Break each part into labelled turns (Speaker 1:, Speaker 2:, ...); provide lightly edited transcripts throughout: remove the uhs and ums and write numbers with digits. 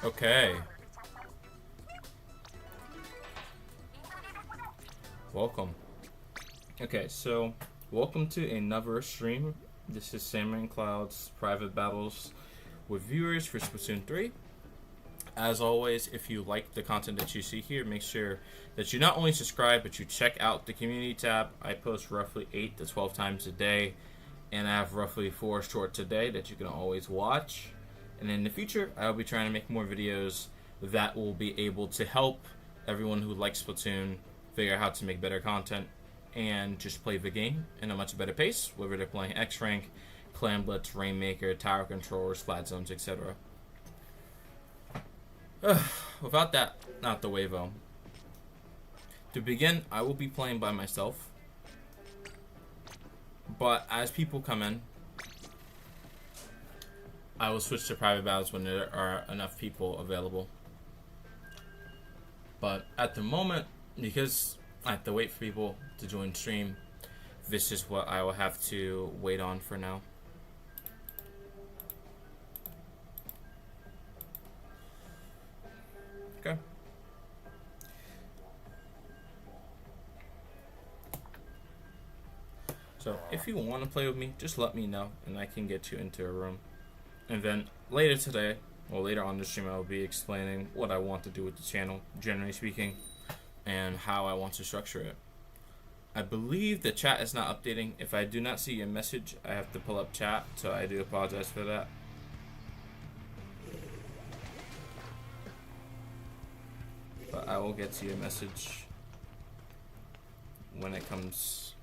Speaker 1: Okay. Welcome. Okay, so welcome to another stream. This is Salmon Cloud's private battles with viewers for Splatoon 3. As always, if you like the content that you see here, make sure that you not only subscribe, but you check out the community tab. I post roughly 8 to 12 times a day, and I have roughly 4 shorts a day that you can always watch. And in the future, I'll be trying to make more videos that will be able to help everyone who likes Splatoon figure out how to make better content and just play the game in a much better pace, whether they're playing X-Rank, ClamBlitz, Rainmaker, Tower Controller, Splat Zones, etc. Without that out the way though, to begin, I will be playing by myself, but as people come in, I will switch to private battles when there are enough people available. But at the moment, because I have to wait for people to join stream, this is what I will have to wait on for now. Okay. So if you want to play with me, just let me know and I can get you into a room. And then later today, or later on the stream, I will be explaining what I want to do with the channel, generally speaking, and how I want to structure it. I believe the chat is not updating. If I do not see your message, I have to pull up chat, so I do apologize for that. But I will get to your message when it comes.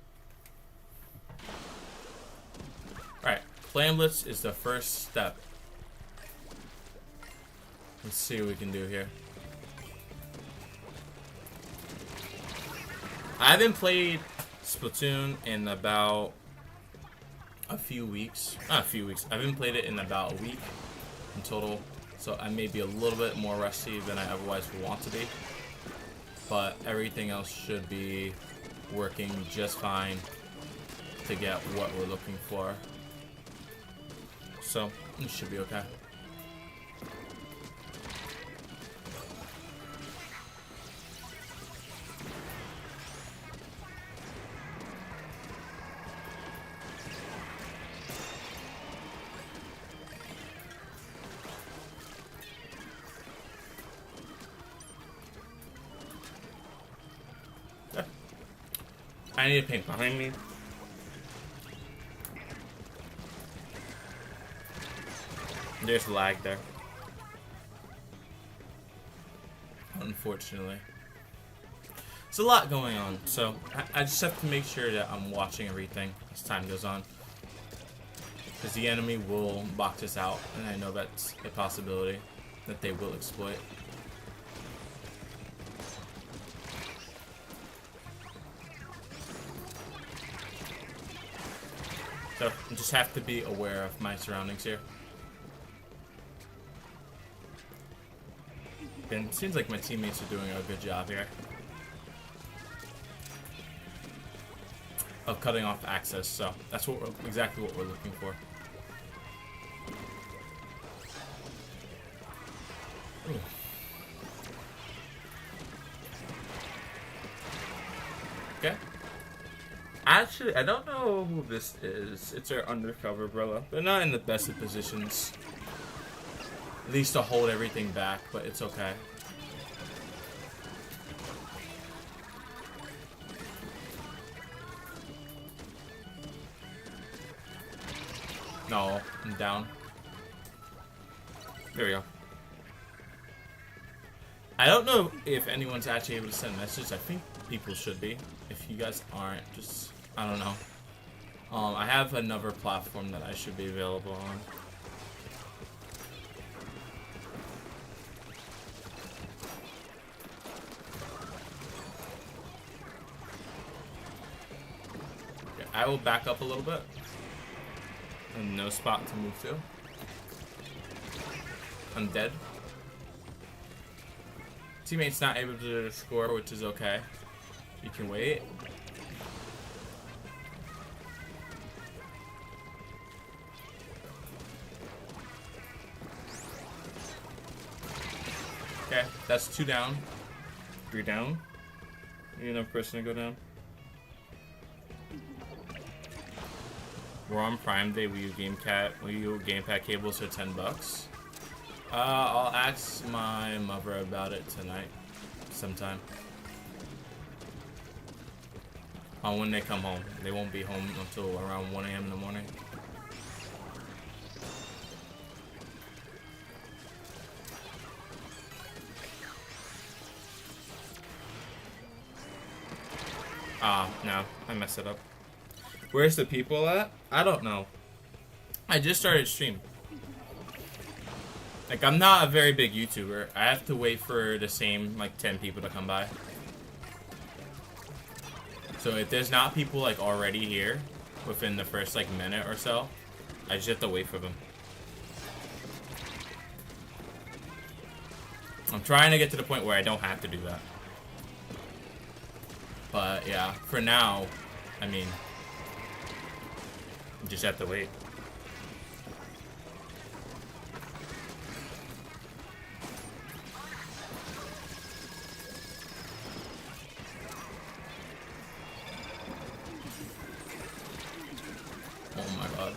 Speaker 1: Alright, ClamBlitz is the first step. Let's see what we can do here. I haven't played Splatoon in about a few weeks. Not a few weeks. I haven't played it in about a week in total. So I may be a little bit more rusty than I otherwise would want to be. But everything else should be working just fine to get what we're looking for. So it should be okay. I need to paint behind me. There's lag there. Unfortunately. There's a lot going on, so I just have to make sure that I'm watching everything as time goes on. Because the enemy will box us out, and I know that's a possibility that they will exploit. So I just have to be aware of my surroundings here. And it seems like my teammates are doing a good job here of cutting off access, so that's what exactly what we're looking for. Ooh. Okay. Actually, I don't know who this is. It's our undercover brother. They're not in the best of positions. At least to hold everything back, but it's okay. No, I'm down. There we go. I don't know if anyone's actually able to send messages. I think people should be. If you guys aren't, just, I don't know. I have another platform that I should be available on. Okay, I will back up a little bit. And no spot to move to. I'm dead. Teammate's not able to score, which is okay. You can wait. Okay, that's 2 down. 3 down. You enough person to go down. We're on Prime Day. Wii U Gamepad cables for $10. I'll ask my mother about it tonight, sometime. When they come home. They won't be home until around 1 a.m. in the morning. No, I messed it up. Where's the people at? I don't know. I just started stream. Like, I'm not a very big YouTuber. I have to wait for the same, like, 10 people to come by. So if there's not people, like, already here within the first, like, minute or so, I just have to wait for them. I'm trying to get to the point where I don't have to do that. But, yeah, for now, I mean, you just have to wait. Oh my god.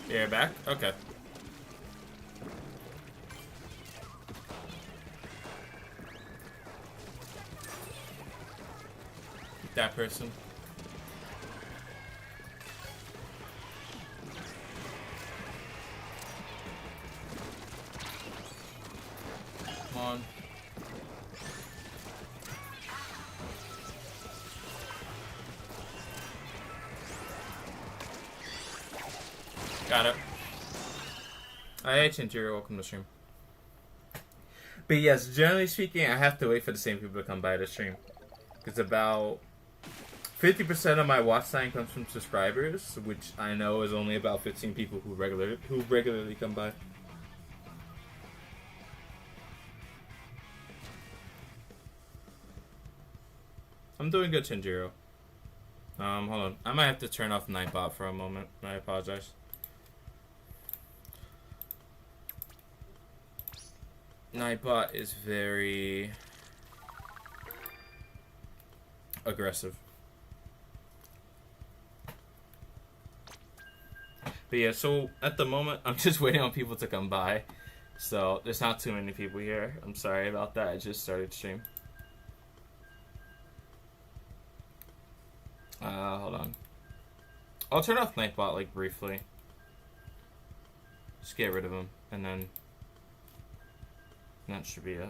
Speaker 1: You're back? Okay. That person. Come on. Got it. Hey, Chinchiro, welcome to the stream. But yes, generally speaking, I have to wait for the same people to come by the stream. Because about 50% of my watch time comes from subscribers, which I know is only about 15 people who regularly come by. I'm doing good, Chinjiro. Hold on. I might have to turn off Nightbot for a moment. I apologize. Nightbot is very aggressive. But yeah, so at the moment, I'm just waiting on people to come by. So there's not too many people here. I'm sorry about that. I just started stream. Hold on. I'll turn off Nightbot, like, briefly. Just get rid of him, and then that should be it.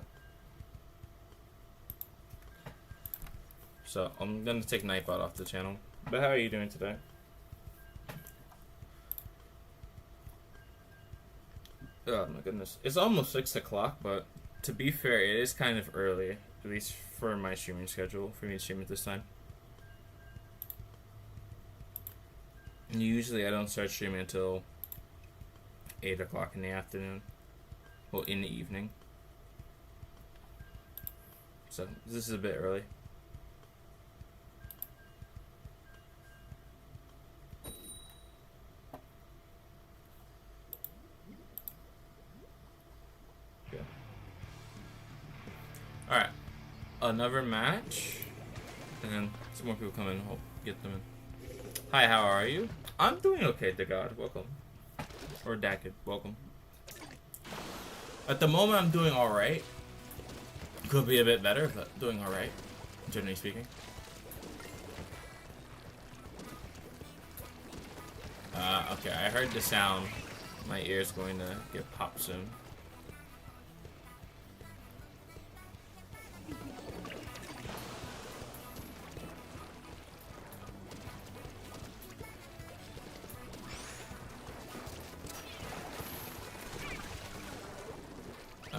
Speaker 1: So I'm gonna take Nightbot off the channel. But how are you doing today? Oh my goodness. It's almost 6 o'clock, but to be fair, it is kind of early. At least for my streaming schedule, for me to stream at this time. And usually I don't start streaming until 8 o'clock in the afternoon. Well, in the evening. So, this is a bit early. Alright, another match, and then some more people come in, I'll get them in. Hi, how are you? I'm doing okay, Dagod, welcome. Or Dakid, welcome. At the moment, I'm doing alright. Could be a bit better, but doing alright, generally speaking. Okay, I heard the sound. My ear's going to get popped soon.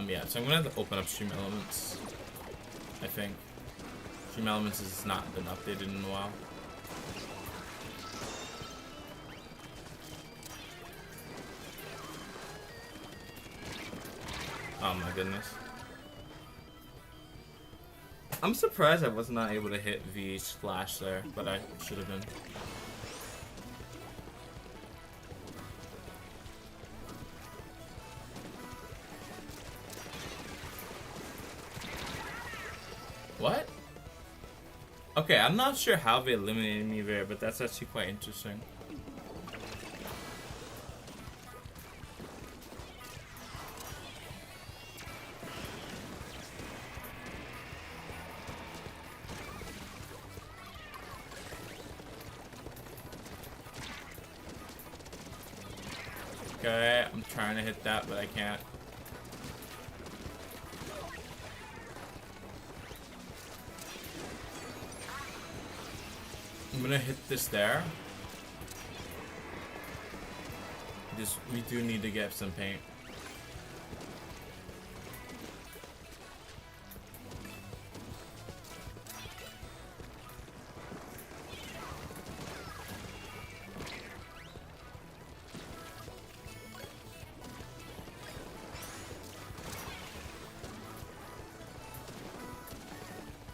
Speaker 1: Yeah, so I'm gonna have to open up Stream Elements, I think. Stream Elements has not been updated in a while. Oh my goodness. I'm surprised I was not able to hit V splash there, but I should have been. What? Okay, I'm not sure how they eliminated me there, but that's actually quite interesting. Okay, I'm trying to hit that, but I can't. I'm gonna hit this there. We do need to get some paint.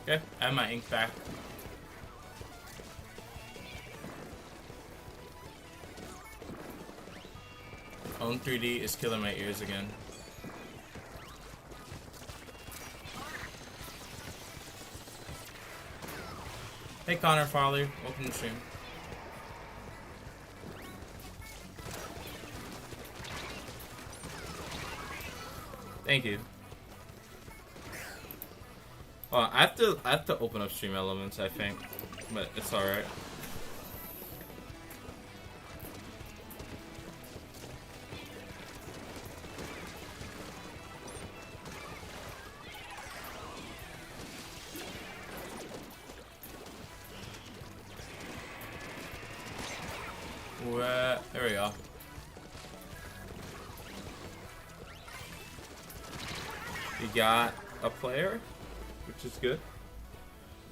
Speaker 1: Okay, I have my ink back. Own 3D is killing my ears again. Hey Connor Farley, welcome to the stream. Thank you. Well, I have to open up stream elements, I think, but it's all right. There we go. You got a player, which is good.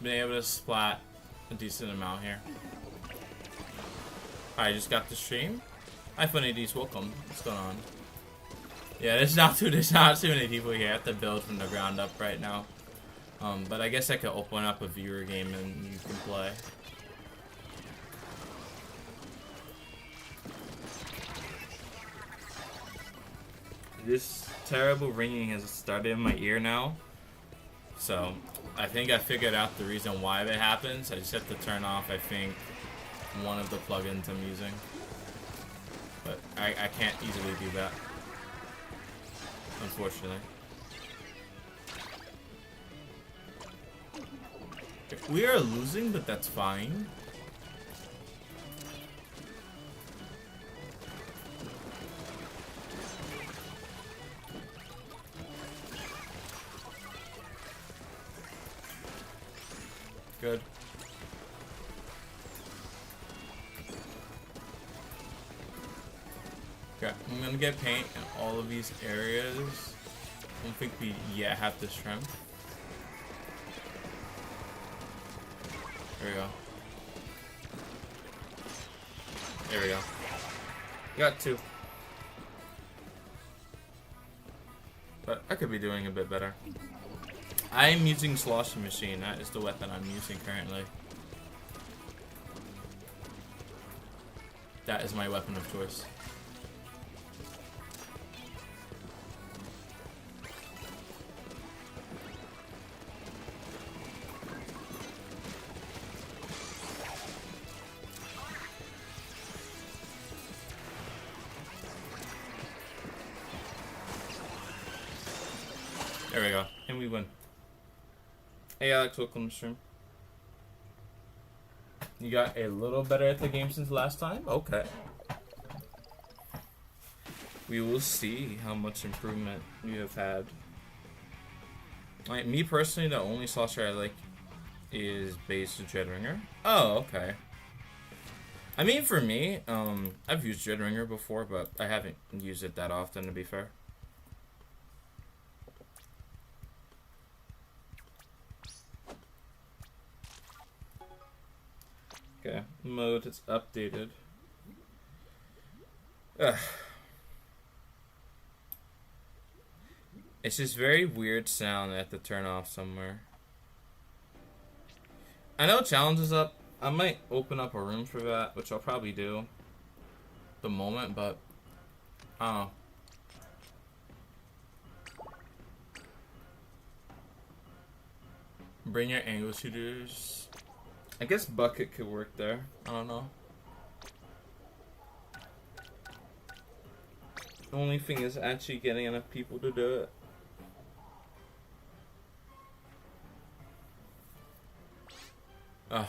Speaker 1: Been able to splat a decent amount here. I just got the stream. Hi Funny D's, welcome. What's going on? Yeah, there's not too many people here. I have to build from the ground up right now. But I guess I could open up a viewer game and you can play. This terrible ringing has started in my ear now. So, I think I figured out the reason why that happens. I just have to turn off, I think, one of the plugins I'm using. But I can't easily do that, unfortunately. We are losing, but that's fine. Good. Okay, I'm gonna get paint in all of these areas. I don't think we yet have the strength. There we go. There we go. Got two. But I could be doing a bit better. I am using sloshing machine. That is the weapon I'm using currently. That is my weapon of choice. There we go. And we win. Hey Alex, welcome to stream. You got a little better at the game since last time? Okay. We will see how much improvement you have had. Like, me personally, the only slosher I like is base Dreadringer. Oh, okay. I mean, for me, I've used Dreadringer before, but I haven't used it that often, to be fair. Okay, mode is updated. Ugh. It's just very weird sound I have to turn off somewhere. I know challenge is up. I might open up a room for that, which I'll probably do at the moment, but I don't know. Bring your angle shooters. I guess bucket could work there. I don't know. The only thing is actually getting enough people to do it. Ugh.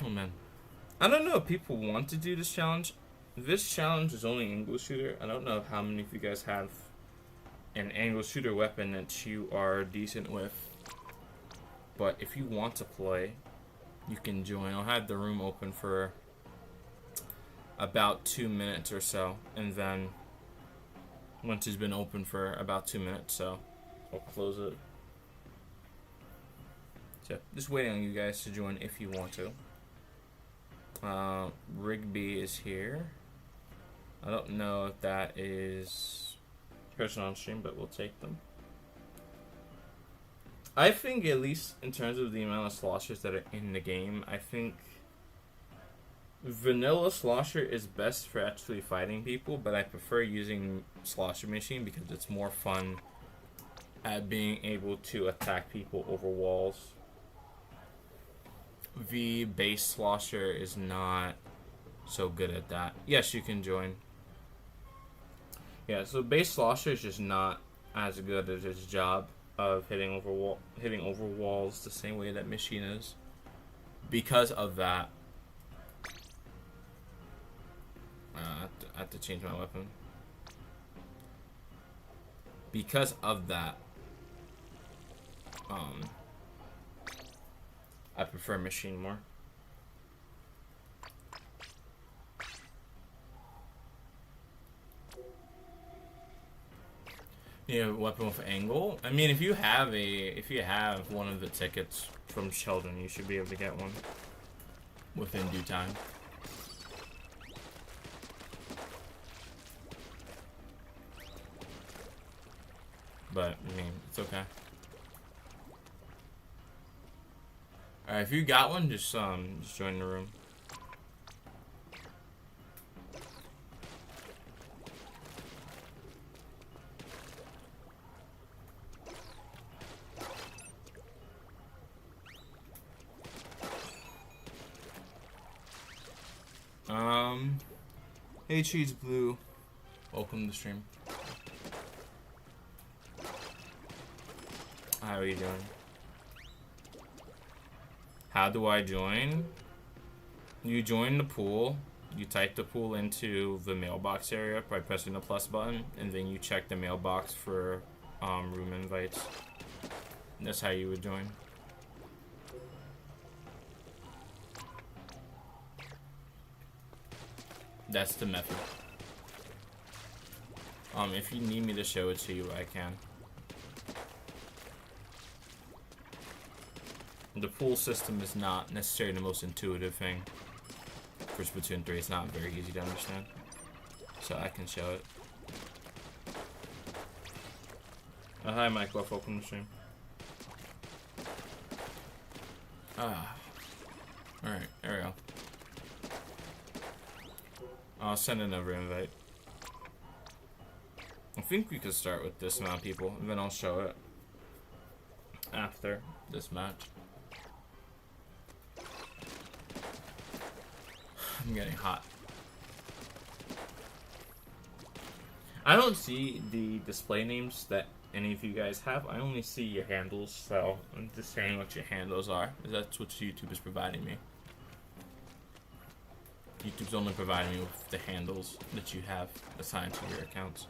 Speaker 1: Oh man. I don't know if people want to do this challenge. This challenge is only angle shooter. I don't know how many of you guys have an angle shooter weapon that you are decent with. But if you want to play, you can join. I'll have the room open for about 2 minutes or so. And then once it's been open for about 2 minutes, so I'll close it. So just waiting on you guys to join if you want to. Rigby is here. I don't know if that is person on stream, but we'll take them. I think, at least in terms of the amount of sloshers that are in the game, I think vanilla slosher is best for actually fighting people, but I prefer using slosher machine because it's more fun at being able to attack people over walls. The base slosher is not so good at that. Yes, you can join. Yeah, so base slosher is just not as good at its job of hitting over walls the same way that machine is. Because of that, I have to change my weapon. Because of that, I prefer machine more. Yeah, weapon with angle. I mean, if you have one of the tickets from Sheldon, you should be able to get one within due time. But I mean, it's okay. Alright, if you got one, just join the room. Hey Cheese Blue, welcome to the stream. How are you doing? How do I join? You join the pool. You type the pool into the mailbox area by pressing the plus button, and then you check the mailbox for room invites. That's how you would join. That's the method. If you need me to show it to you, I can. The pool system is not necessarily the most intuitive thing. For Splatoon 3, it's not very easy to understand. So I can show it. Hi Mike, welcome to the stream. Alright, there we go. I'll send another invite. I think we could start with this amount of people, and then I'll show it after this match. I'm getting hot. I don't see the display names that any of you guys have. I only see your handles, so I'm just saying what your handles are, because that's what YouTube is providing me. YouTube's only providing me with the handles that you have assigned to your accounts.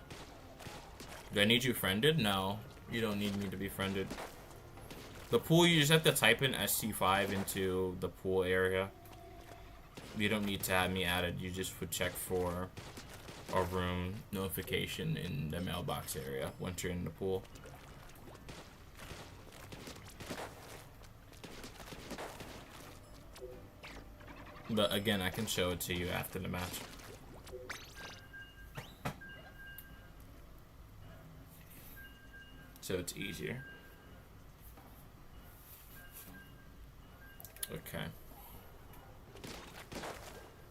Speaker 1: Do I need you friended? No, you don't need me to be friended. The pool, you just have to type in SC5 into the pool area. You don't need to have me added. You just would check for a room notification in the mailbox area once you're in the pool. But again, I can show it to you after the match. So it's easier. Okay.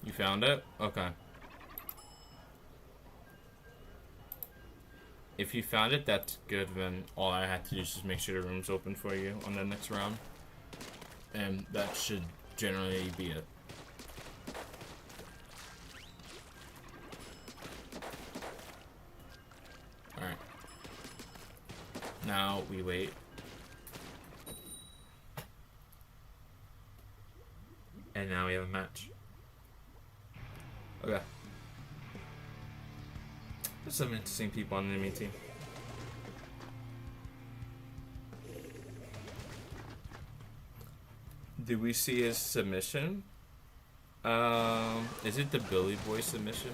Speaker 1: You found it? Okay. If you found it, that's good. Then all I had to do is just make sure the room's open for you on the next round, and that should generally be it. All right. Now we wait. And now we have a match. Okay. There's some interesting people on the enemy team. Did we see his submission? Is it the Billy Boy submission?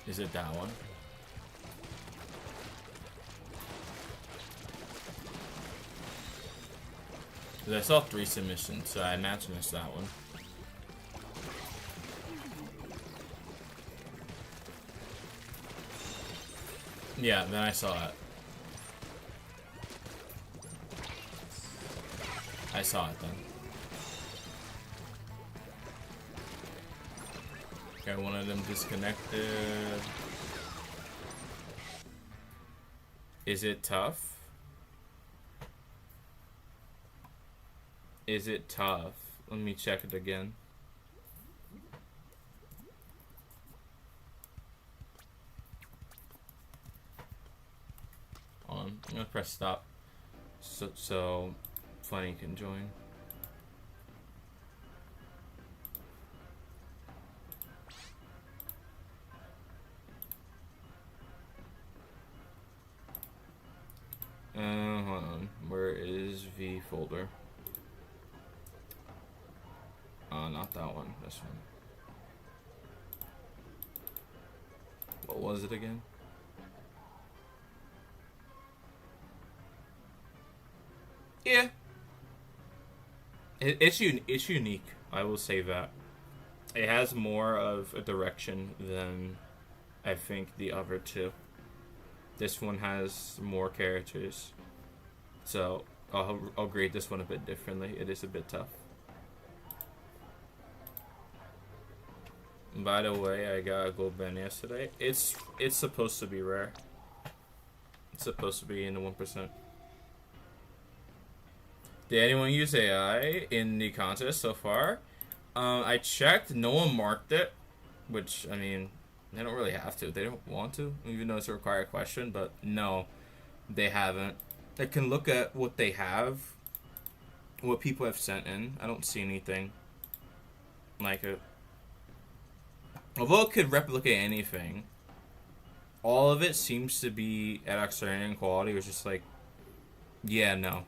Speaker 1: Is it that one? I saw 3 submissions, so I imagine it's that one. Yeah, then I saw it. I saw it then. Okay, one of them disconnected. Is it tough? Is it tough? Let me check it again. I'm gonna press stop so Funny can join. Hold on. Where is V folder? Not that one. This one. What was it again? Yeah. It's unique. I will say that. It has more of a direction than I think the other two. This one has more characters. So I'll grade this one a bit differently. It is a bit tough. By the way, I got a gold band yesterday. It's supposed to be rare. It's supposed to be in the 1%. Did anyone use AI in the contest so far? I checked. No one marked it, which, I mean, they don't really have to. They don't want to, even though it's a required question. But no, they haven't. I can look at what they have, what people have sent in. I don't see anything like it. Although it could replicate anything, all of it seems to be at Australian quality. It was just like, yeah, no.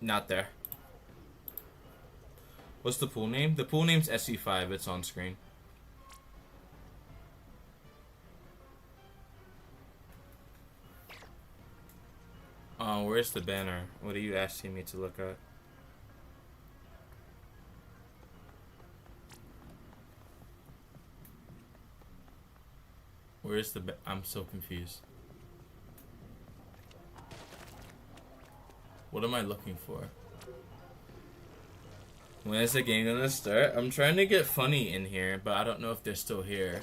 Speaker 1: Not there. What's the pool name? The pool name's SE5. It's on screen. Oh, where's the banner? What are you asking me to look at? Where's the I'm so confused. What am I looking for? When is the game gonna start? I'm trying to get Funny in here, but I don't know if they're still here.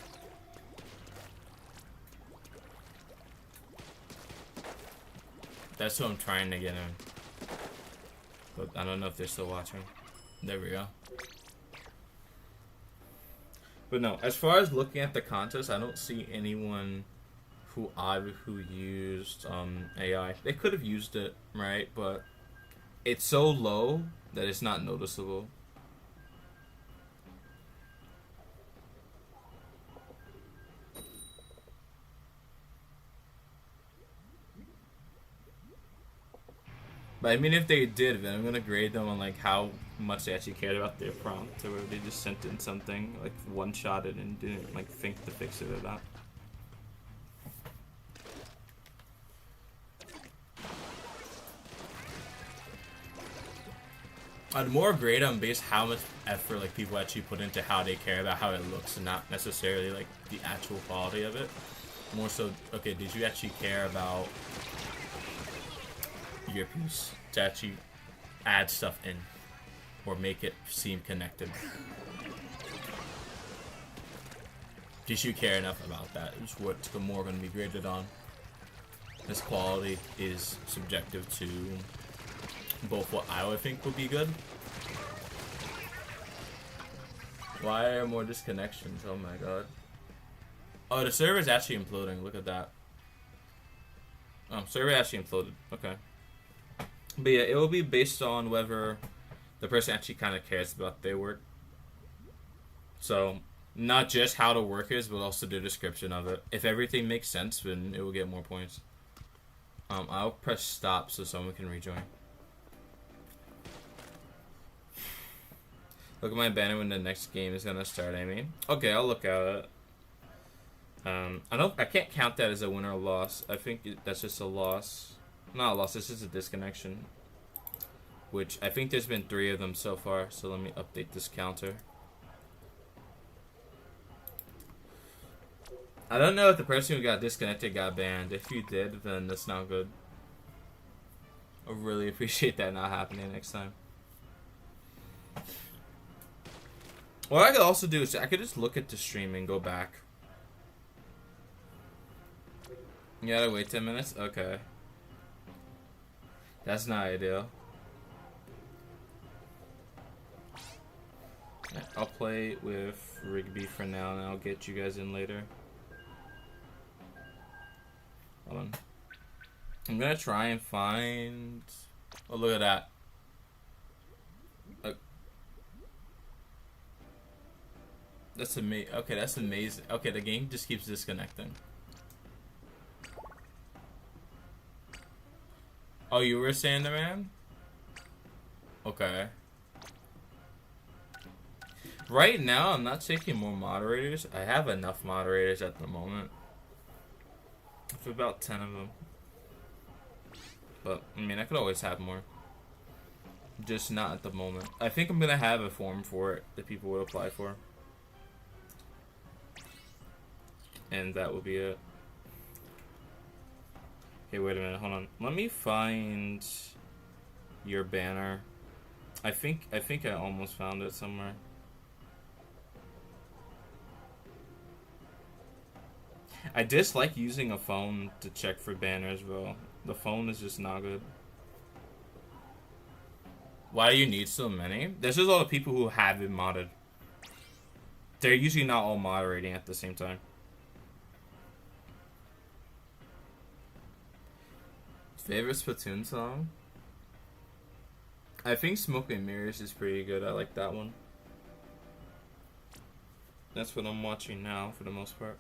Speaker 1: That's who I'm trying to get in. But I don't know if they're still watching. There we go. But no, as far as looking at the contest, I don't see anyone who used AI. They could have used it, right? But it's so low that it's not noticeable. But I mean, if they did, then I'm gonna grade them on like how much they actually cared about their prompt, or whether they just sent in something like one-shotted and didn't like think to fix it or not. I'd more grade them based how much effort like people actually put into how they care about how it looks, and not necessarily like the actual quality of it. More so, okay, did you actually care about your piece to actually add stuff in or make it seem connected? Just you care enough about that is what's more going to be graded on. This quality is subjective to both what I would think would be good. Why are more disconnections? Oh my god. Oh, the server is actually imploding. Look at that. Oh, server actually imploded. Okay. But yeah, it will be based on whether the person actually kind of cares about their work. So, not just how the work is, but also the description of it. If everything makes sense, then it will get more points. I'll press stop so someone can rejoin. Look at my banner when the next game is gonna start, I mean. Okay, I'll look at it. I can't count that as a win or loss. I think that's just a loss. Not a loss, this is a disconnection. Which, I think there's been 3 of them so far, so let me update this counter. I don't know if the person who got disconnected got banned. If you did, then that's not good. I really appreciate that not happening next time. What I could also do is I could just look at the stream and go back. You gotta wait 10 minutes? Okay. That's not ideal. I'll play with Rigby for now and I'll get you guys in later. Hold on. I'm gonna try and find... Oh, look at that. That's amazing. Okay, that's amazing. Okay, the game just keeps disconnecting. Oh, you were saying that, man? Okay. Right now, I'm not taking more moderators. I have enough moderators at the moment. For about 10 of them. But, I mean, I could always have more. Just not at the moment. I think I'm gonna have a form for it that people would apply for. And that will be it. Okay, wait a minute, hold on. Let me find your banner. I think I almost found it somewhere. I dislike using a phone to check for banners, bro. The phone is just not good. Why do you need so many? There's just all the people who have it modded. They're usually not all moderating at the same time. Favorite Splatoon song? I think Smoke and Mirrors is pretty good. I like that one. That's what I'm watching now for the most part.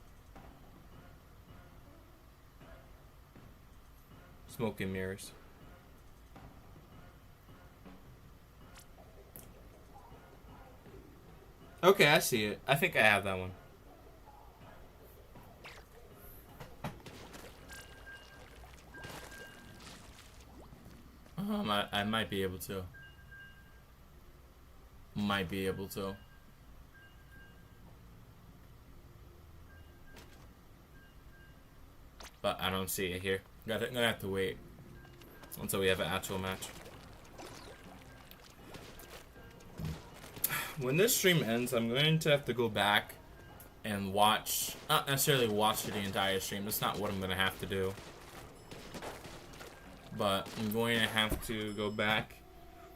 Speaker 1: Smoke and Mirrors. Okay, I see it. I think I have that one. I might be able to. Might be able to. But I don't see it here. I'm gonna have to wait until we have an actual match. When this stream ends, I'm going to have to go back and watch, not necessarily watch the entire stream. That's not what I'm gonna have to do. But I'm going to have to go back,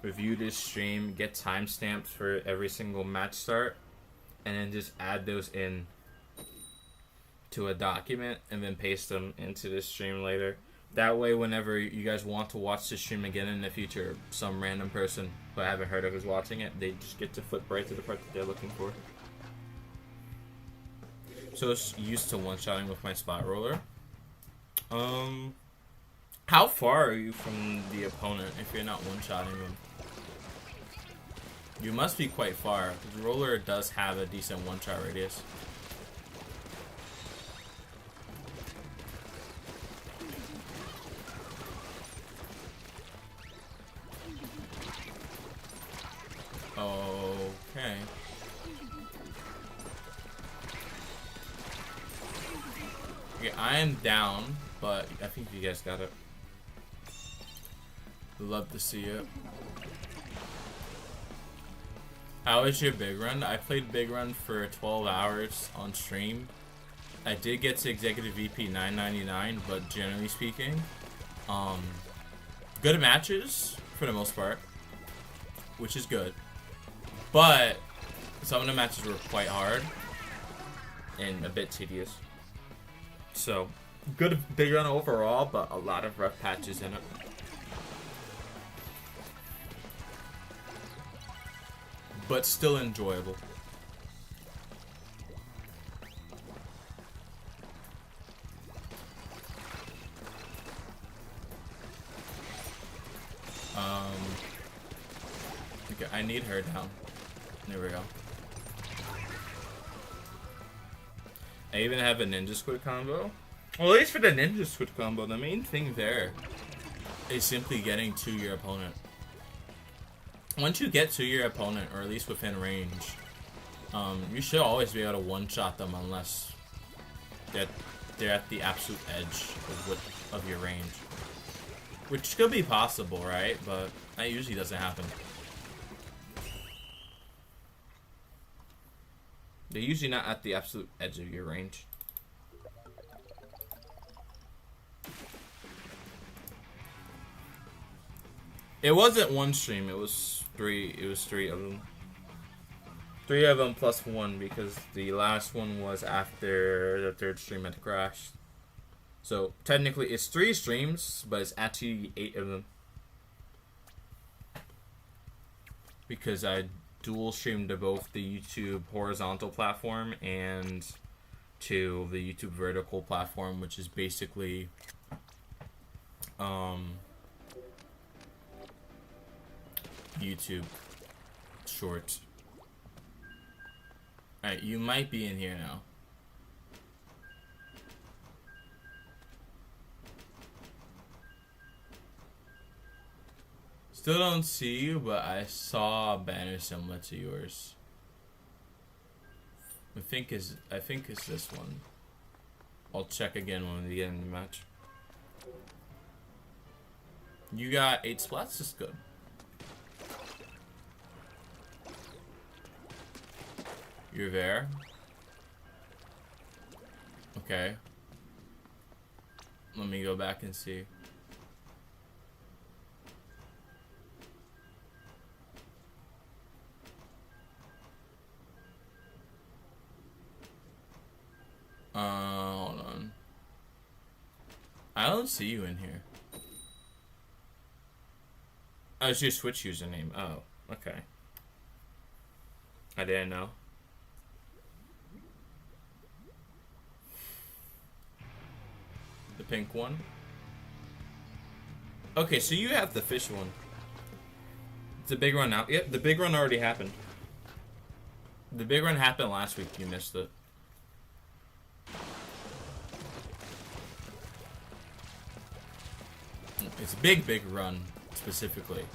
Speaker 1: review this stream, get timestamps for every single match start, and then just add those in to a document and then paste them into this stream later. That way, whenever you guys want to watch the stream again in the future, some random person who I haven't heard of is watching it, they just get to flip right to the part that they're looking for. So it's used to one-shotting with my spot roller. How far are you from the opponent if you're not one-shotting them? You must be quite far, because roller does have a decent one-shot radius. Okay. Okay, I am down, but I think you guys got it. Love to see it. How was your big run? I played big run for 12 hours on stream. I did get to executive VP 999, but generally speaking, good matches for the most part, which is good. But some of the matches were quite hard and a bit tedious. So, good big run overall, but a lot of rough patches in it. But still enjoyable. Okay, I need her down. There we go. I even have a ninja squid combo. Well, at least for the ninja squid combo, the main thing there is simply getting to your opponent. Once you get to your opponent, or at least within range, you should always be able to one-shot them unless they're at the absolute edge of your range. Which could be possible, right? But that usually doesn't happen. They're usually not at the absolute edge of your range. It wasn't one stream, it was three. It was 3 of them. 3 of them plus 1 because the last one was after the 3rd stream had crashed. So technically it's 3 streams, but it's actually 8 of them. Because I dual streamed to both the YouTube horizontal platform and to the YouTube vertical platform, which is basically YouTube Shorts. Alright, you might be in here now. Still don't see you, but I saw a banner similar to yours. I think it's this one. I'll check again when we get in the match. You got 8 splats, that's good. You're there? Okay. Let me go back and see. Hold on. I don't see you in here. Oh, it's your Switch username. Oh, okay. I didn't know. The pink one? Okay, so you have the fish one. It's a big run out. Yep, the big run already happened. The big run happened last week. You missed it. It's a big run, specifically.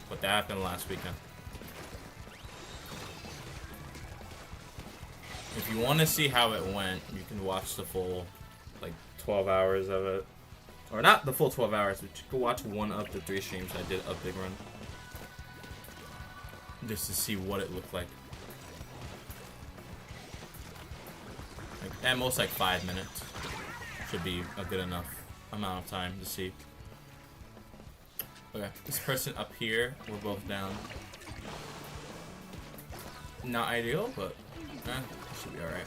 Speaker 1: But that happened last weekend. If you want to see how it went, you can watch the full, like, 12 hours of it. Or not the full 12 hours, but you can watch one of the 3 streams I did of Big Run. Just to see what it looked like. At most, like, 5 minutes. Should be a good enough amount of time to see. Okay, this person up here, we're both down. Not ideal, but should be alright.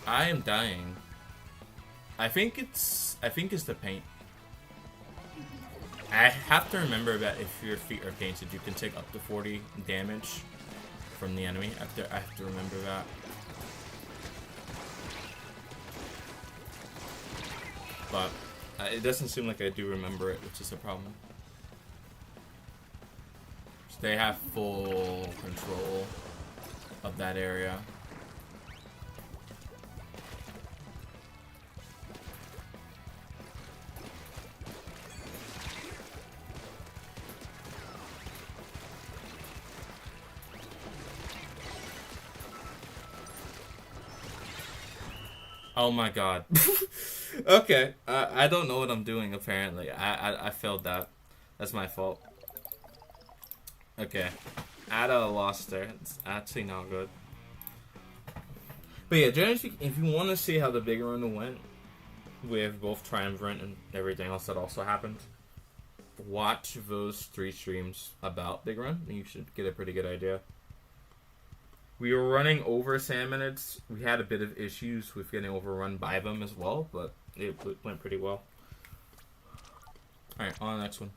Speaker 1: I am dying. I think it's the paint. I have to remember that if your feet are painted, you can take up to 40 damage from the enemy. I have to remember that. But it doesn't seem like I do remember it, which is a problem. So they have full control of that area. Oh my god. Okay, I don't know what I'm doing apparently. I failed that. That's my fault. Okay. Ada lost there. It's actually not good. But yeah, generally speaking, if you want to see how the big run went with both Triumvirate and everything else that also happened, watch those 3 streams about Big Run, and you should get a pretty good idea. We were running over Salmonids. We had a bit of issues with getting overrun by them as well, but it went pretty well. Alright, on the next one.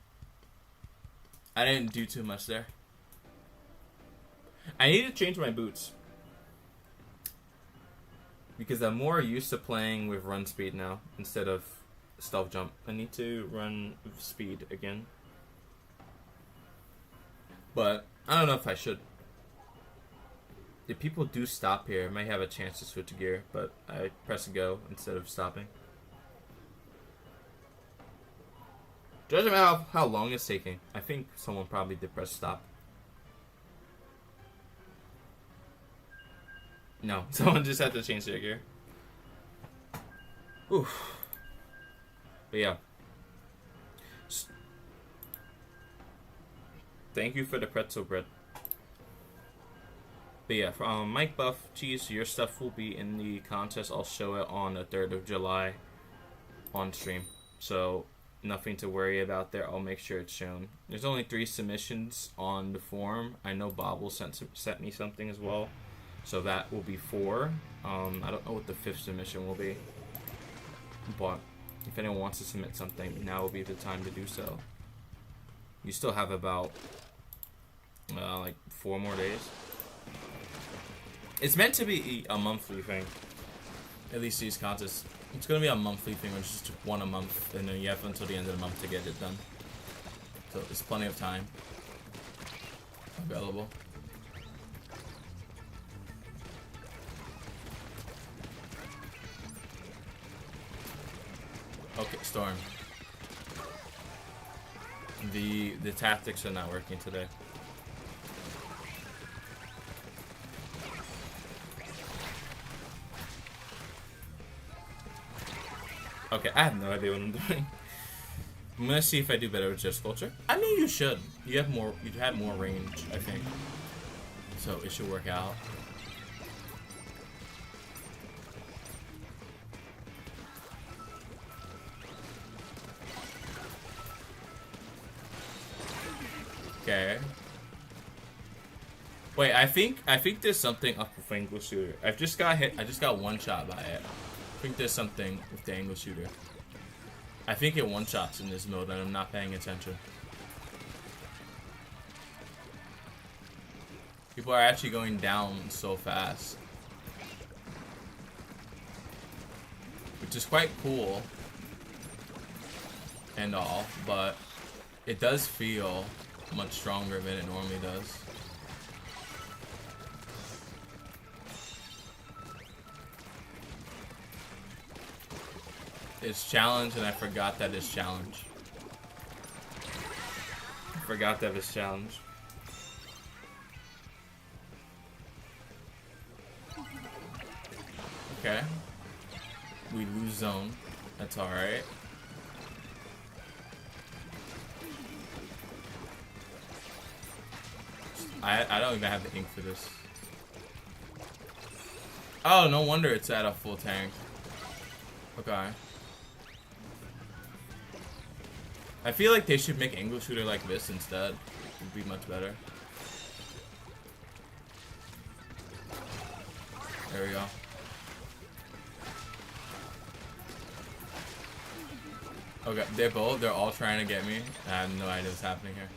Speaker 1: I didn't do too much there. I need to change my boots. Because I'm more used to playing with run speed now instead of stealth jump. I need to run with speed again. But I don't know if I should. If people do stop here, I might have a chance to switch gear, but I press go instead of stopping. Judging by how long it's taking, I think someone probably did press stop. No, someone just had to change their gear. Oof. But yeah. Thank you for the pretzel bread. But yeah, Mike Buff, Cheese, your stuff will be in the contest. I'll show it on the 3rd of July on stream. So, nothing to worry about there. I'll make sure it's shown. There's only 3 submissions on the forum. I know Bob will sent me something as well. So that will be 4. I don't know what the 5th submission will be. But if anyone wants to submit something, now will be the time to do so. You still have about like 4 more days. It's meant to be a monthly thing. At least these contests. It's going to be a monthly thing, which is just 1 a month. And then you have until the end of the month to get it done. So there's plenty of time available. Okay, Storm. The tactics are not working today. Okay, I have no idea what I'm doing. I'm gonna see if I do better with just culture. I mean, you should. You have more range, I think. So it should work out. Okay. Wait, I think there's something up with angle shooter. I just got hit. I just got one shot by it. I think there's something with the angle shooter. I think it one shots in this mode and I'm not paying attention. People are actually going down so fast. Which is quite cool. And all, but it does feel much stronger than it normally does. It's challenge, and I forgot that it's challenge. I forgot that it's challenge. Okay. We lose zone. That's alright. I don't even have the ink for this. Oh, no wonder it's at a full tank. Okay. I feel like they should make angle shooter like this instead. It would be much better. There we go. Okay, they're all trying to get me. I have no idea what's happening here.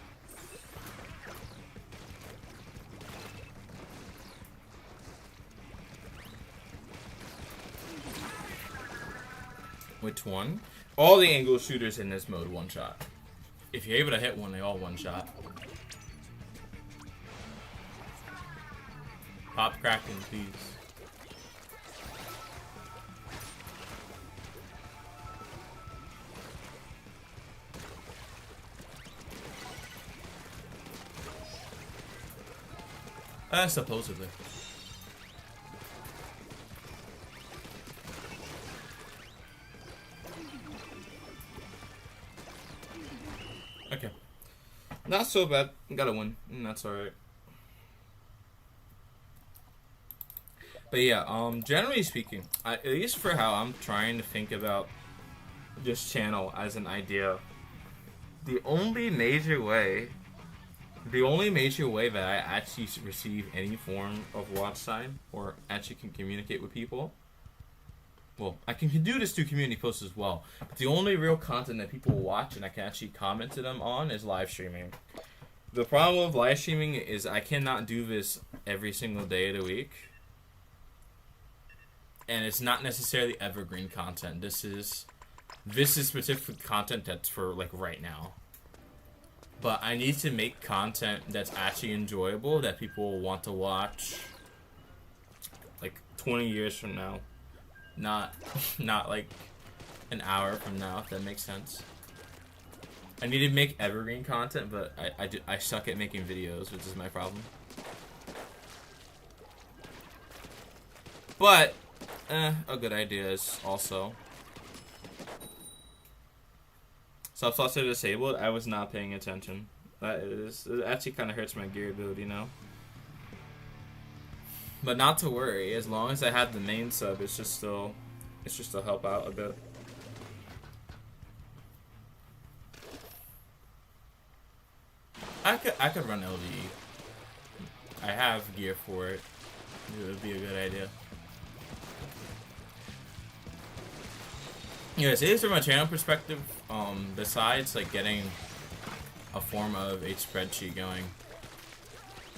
Speaker 1: Which one? All the angle shooters in this mode one shot. If you're able to hit one, they all one shot. Pop Kraken, please. Supposedly. Okay. Not so bad. Got a win, and that's alright. But yeah, generally speaking, at least for how I'm trying to think about this channel as an idea, the only major way that I actually receive any form of watch time or actually can communicate with people, well, I can do this through community posts as well, but the only real content that people watch and I can actually comment to them on is live streaming. The problem with live streaming is I cannot do this every single day of the week. And it's not necessarily evergreen content. This is specific content that's for like right now. But I need to make content that's actually enjoyable that people will want to watch like 20 years from now. Not like an hour from now, if that makes sense. I need to make evergreen content, but I suck at making videos, which is my problem. But a good idea is also. Subslots are disabled. I was not paying attention. It actually kind of hurts my gear ability now. But not to worry. As long as I have the main sub, it's just to help out a bit. I could run LDE. I have gear for it. It would be a good idea. Yes, it is from a channel perspective. Besides like getting a form of a spreadsheet going,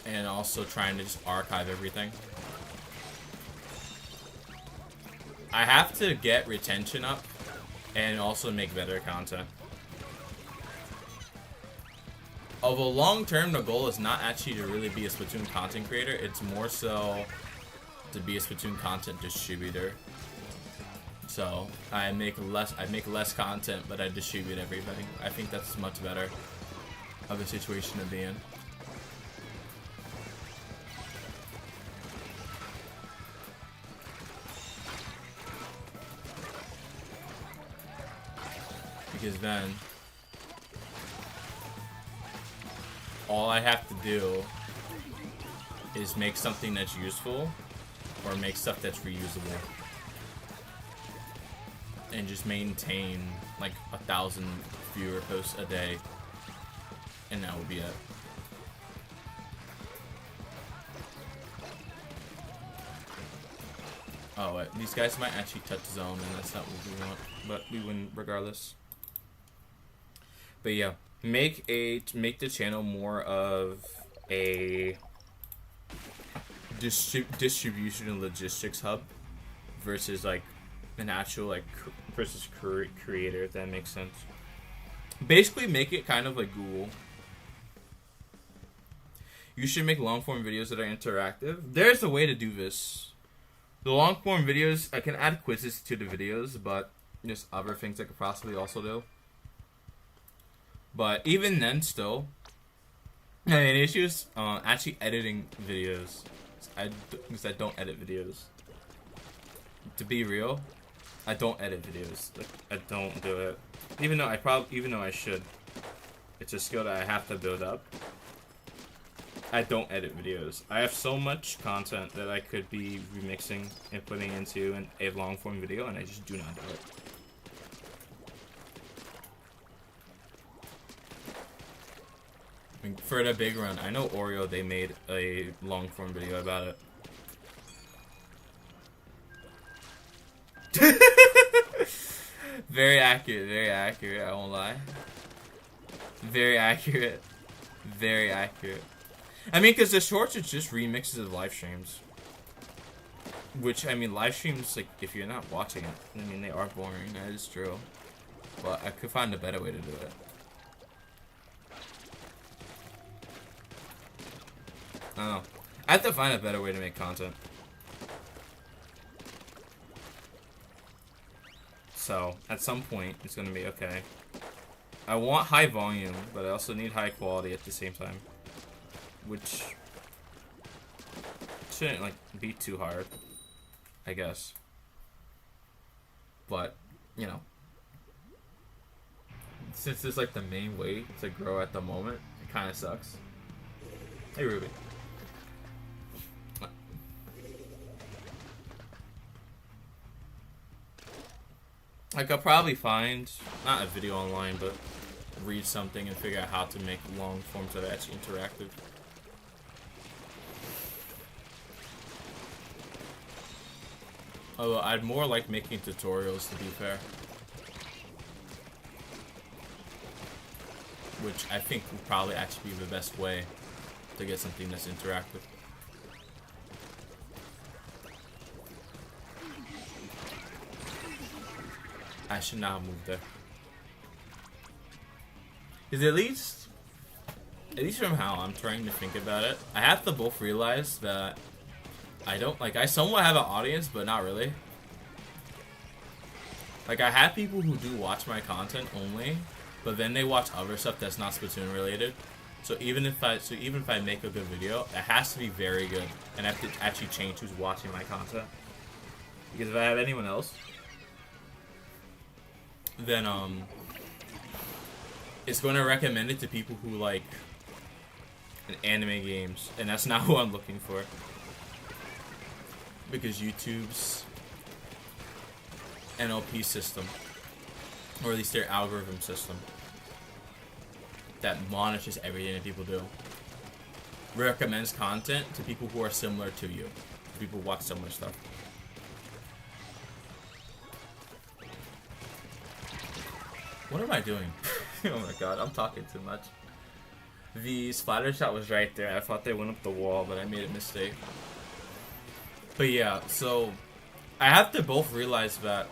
Speaker 1: and also trying to just archive everything, I have to get retention up, and also make better content. Although long term, the goal is not actually to really be a Splatoon content creator. It's more so to be a Splatoon content distributor. So I make less content, but I distribute everything. I think that's much better of a situation to be in. Because then all I have to do is make something that's useful or make stuff that's reusable. And just maintain like 1,000 viewer posts a day, and that would be it. Oh, wait, these guys might actually touch zone, and that's not what we want, but we win regardless. But yeah, make the channel more of a distribution and logistics hub versus like an actual like versus creator, if that makes sense. Basically make it kind of like Google. You should make long form videos that are interactive. There's a way to do this. The long form videos, I can add quizzes to the videos, but there's other things I could possibly also do. But even then still, I mean, issues actually editing videos. Because I don't edit videos. To be real, I don't edit videos. Like, I don't do it. Even though I should. It's a skill that I have to build up. I don't edit videos. I have so much content that I could be remixing and putting into a long form video, and I just do not do it. I mean, for the big run, I know Oreo, they made a long form video about it. Very accurate, I won't lie. Very accurate. I mean, because the shorts are just remixes of live streams. Which, I mean, live streams, like, if you're not watching it, I mean, they are boring, that is true. But I could find a better way to do it. I don't know. I have to find a better way to make content. So, at some point, it's going to be, okay, I want high volume, but I also need high quality at the same time. Which shouldn't, like, be too hard, I guess. But, you know, since it's, like, the main way to grow at the moment, I kind of sucks. Hey, Ruby. Like, I'll probably find, not a video online, but read something and figure out how to make long forms that are actually interactive. Although, I'd more like making tutorials, to be fair. Which I think would probably actually be the best way to get something that's interactive. I should not have moved there. Because at least from how I'm trying to think about it, I have to both realize that I don't, like, I somewhat have an audience, but not really. Like, I have people who do watch my content only, but then they watch other stuff that's not Splatoon related. So even if I make a good video, it has to be very good, and I have to actually change who's watching my content. Because if I have anyone else, then it's going to recommend it to people who like anime games, and that's not who I'm looking for. Because YouTube's NLP system, or at least their algorithm system, that monitors everything that people do, recommends content to people who are similar to you. People who watch similar stuff. What am I doing? Oh my god, I'm talking too much. The splatter shot was right there. I thought they went up the wall, but I made a mistake. But yeah, so I have to both realize that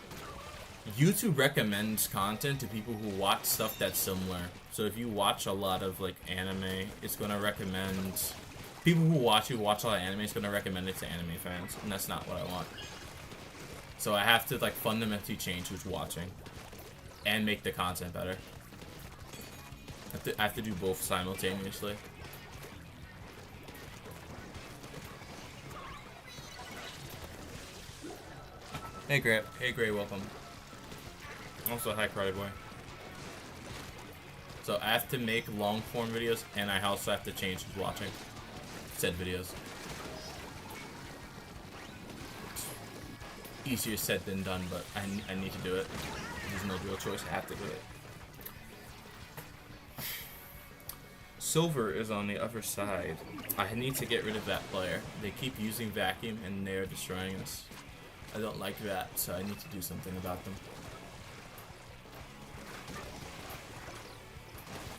Speaker 1: YouTube recommends content to people who watch stuff that's similar. So if you watch a lot of like anime, it's gonna recommend people who watch a lot of anime. It's gonna recommend it to anime fans, and that's not what I want. So I have to like fundamentally change who's watching and make the content better. I have to do both simultaneously. Hey Gray, welcome. Also, hi Karate Boy. So I have to make long form videos, and I also have to change who's watching said videos. Easier said than done, but I need to do it. There's no real choice. I have to do it. Silver is on the other side. I need to get rid of that player. They keep using vacuum, and they're destroying us. I don't like that, so I need to do something about them.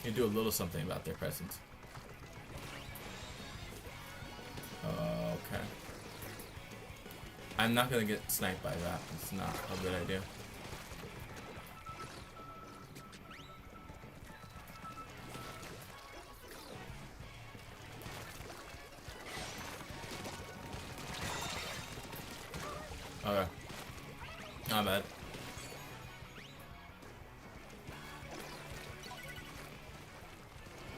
Speaker 1: You do a little something about their presence. Okay. I'm not gonna get sniped by that. It's not a good idea. Okay. Not bad.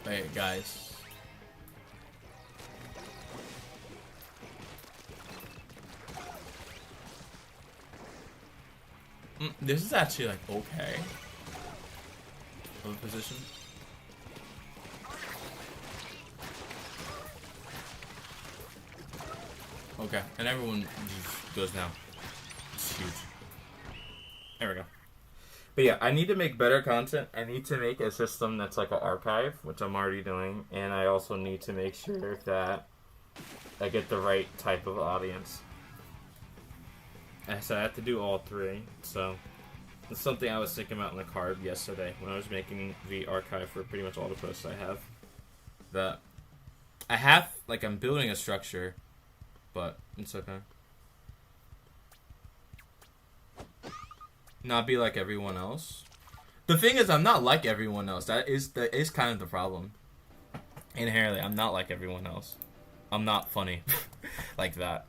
Speaker 1: Hey guys. This is actually like okay. Of a position. Okay, and everyone just goes down. It's huge. There we go. But yeah, I need to make better content. I need to make a system that's like an archive, which I'm already doing. And I also need to make sure that I get the right type of audience. And so I have to do all three. So it's something I was thinking about in the card yesterday when I was making the archive for pretty much all the posts I have. That I have, like, I'm building a structure, but it's okay. Not be like everyone else. The thing is, I'm not like everyone else. That is kind of the problem. Inherently, I'm not like everyone else. I'm not funny like that.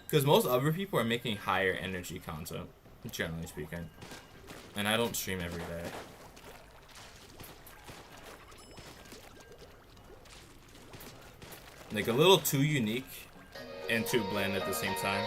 Speaker 1: Because most other people are making higher energy content, generally speaking. And I don't stream every day. Like, a little too unique and too bland at the same time.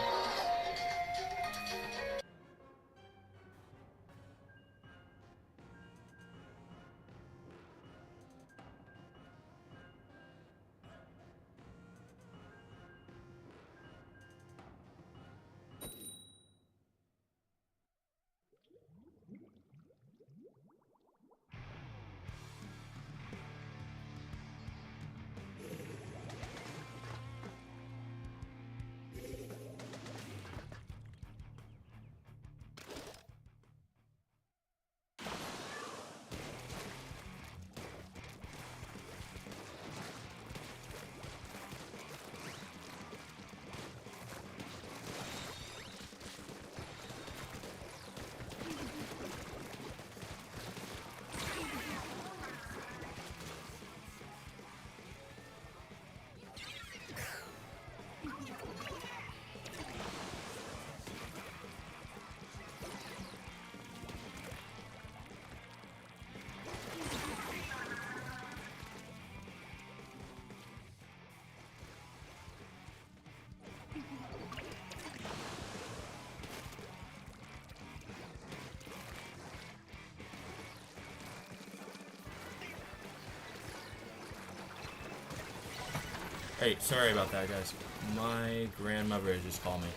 Speaker 1: Hey, sorry about that, guys. My grandmother just called me.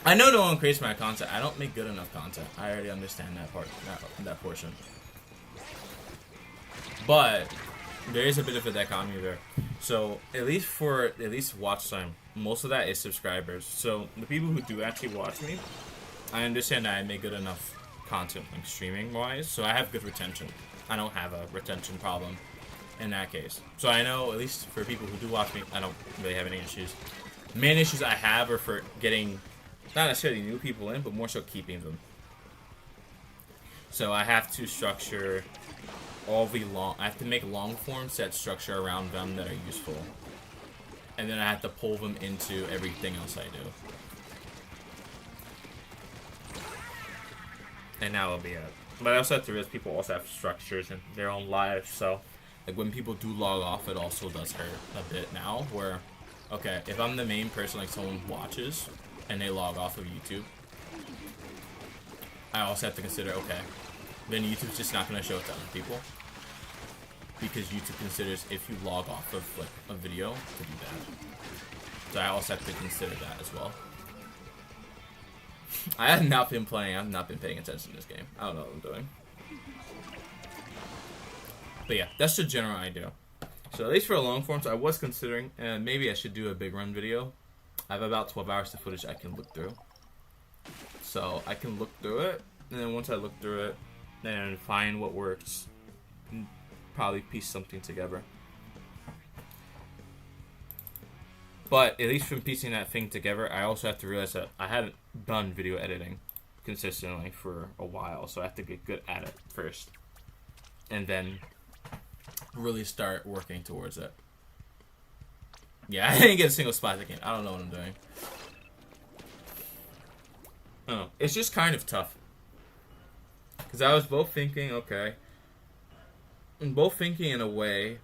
Speaker 1: I know no one creates my content. I don't make good enough content. I already understand that part, that portion. But there is a bit of a dichotomy there. So at least watch time, most of that is subscribers. So the people who do actually watch me, I understand that I make good enough content, like streaming wise. So I have good retention. I don't have a retention problem in that case. So I know at least for people who do watch me, I don't really have any issues. Main issues I have are for getting not necessarily new people in, but more so keeping them. So I have to structure I have to make long forms that structure around them that are useful. And then I have to pull them into everything else I do. And now will be it. But I also have to realize people also have structures in their own lives, so like when people do log off, it also does hurt a bit now, where, okay, if I'm the main person, like someone watches, and they log off of YouTube, I also have to consider, okay, then YouTube's just not going to show it to other people. Because YouTube considers if you log off of like a video to be bad. So I also have to consider that as well. I have not been playing, I've not been paying attention to this game. I don't know what I'm doing. But yeah, that's the general idea. So at least for long forms, I was considering, and maybe I should do a big run video. I have about 12 hours of footage I can look through. So I can look through it, and then once I look through it, then find what works, and probably piece something together. But at least from piecing that thing together, I also have to realize that I haven't done video editing consistently for a while, so I have to get good at it first. And then really start working towards it. Yeah, I didn't get a single spot again. I don't know what I'm doing. Oh, it's just kind of tough. Because I was both thinking, okay, and both thinking in a way,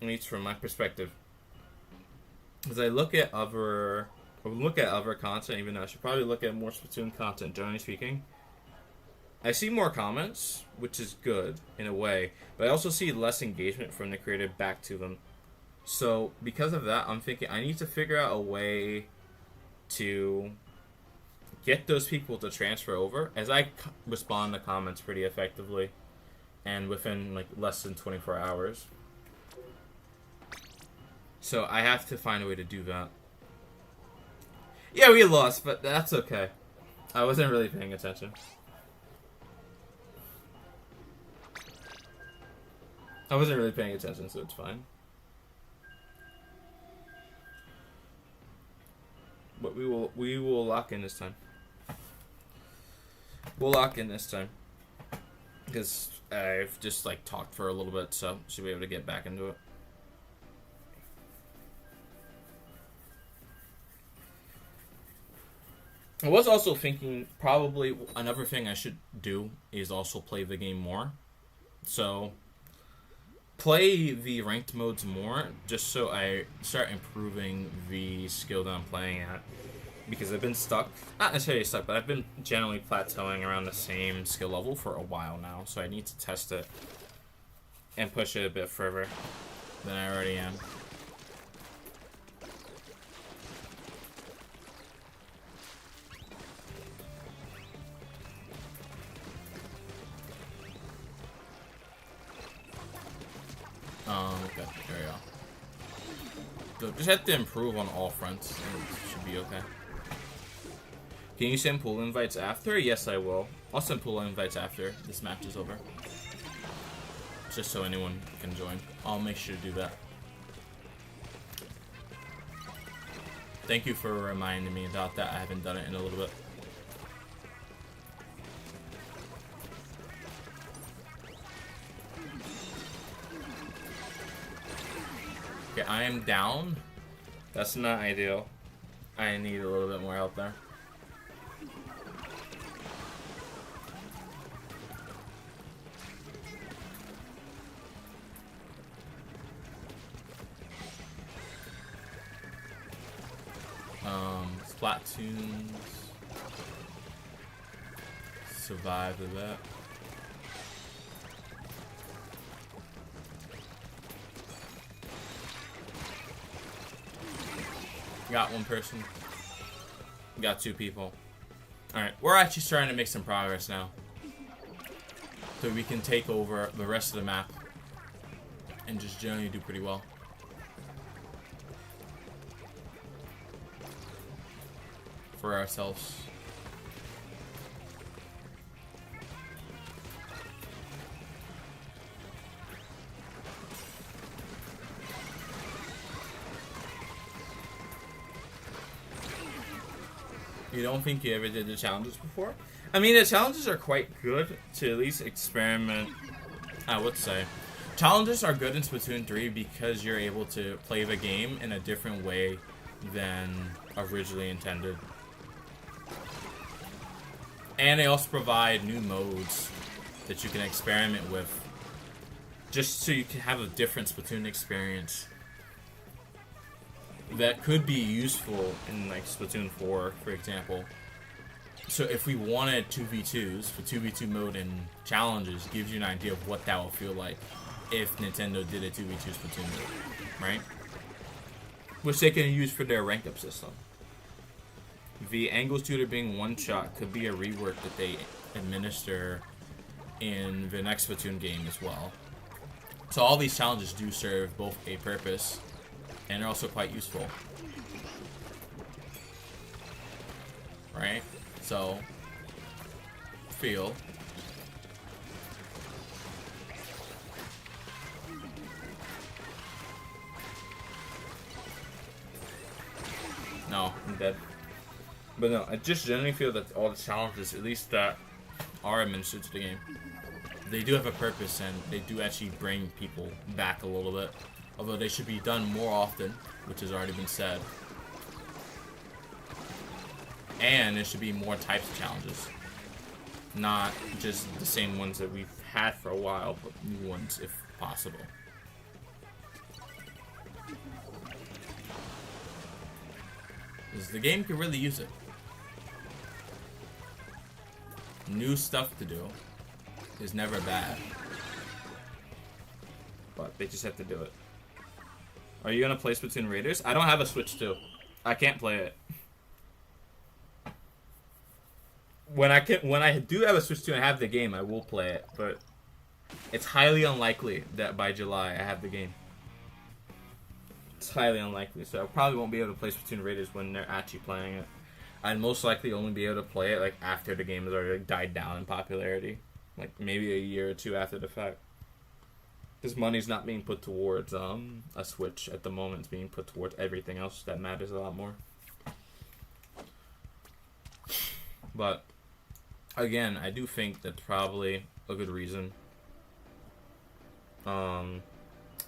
Speaker 1: at least from my perspective, as I look at other content, even though I should probably look at more Splatoon content, generally speaking, I see more comments, which is good in a way, but I also see less engagement from the creator back to them. So because of that, I'm thinking I need to figure out a way to get those people to transfer over, as I respond to comments pretty effectively and within like less than 24 hours. So I have to find a way to do that. Yeah, we lost, but that's okay. I wasn't really paying attention. I wasn't really paying attention, so it's fine. But we will lock in this time. We'll lock in this time. Because I've just like talked for a little bit, so should be able to get back into it. I was also thinking probably another thing I should do is also play the game more. So play the ranked modes more, just so I start improving the skill that I'm playing at. Because I've been stuck, not necessarily stuck, but I've been generally plateauing around the same skill level for a while now. So I need to test it and push it a bit further than I already am. Okay, there we go. So just have to improve on all fronts, and it should be okay. Can you send pool invites after? Yes, I will. I'll send pool invites after this match is over. Just so anyone can join. I'll make sure to do that. Thank you for reminding me about that. I haven't done it in a little bit. Okay, I am down. That's not ideal. I need a little bit more help there. Splatoons. Survive with that. Got one person. Got 2 people. Alright, we're actually starting to make some progress now. So we can take over the rest of the map. And just generally do pretty well. For ourselves. You don't think you ever did the challenges before? I mean, the challenges are quite good to at least experiment. I would say. Challenges are good in Splatoon 3 because you're able to play the game in a different way than originally intended. And they also provide new modes that you can experiment with. Just so you can have a different Splatoon experience. That could be useful in like Splatoon 4, for example. So if we wanted 2v2s, for 2v2 mode and challenges, gives you an idea of what that will feel like if Nintendo did a 2v2 Splatoon mode, right? Which they can use for their rank up system. The angle shooter being one shot could be a rework that they administer in the next Splatoon game as well. So all these challenges do serve both a purpose and they're also quite useful. Right? So, feel. No, I'm dead. But no, I just generally feel that all the challenges, at least that are administered to the game, they do have a purpose and they do actually bring people back a little bit. Although they should be done more often, which has already been said. And there should be more types of challenges. Not just the same ones that we've had for a while, but new ones if possible. Because the game can really use it. New stuff to do is never bad. But they just have to do it. Are you gonna play Splatoon Raiders? I don't have a Switch 2. I can't play it. When I do have a Switch 2 and have the game, I will play it, but it's highly unlikely that by July I have the game. It's highly unlikely, so I probably won't be able to play Splatoon Raiders when they're actually playing it. I'd most likely only be able to play it like after the game has already died down in popularity, like maybe a year or 2 after the fact. Because money's not being put towards a Switch at the moment. It's being put towards everything else that matters a lot more. But, again, I do think that's probably a good reason. I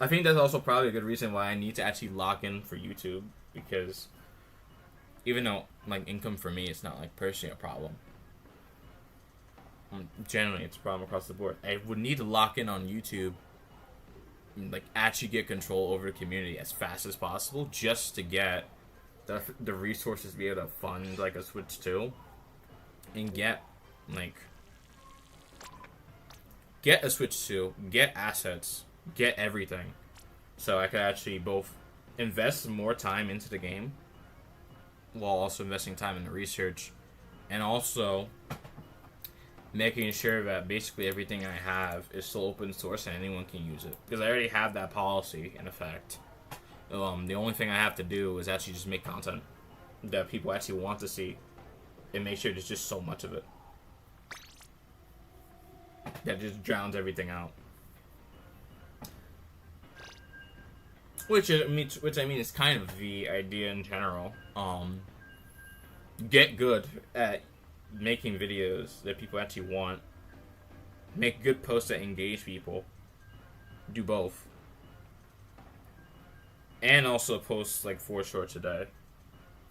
Speaker 1: think that's also probably a good reason why I need to actually lock in for YouTube. Because even though, like, income for me is not, like, personally a problem. Generally, it's a problem across the board. I would need to lock in on YouTube, like actually get control over the community as fast as possible, just to get the resources to be able to fund like a Switch 2 and get a Switch 2, get assets, get everything, so I could actually both invest more time into the game while also investing time in the research, and also making sure that basically everything I have is still open source and anyone can use it. Because I already have that policy in effect. The only thing I have to do is actually just make content that people actually want to see and make sure there's just so much of it that just drowns everything out. Which I mean is kind of the idea in general. Get good at making videos that people actually want. Make good posts that engage people. Do both. And also post like 4 shorts a day.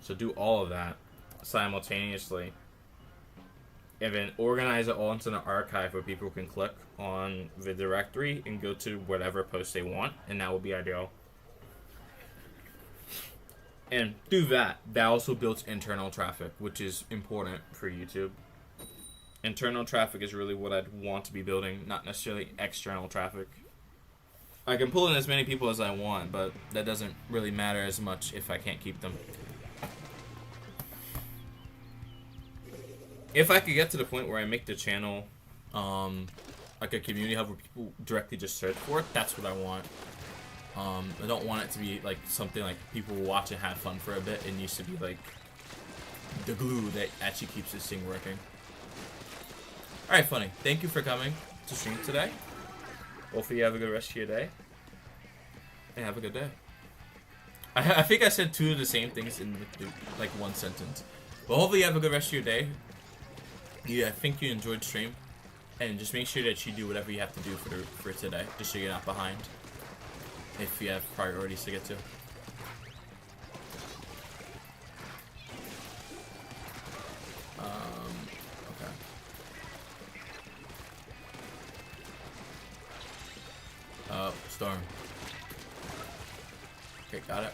Speaker 1: So do all of that simultaneously. And then organize it all into an archive where people can click on the directory and go to whatever post they want. And that will be ideal. And through that also builds internal traffic, which is important for YouTube. Internal traffic is really what I'd want to be building, not necessarily external traffic. I can pull in as many people as I want, but that doesn't really matter as much if I can't keep them. if I could get to the point where I make the channel like a community hub where people directly just search for it, that's what I want. I don't want it to be like something like people watch and have fun for a bit. It needs to be like the glue that actually keeps this thing working. Alright, Funny, thank you for coming to stream today. Hopefully you have a good rest of your day. And have a good day. I think I said two of the same things in like one sentence. But hopefully you have a good rest of your day. Yeah, I think you enjoyed the stream. And just make sure that you do whatever you have to do for today, just so you're not behind. If you have priorities to get to. Okay. Storm. Okay, got it.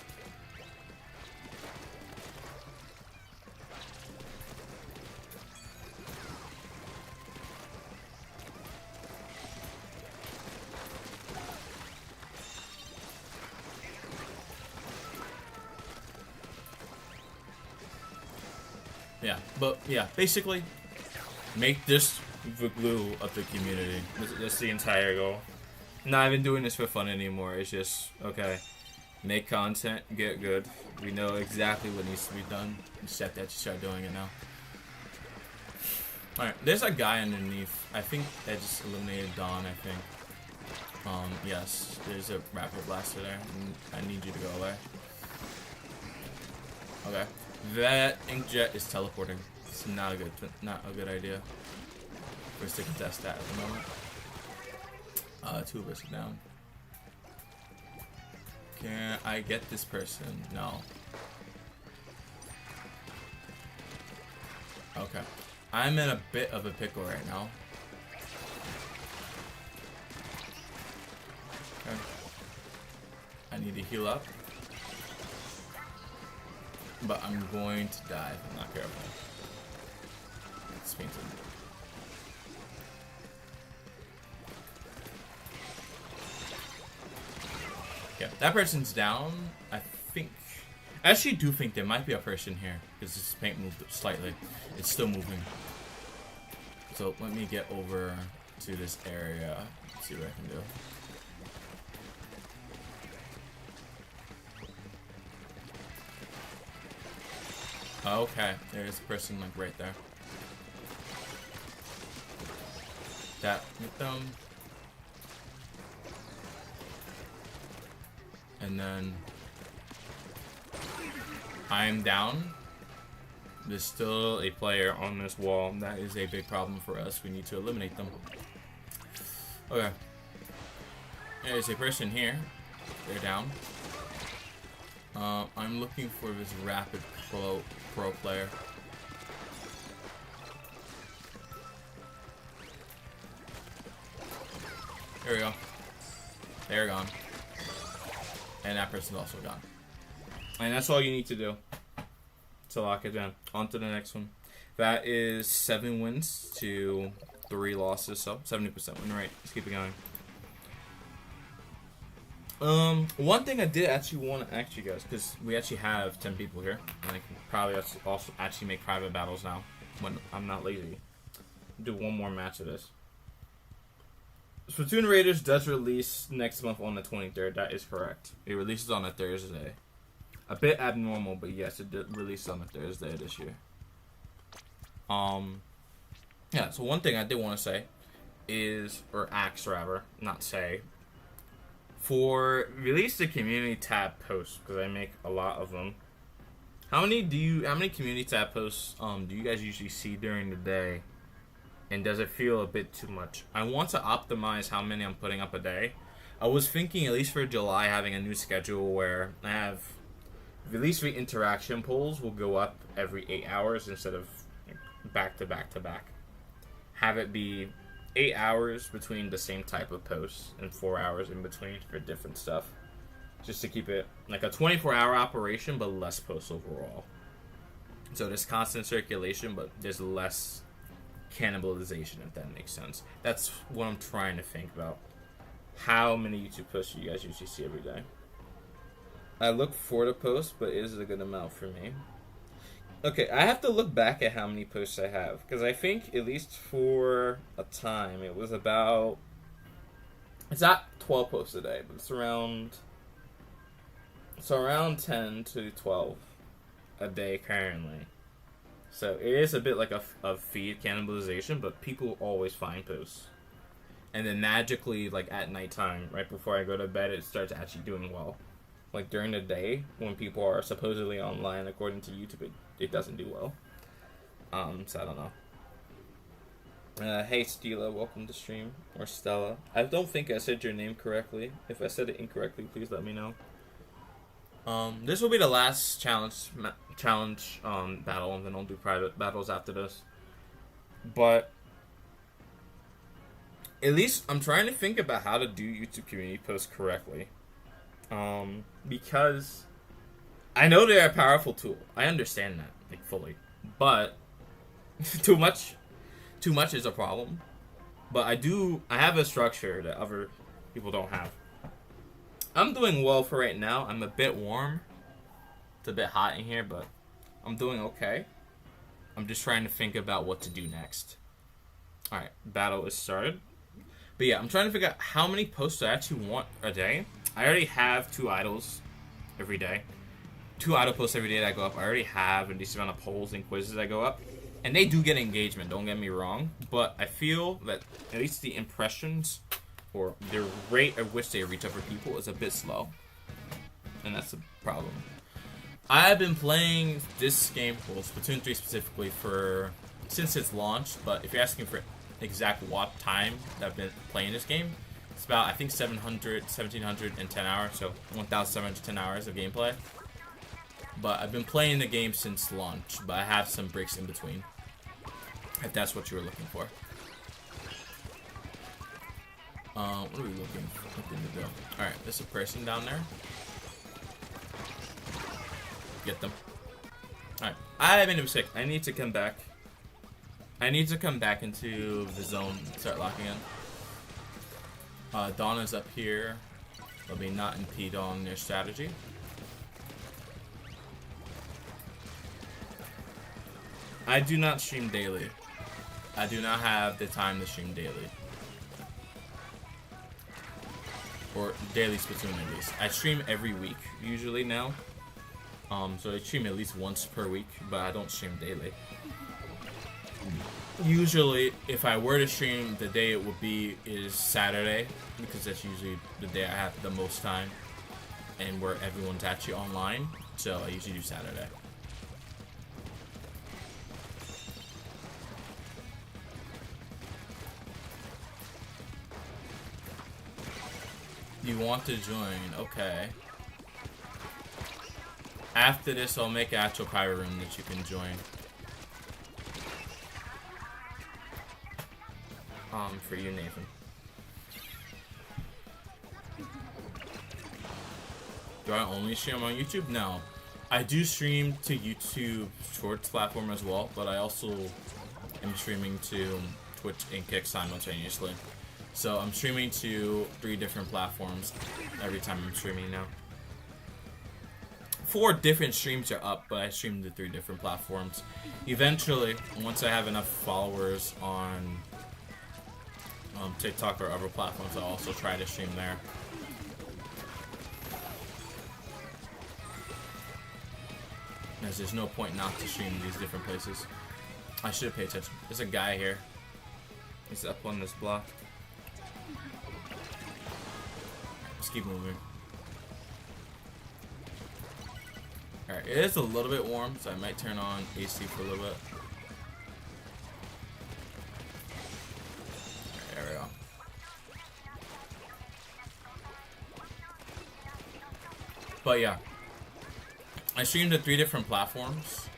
Speaker 1: Yeah, but yeah, basically, make this the glue of the community. That's the entire goal. Not even doing this for fun anymore. It's just, okay, make content, get good. We know exactly what needs to be done. Except that you start doing it now. Alright, there's a guy underneath. I think that just eliminated Dawn, I think. Yes, there's a rapid blaster there. I need you to go away. Okay. That inkjet is teleporting. It's not a good idea for us to contest that at the moment. Two of us are down. Can I get this person? No. Okay. I'm in a bit of a pickle right now. Okay. I need to heal up. But I'm going to die if I'm not careful. It's painted. Yeah, that person's down. I actually do think there might be a person here because this paint moved slightly. It's still moving. So let me get over to this area. See what I can do. Okay, there's a person like right there. That with them. And then I'm down. There's still a player on this wall. That is a big problem for us. We need to eliminate them. Okay. There's a person here. They're down. I'm looking for this rapid pro player. There we go. They're gone. And that person's also gone. And that's all you need to do to lock it down. On to the next one. That is 7 wins to 3 losses, so 70% win rate. Let's keep it going. One thing I did actually want to ask you guys, because we actually have 10 people here, and I can probably also actually make private battles now when I'm not lazy. Do one more match of this. Splatoon Raiders does release next month on the 23rd. That is correct. It releases on a Thursday. A bit abnormal, but yes, it did release on a Thursday this year. Yeah, so one thing I did want to say is, or ask rather, not say, for release the community tab posts, because I make a lot of them. How many community tab posts do you guys usually see during the day? And does it feel a bit too much? I want to optimize how many I'm putting up a day. I was thinking, at least for July, having a new schedule where I have release rate interaction polls will go up every 8 hours instead of back to back to back. Have it be 8 hours between the same type of posts and 4 hours in between for different stuff. Just to keep it like a 24-hour operation, but less posts overall. So there's constant circulation, but there's less cannibalization, if that makes sense. That's what I'm trying to think about. How many YouTube posts do you guys usually see every day? I look for the post, but it is a good amount for me. Okay, I have to look back at how many posts I have because I think at least for a time it was about. It's not 12 posts a day, but it's around. So around 10 to 12 a day currently. So it is a bit like a feed cannibalization, but people always find posts. And then magically, like at nighttime, right before I go to bed, it starts actually doing well. Like during the day, when people are supposedly online, according to YouTube, it doesn't do well. So I don't know. Hey Stila, welcome to stream. Or Stella. I don't think I said your name correctly. If I said it incorrectly, please let me know. This will be the last challenge battle, and then I'll do private battles after this. But at least I'm trying to think about how to do YouTube community posts correctly. Because I know they're a powerful tool. I understand that, like, fully. But too much is a problem. But I have a structure that other people don't have. I'm doing well for right now. I'm a bit warm. It's a bit hot in here, but I'm doing okay. I'm just trying to think about what to do next. Alright, battle is started. But yeah, I'm trying to figure out how many posts I actually want a day. I already have 2 idols every day. 2 idol posts every day that go up. I already have a decent amount of polls and quizzes that go up. And they do get engagement, don't get me wrong. But I feel that at least the impressions or the rate at which they reach other people is a bit slow. And that's a problem. I've been playing this game, well, Splatoon 3 specifically, since its launch. But if you're asking for exact what time that I've been playing this game, it's about, I think, 1,710 hours, so 1,710 hours of gameplay. But I've been playing the game since launch, but I have some breaks in between, if that's what you were looking for. What are we looking to do? Alright, there's a person down there. Get them. Alright, I made a mistake. I need to come back. I need to come back into the zone and start locking in. Donna's up here. Let me not impede on their strategy. I do not stream daily. I do not have the time to stream daily. Or daily Splatoon at least. I stream every week usually now. So I stream at least once per week, but I don't stream daily. Usually, if I were to stream, the day it would be is Saturday, because that's usually the day I have the most time and where everyone's actually online. So I usually do Saturday. You want to join? Okay. After this, I'll make an actual private room that you can join. For you, Nathan. Do I only stream on YouTube? No. I do stream to YouTube Shorts platform as well, but I also am streaming to Twitch and Kick simultaneously. So I'm streaming to 3 different platforms every time I'm streaming now. 4 different streams are up, but I stream to 3 different platforms. Eventually, once I have enough followers on TikTok or other platforms, I'll also try to stream there. As there's no point not to stream these different places. I should pay attention. There's a guy here. He's up on this block. Let's keep moving. Alright, it is a little bit warm, so I might turn on AC for a little bit. There we go. But yeah, I stream to 3 different platforms.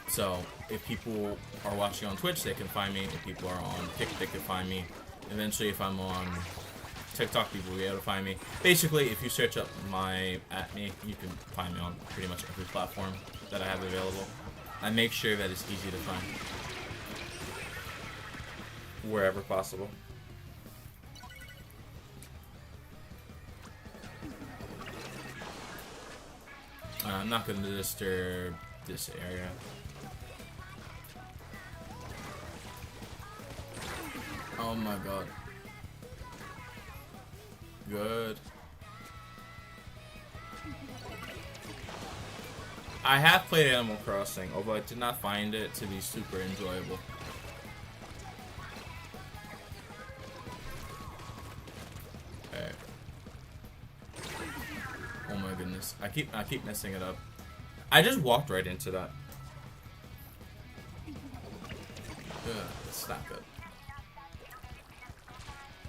Speaker 1: So if people are watching on Twitch, they can find me. If people are on Kick, they can find me. Eventually, if I'm on TikTok, people will be able to find me. Basically, if you search up me, you can find me on pretty much every platform that I have available. I make sure that it's easy to find wherever possible. I'm not going to disturb this area. Oh my god. Good. I have played Animal Crossing, although I did not find it to be super enjoyable. Okay. Oh my goodness. I keep messing it up. I just walked right into that. Ugh, it's not good.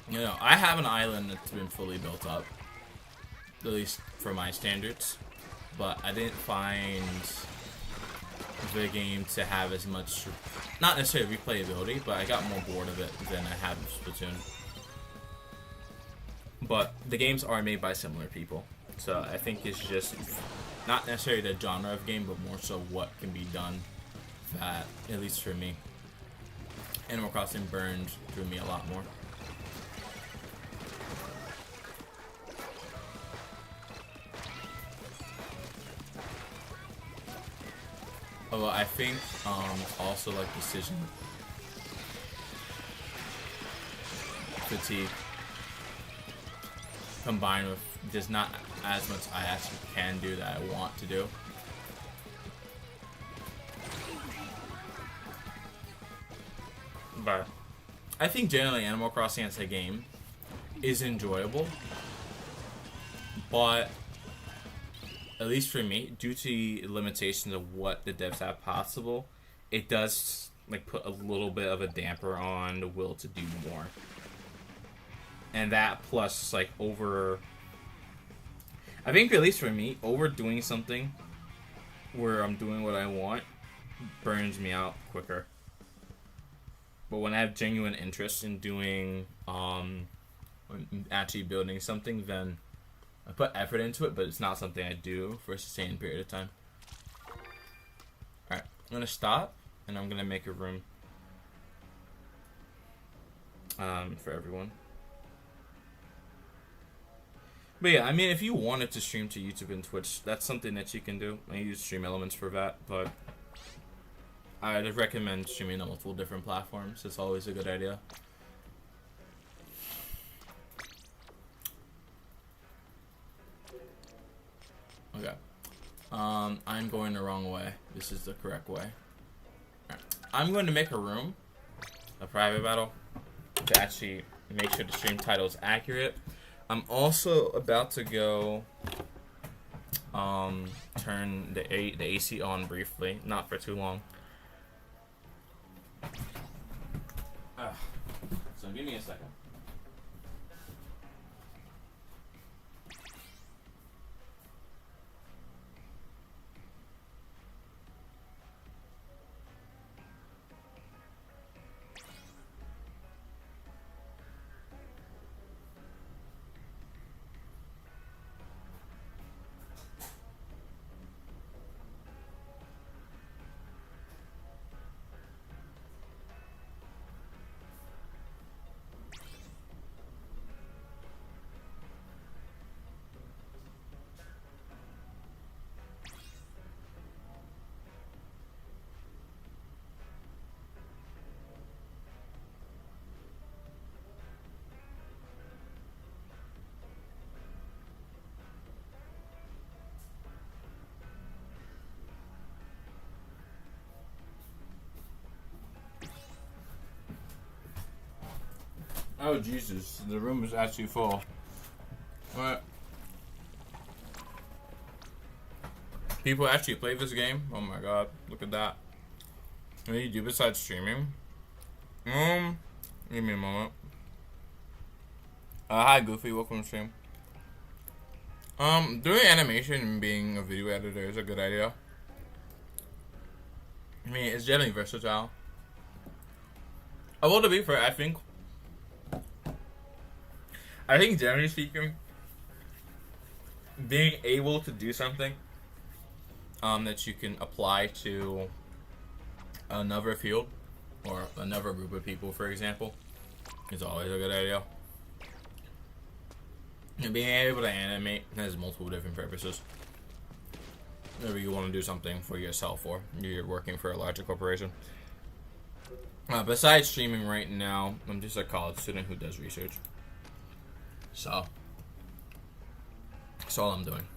Speaker 1: You know, I have an island that's been fully built up. At least for my standards. But I didn't find the game to have as much, not necessarily replayability, but I got more bored of it than I had with Splatoon. But the games are made by similar people. So I think it's just not necessarily the genre of game, but more so what can be done that, at least for me, Animal Crossing burned through me a lot more. Although I think also like decision fatigue combined with just not as much I actually can do that I want to do. But I think generally Animal Crossing as a game is enjoyable, but at least for me, due to the limitations of what the devs have possible, it does like put a little bit of a damper on the will to do more. And that plus like I think at least for me, overdoing something where I'm doing what I want burns me out quicker. But when I have genuine interest in doing actually building something, then I put effort into it, but it's not something I do for a sustained period of time. Alright, I'm gonna stop, and I'm gonna make a room for everyone. But yeah, I mean, if you wanted to stream to YouTube and Twitch, that's something that you can do. I use Stream Elements for that, but I'd recommend streaming on multiple different platforms. It's always a good idea. Okay. I'm going the wrong way. This is the correct way. Right. I'm going to make a room, a private battle, to actually make sure the stream title is accurate. I'm also about to go turn the AC on briefly, not for too long. So give me a second. Oh Jesus, the room is actually full. What? People actually play this game? Oh my god, look at that. What do you do besides streaming? Give me a moment. Hi Goofy, welcome to stream. Doing animation and being a video editor is a good idea. I mean, it's generally versatile. Although to be fair, I think generally speaking, being able to do something that you can apply to another field or another group of people, for example, is always a good idea. And being able to animate has multiple different purposes. Maybe you want to do something for yourself or you're working for a larger corporation. Besides streaming right now, I'm just a college student who does research. So, that's all I'm doing.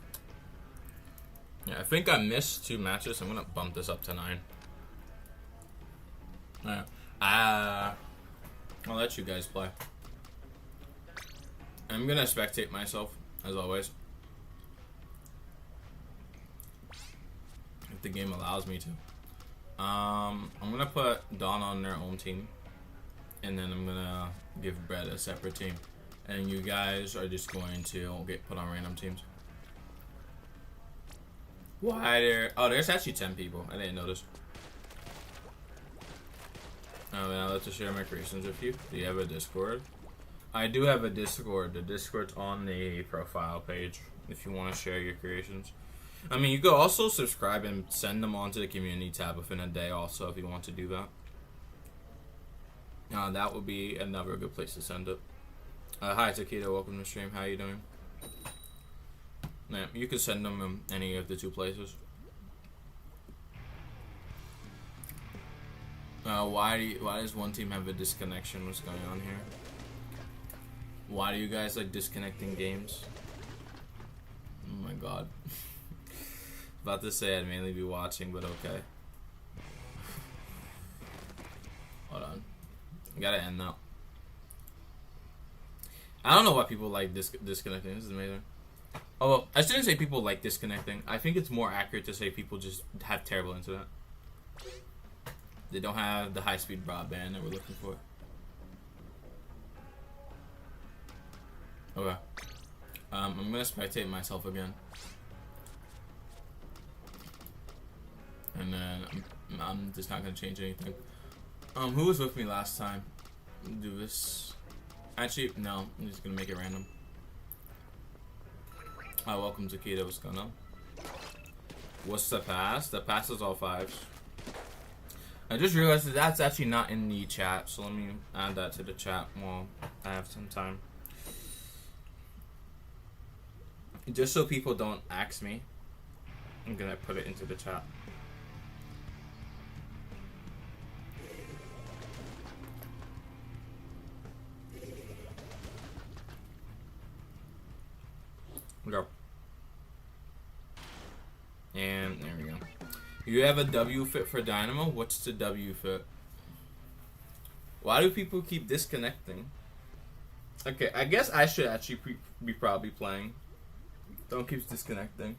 Speaker 1: Yeah, I think I missed 2 matches. I'm gonna bump this up to 9. Alright. I'll let you guys play. I'm gonna spectate myself, as always. If the game allows me to. I'm gonna put Dawn on their own team. And then I'm gonna give Brett a separate team. And you guys are just going to get put on random teams. Why there? Oh, there's actually 10 people. I didn't notice. I'll let to share my creations with you. Do you have a Discord? I do have a Discord. The Discord's on the profile page if you want to share your creations. I mean, you could also subscribe and send them onto the community tab within a day also if you want to do that. That would be another good place to send it. Hi, Takedo. Welcome to the stream. How you doing? Yeah, you could send them in any of the 2 places. Why does one team have a disconnection? What's going on here? Why do you guys like disconnecting games? Oh my god. About to say I'd mainly be watching, but okay. Hold on. I gotta end now. I don't know why people like disconnecting. This is amazing. Oh, well, I shouldn't say people like disconnecting. I think it's more accurate to say people just have terrible internet. They don't have the high-speed broadband that we're looking for. Okay. I'm gonna spectate myself again. And then I'm just not gonna change anything. Who was with me last time? Do this. Actually, no. I'm just gonna make it random. Hi, welcome to Keto. What's going on? What's the pass? The pass is all 5s. I just realized that that's actually not in the chat, so let me add that to the chat while I have some time. Just so people don't ask me, I'm gonna put it into the chat. Go. And there we go. You have a W fit for Dynamo? What's the W fit? Why do people keep disconnecting? Okay, I guess I should actually be probably playing. Don't keep disconnecting.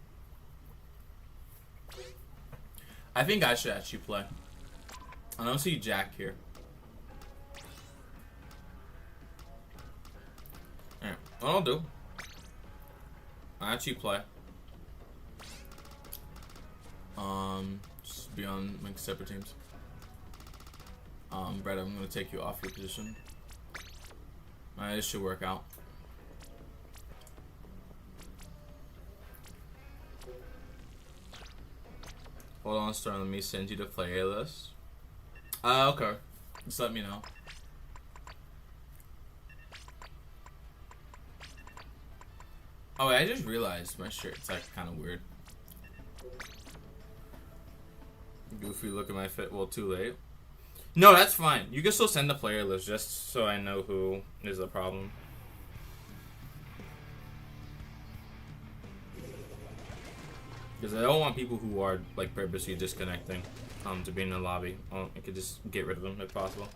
Speaker 1: I think I should actually play. I don't see Jack here. Alright, what I'll do, I'll actually play. Just be on like separate teams. Brett, I'm gonna take you off your position. This should work out. Hold on, Storm. Let me send you the playlist. Okay. Just let me know. Oh, I just realized my shirt's like kind of weird. Goofy, look at my fit. Well, too late. No, that's fine. You can still send the player list just so I know who is the problem. Because I don't want people who are like purposely disconnecting to be in the lobby. I could just get rid of them if possible.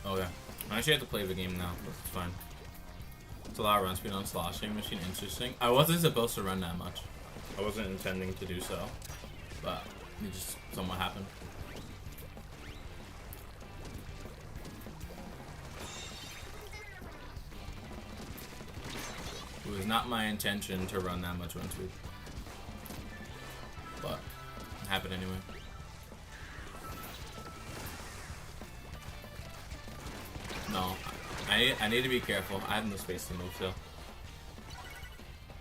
Speaker 1: Okay. I actually have to play the game now. That's fine. It's a lot of run speed on sloshing machine. Interesting. I wasn't supposed to run that much. I wasn't intending to do so, but it just somewhat happened. It was not my intention to run that much run speed, but it happened anyway. No, I need to be careful. I have no space to move still.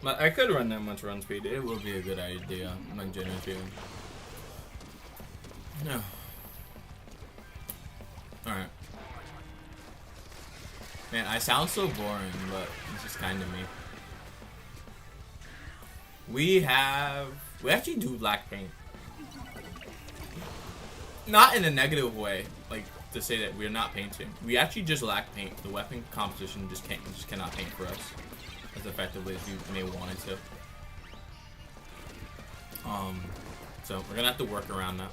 Speaker 1: But I could run that much run speed. It would be a good idea. My genuine feeling. No. Alright. Man, I sound so boring, but it's just kind of me. We actually do black paint. not in a negative way, like to say that we're not painting. We actually just lack paint. The weapon composition just cannot paint for us as effectively as you may want it to. So we're gonna have to work around that.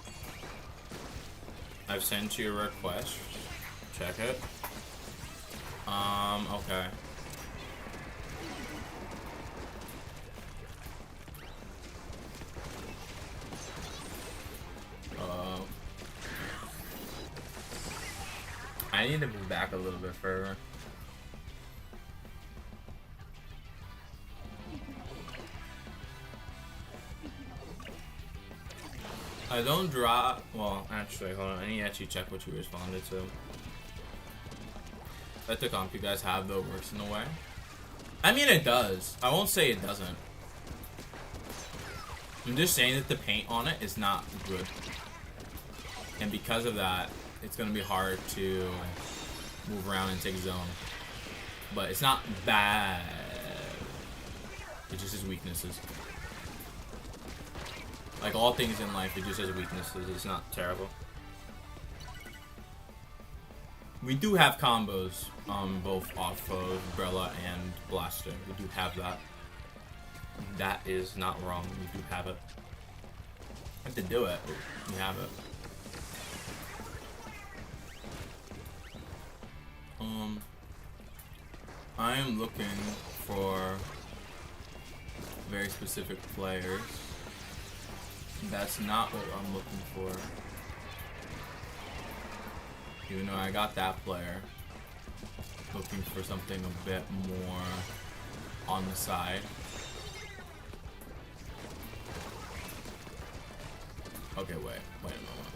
Speaker 1: I've sent you a request. Check it. Okay. I need to move back a little bit further. I don't drop. Well, actually, hold on. I need to actually check what you responded to. Let the comp you guys have though works in a way. I mean, it does. I won't say it doesn't. I'm just saying that the paint on it is not good, and because of that, it's gonna be hard to move around and take zone. But it's not bad. It just has weaknesses. Like all things in life, it just has weaknesses. It's not terrible. We do have combos, both off of Umbrella and Blaster. We do have that. That is not wrong. We do have it. I have to do it, but we have it. I am looking for very specific players. That's not what I'm looking for. Even though I got that player. Looking for something a bit more on the side. Okay, wait a moment.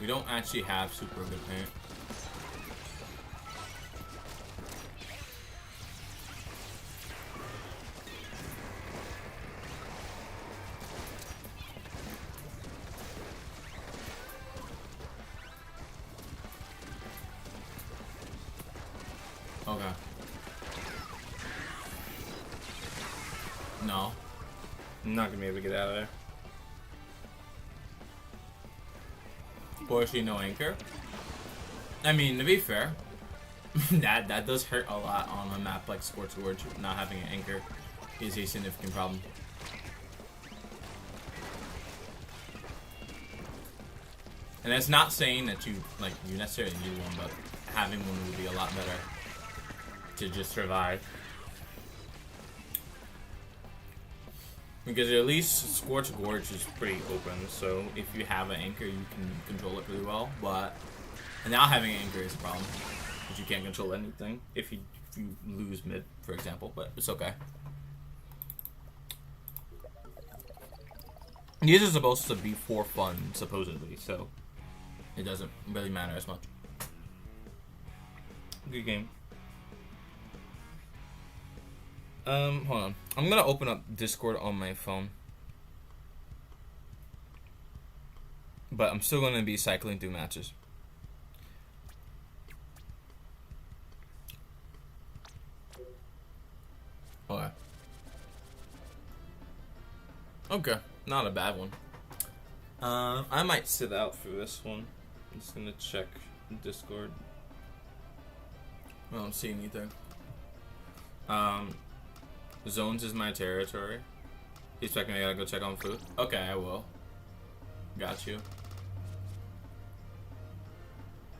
Speaker 1: We don't actually have super good paint. Okay. No. I'm not gonna be able to get out of there. Fortunately, no anchor. I mean, to be fair, that does hurt a lot on a map like Scorched Gorge. Not having an anchor is a significant problem. And that's not saying that you necessarily need one, but having one would be a lot better to just survive. Because at least Scorched Gorge is pretty open, so if you have an anchor, you can control it really well. But now having an anchor is a problem, because you can't control anything if you lose mid, for example. But it's okay. These are supposed to be for fun, supposedly, so it doesn't really matter as much. Good game. Hold on. I'm gonna open up Discord on my phone. But I'm still gonna be cycling through matches. Okay. Okay, not a bad one. I might sit out for this one. I'm just gonna check Discord. I don't see anything. Zones is my territory. You expect me I gotta go check on food? Okay, I will. Got you.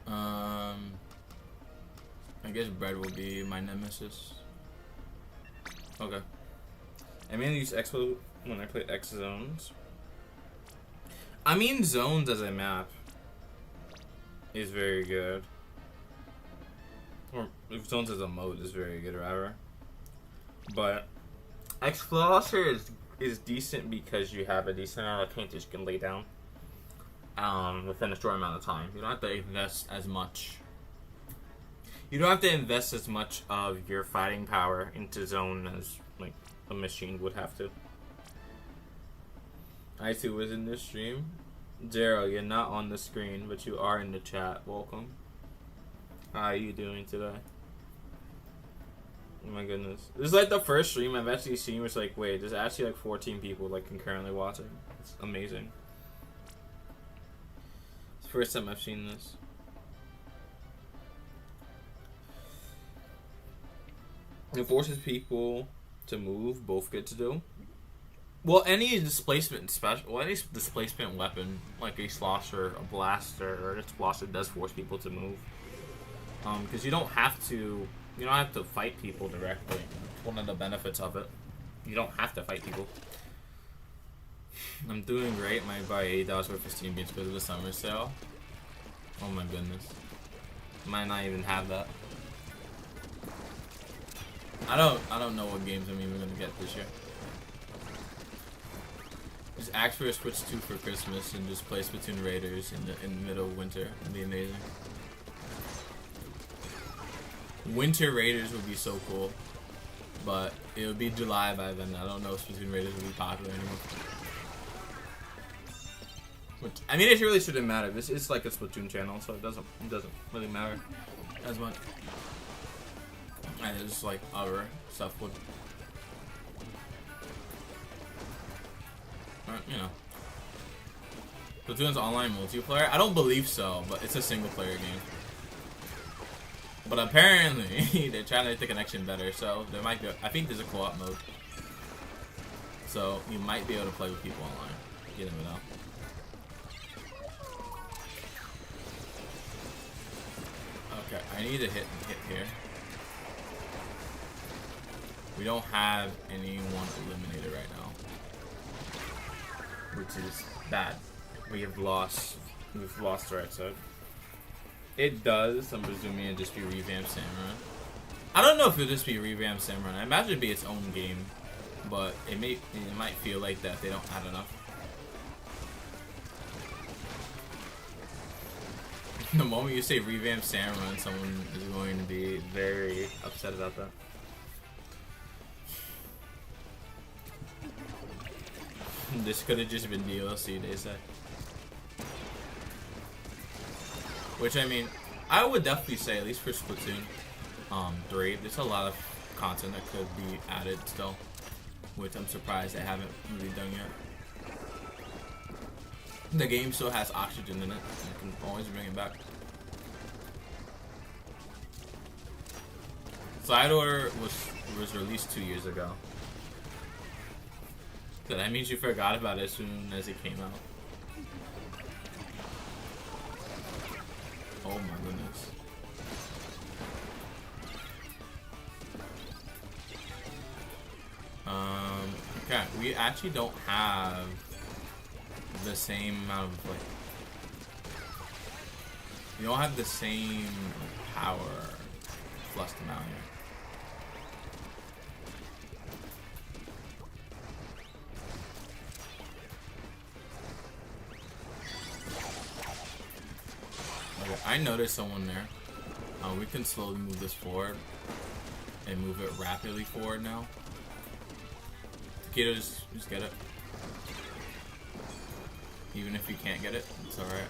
Speaker 1: I guess bread will be my nemesis. Okay. I mainly use Expo when I play X zones. I mean, zones as a map is very good. Or if zones as a mode is very good, rather. But Explorer is decent because you have a decent amount of paint that you can lay down within a short amount of time. You don't have to invest as much. You don't have to invest as much of your fighting power into zone as like a machine would have to. I too was in this stream. Zero, you're not on the screen, but you are in the chat. Welcome. How are you doing today? Oh my goodness. This is like the first stream I've actually seen where it's like, wait, there's actually like 14 people like concurrently watching. It's amazing. first time I've seen this. It forces people to move, both good to do. Well, any displacement weapon, like a slosher, a blaster, or a explosion, does force people to move. Because you don't have to fight people directly. It's one of the benefits of it. You don't have to fight people. I'm doing great. Might buy $8 worth of Steam games because of the summer sale. Oh my goodness. Might not even have that. I don't know what games I'm even gonna get this year. Just ask for a Switch 2 for Christmas and just play Splatoon Raiders in the middle of winter. It'd be amazing. Winter Raiders would be so cool, but it would be July by then. I don't know if Splatoon Raiders would be popular anymore. Which, I mean, it really shouldn't matter. This is like a Splatoon channel, so it doesn't really matter as much. And it's like other stuff would, you know. Splatoon's online multiplayer? I don't believe so, but it's a single player game. But apparently they're trying to make the connection better, so there might be. I think there's a co-op mode, so you might be able to play with people online. You never know. Okay, I need to hit here. We don't have anyone eliminated right now, which is bad. We've lost the right side. It does. I'm presuming it'd just be revamped Samurai. I don't know if it'll just be revamped Samurai. I imagine it'd be its own game, but it might feel like that if they don't add enough. The moment you say revamped Samurai, someone is going to be very upset about that. This could have just been DLC, they say. Which, I mean, I would definitely say, at least for Splatoon 3, there's a lot of content that could be added still, which I'm surprised they haven't really done yet. The game still has oxygen in it, and you can always bring it back. Side Order was released 2 years ago. So that means you forgot about it as soon as it came out. Oh my goodness. Okay, we actually don't have the same amount of, like, we don't have the same power flushed amount here. I noticed someone there. We can slowly move this forward and move it rapidly forward now. Takedo, just get it. Even if you can't get it, it's alright.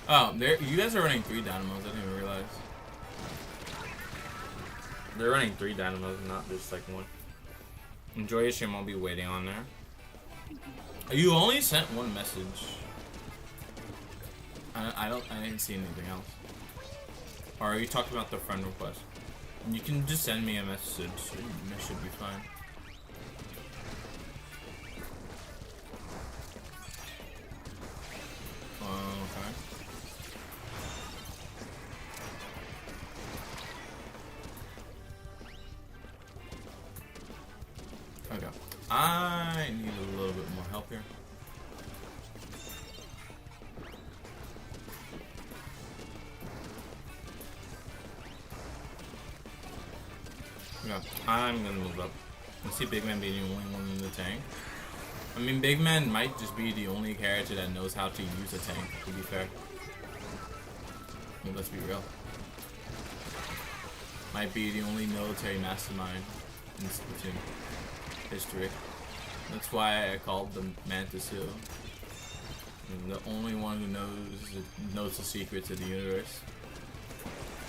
Speaker 1: Oh, there! You guys are running 3 dynamos. I didn't even realize. They're running 3 dynamos, not just like 1. Enjoy your stream. I'll be waiting on there. You only sent 1 message. I didn't see anything else. Or are you talking about the friend request? You can just send me a message. It should be fine. Okay. Okay. I need a little bit more help here. Yeah, I'm gonna move up. Let's see Big Man being the only one in the tank. I mean, Big Man might just be the only character that knows how to use a tank, to be fair. I mean, let's be real. Might be the only military mastermind in Splatoon history. That's why I called them Mantis Hill. The only one who knows the secrets of the universe.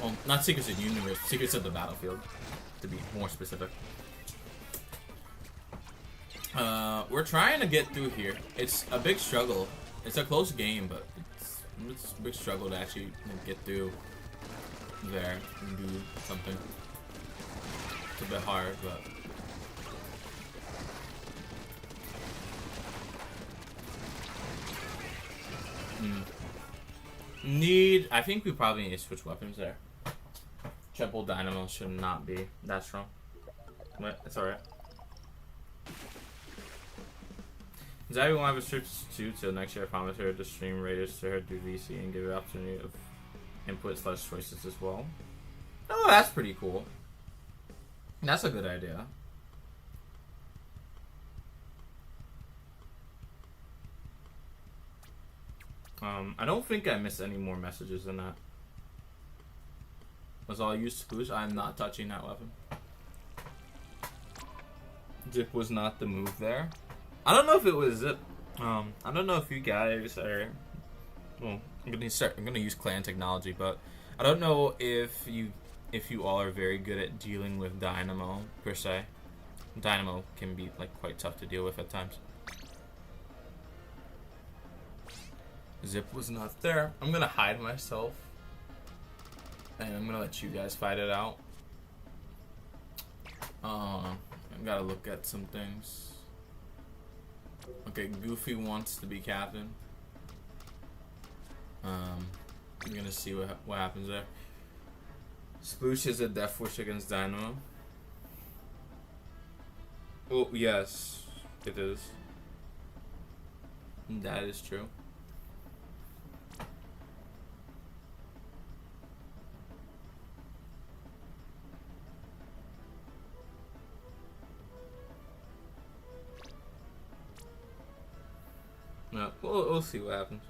Speaker 1: Well, not Secrets of the Universe, Secrets of the Battlefield, to be more specific. We're trying to get through here. It's a big struggle. It's a close game, but it's a big struggle to actually get through there and do something. It's a bit hard, but I think we probably need to switch weapons there. Triple Dynamo should not be that strong. But it's alright. Zabi will have a switch to next year. I promise her to stream Raiders to her do VC and give her the opportunity of input/choices as well. Oh, that's pretty cool. That's a good idea. I don't think I missed any more messages than that. Was all used to boost? I'm not touching that weapon. Zip was not the move there. I don't know if it was Zip. I don't know if you guys are. Well, I'm gonna use clan technology, but I don't know if you all are very good at dealing with Dynamo per se. Dynamo can be like quite tough to deal with at times. Zip was not there. I'm gonna hide myself, and I'm gonna let you guys fight it out. I gotta look at some things. Okay, Goofy wants to be captain. I'm gonna see what happens there. Sploosh is a Death Wish against Dynamo. Oh yes, it is. That is true. No, we'll see what happens.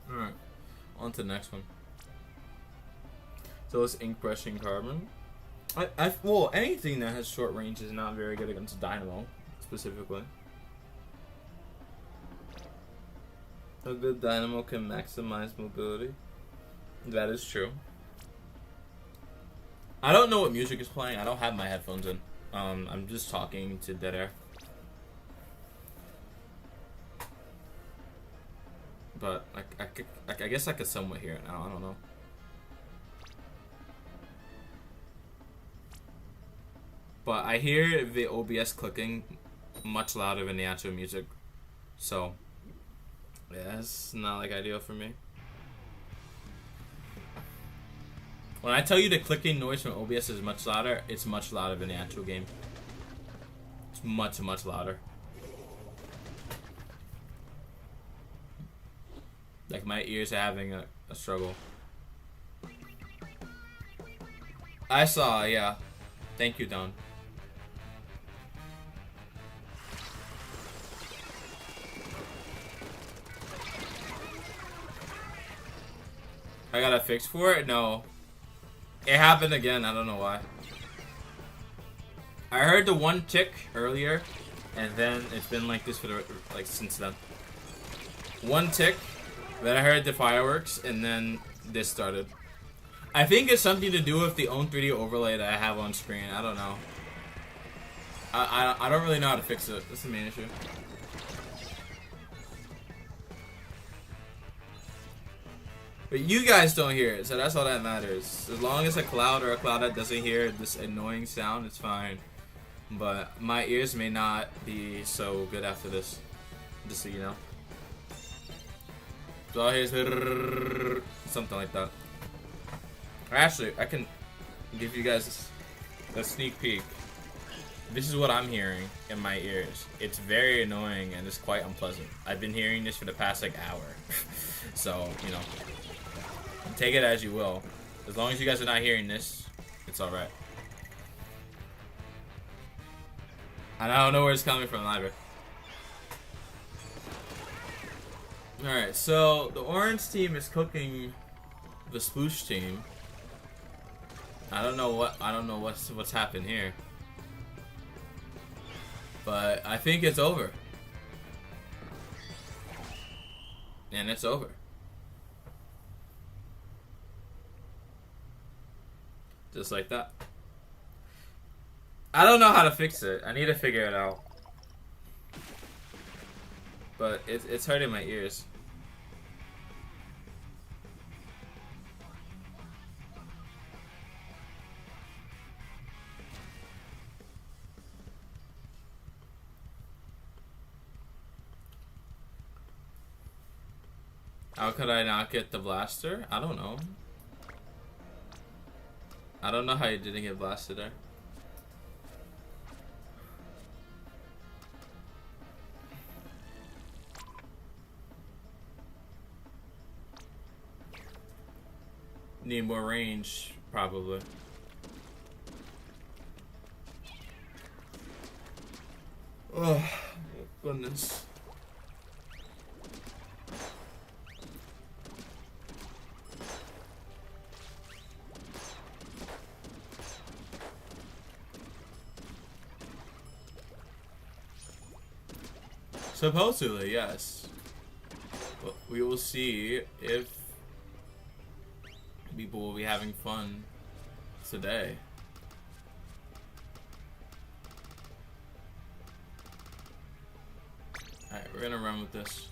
Speaker 1: Alright, on to the next one. So it's ink brushing carbon. Well, anything that has short range is not very good against Dynamo, specifically. A good Dynamo can maximize mobility. That is true. I don't know what music is playing. I don't have my headphones in. I'm just talking to dead air. But I guess I could somewhat hear it now. I don't know. But I hear the OBS clicking much louder than the actual music. So, yeah, it's not like ideal for me. When I tell you the clicking noise from OBS is much louder, it's much louder than the actual game. It's much, much louder. Like my ears are having a struggle. I saw, yeah. Thank you, Don. I got a fix for it? No. It happened again. I don't know why. I heard the one tick earlier, and then it's been like this for the since then. One tick, then I heard the fireworks, and then this started. I think it's something to do with the own 3D overlay that I have on screen. I don't know. I don't really know how to fix it. That's the main issue. But you guys don't hear it, so that's all that matters. As long as a cloud or a cloud that doesn't hear this annoying sound, it's fine. But my ears may not be so good after this, just so you know. So all I hear is something like that. Actually, I can give you guys a sneak peek. This is what I'm hearing in my ears. It's very annoying and it's quite unpleasant. I've been hearing this for the past like hour. So, you know. Take it as you will. As long as you guys are not hearing this, it's alright. And I don't know where it's coming from either. Alright, so the orange team is cooking the Sploosh team. I don't know what's happened here. But I think it's over. And it's over. Just like that. I don't know how to fix it. I need to figure it out. But it's hurting my ears. How could I not get the blaster? I don't know. I don't know how you didn't get blasted there. Need more range, probably. Oh, goodness. Supposedly, yes. But we will see if people will be having fun today. Alright, we're gonna run with this.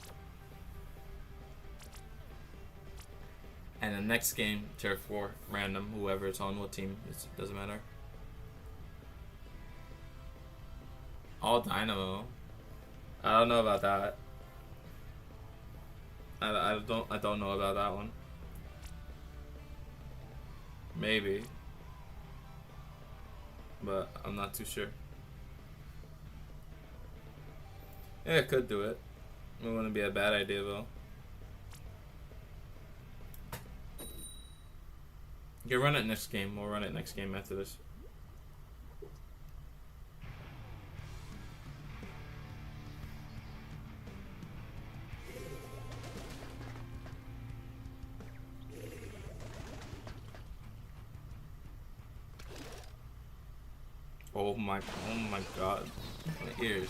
Speaker 1: And the next game, Turf War, random, whoever it's on, what team, it doesn't matter. All Dynamo. I don't know about that. I don't know about that one. Maybe. But I'm not too sure. Yeah, it could do it. It wouldn't be a bad idea though. You can run it next game. We'll run it next game after this. Oh my god. My ears.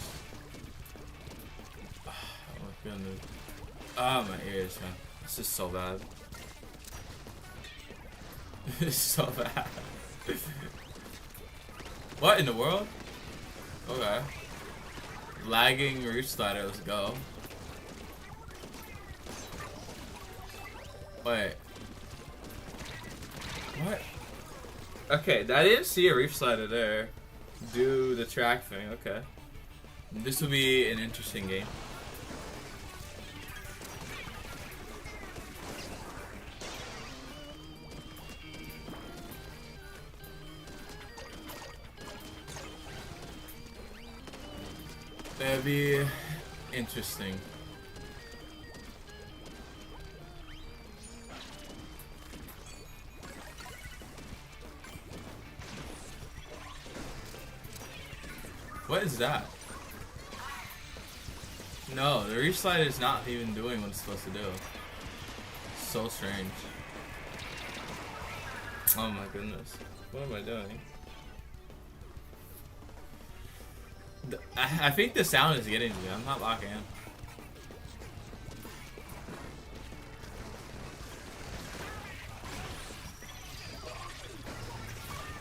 Speaker 1: Oh my goodness. Oh, my ears, man. This is so bad. This is so bad. What in the world? Okay. Lagging reef slider, let's go. Wait. What? Okay, I didn't see a reef slider there. Do the track thing, okay. This will be an interesting game. That'll be interesting. What is that? No, the reef slide is not even doing what it's supposed to do. So strange. Oh my goodness. What am I doing? I think the sound is getting to me. I'm not locking in.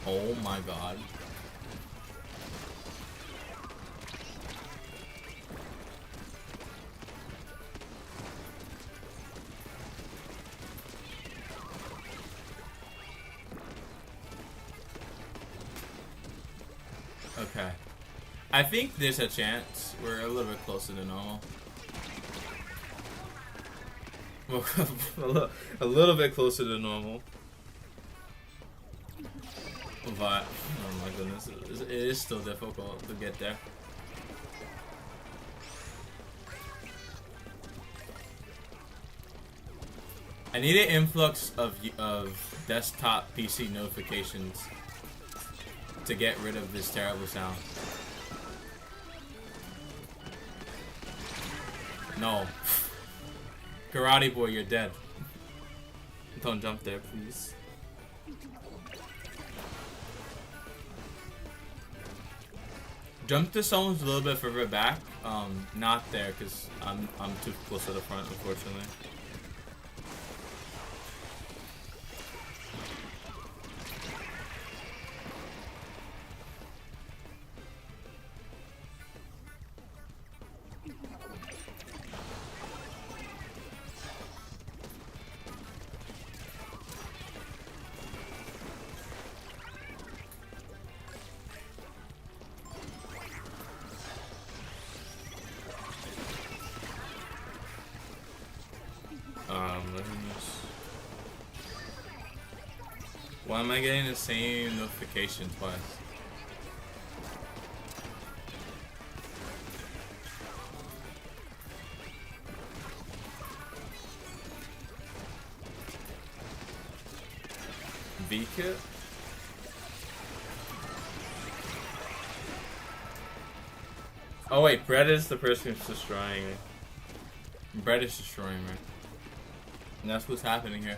Speaker 1: Oh my god. Okay. I think there's a chance we're a little bit closer to normal. A little bit closer to normal. But, oh my goodness, it is still difficult to get there. I need an influx of desktop PC notifications to get rid of this terrible sound. No. Karate boy, you're dead. Don't jump there, please. Jump to someone's a little bit further back. Not there, because I'm too close to the front, unfortunately. Why am I getting the same notification twice? V-kit? Oh wait, Brett is the person who's destroying me. Brett is destroying me. And that's what's happening here.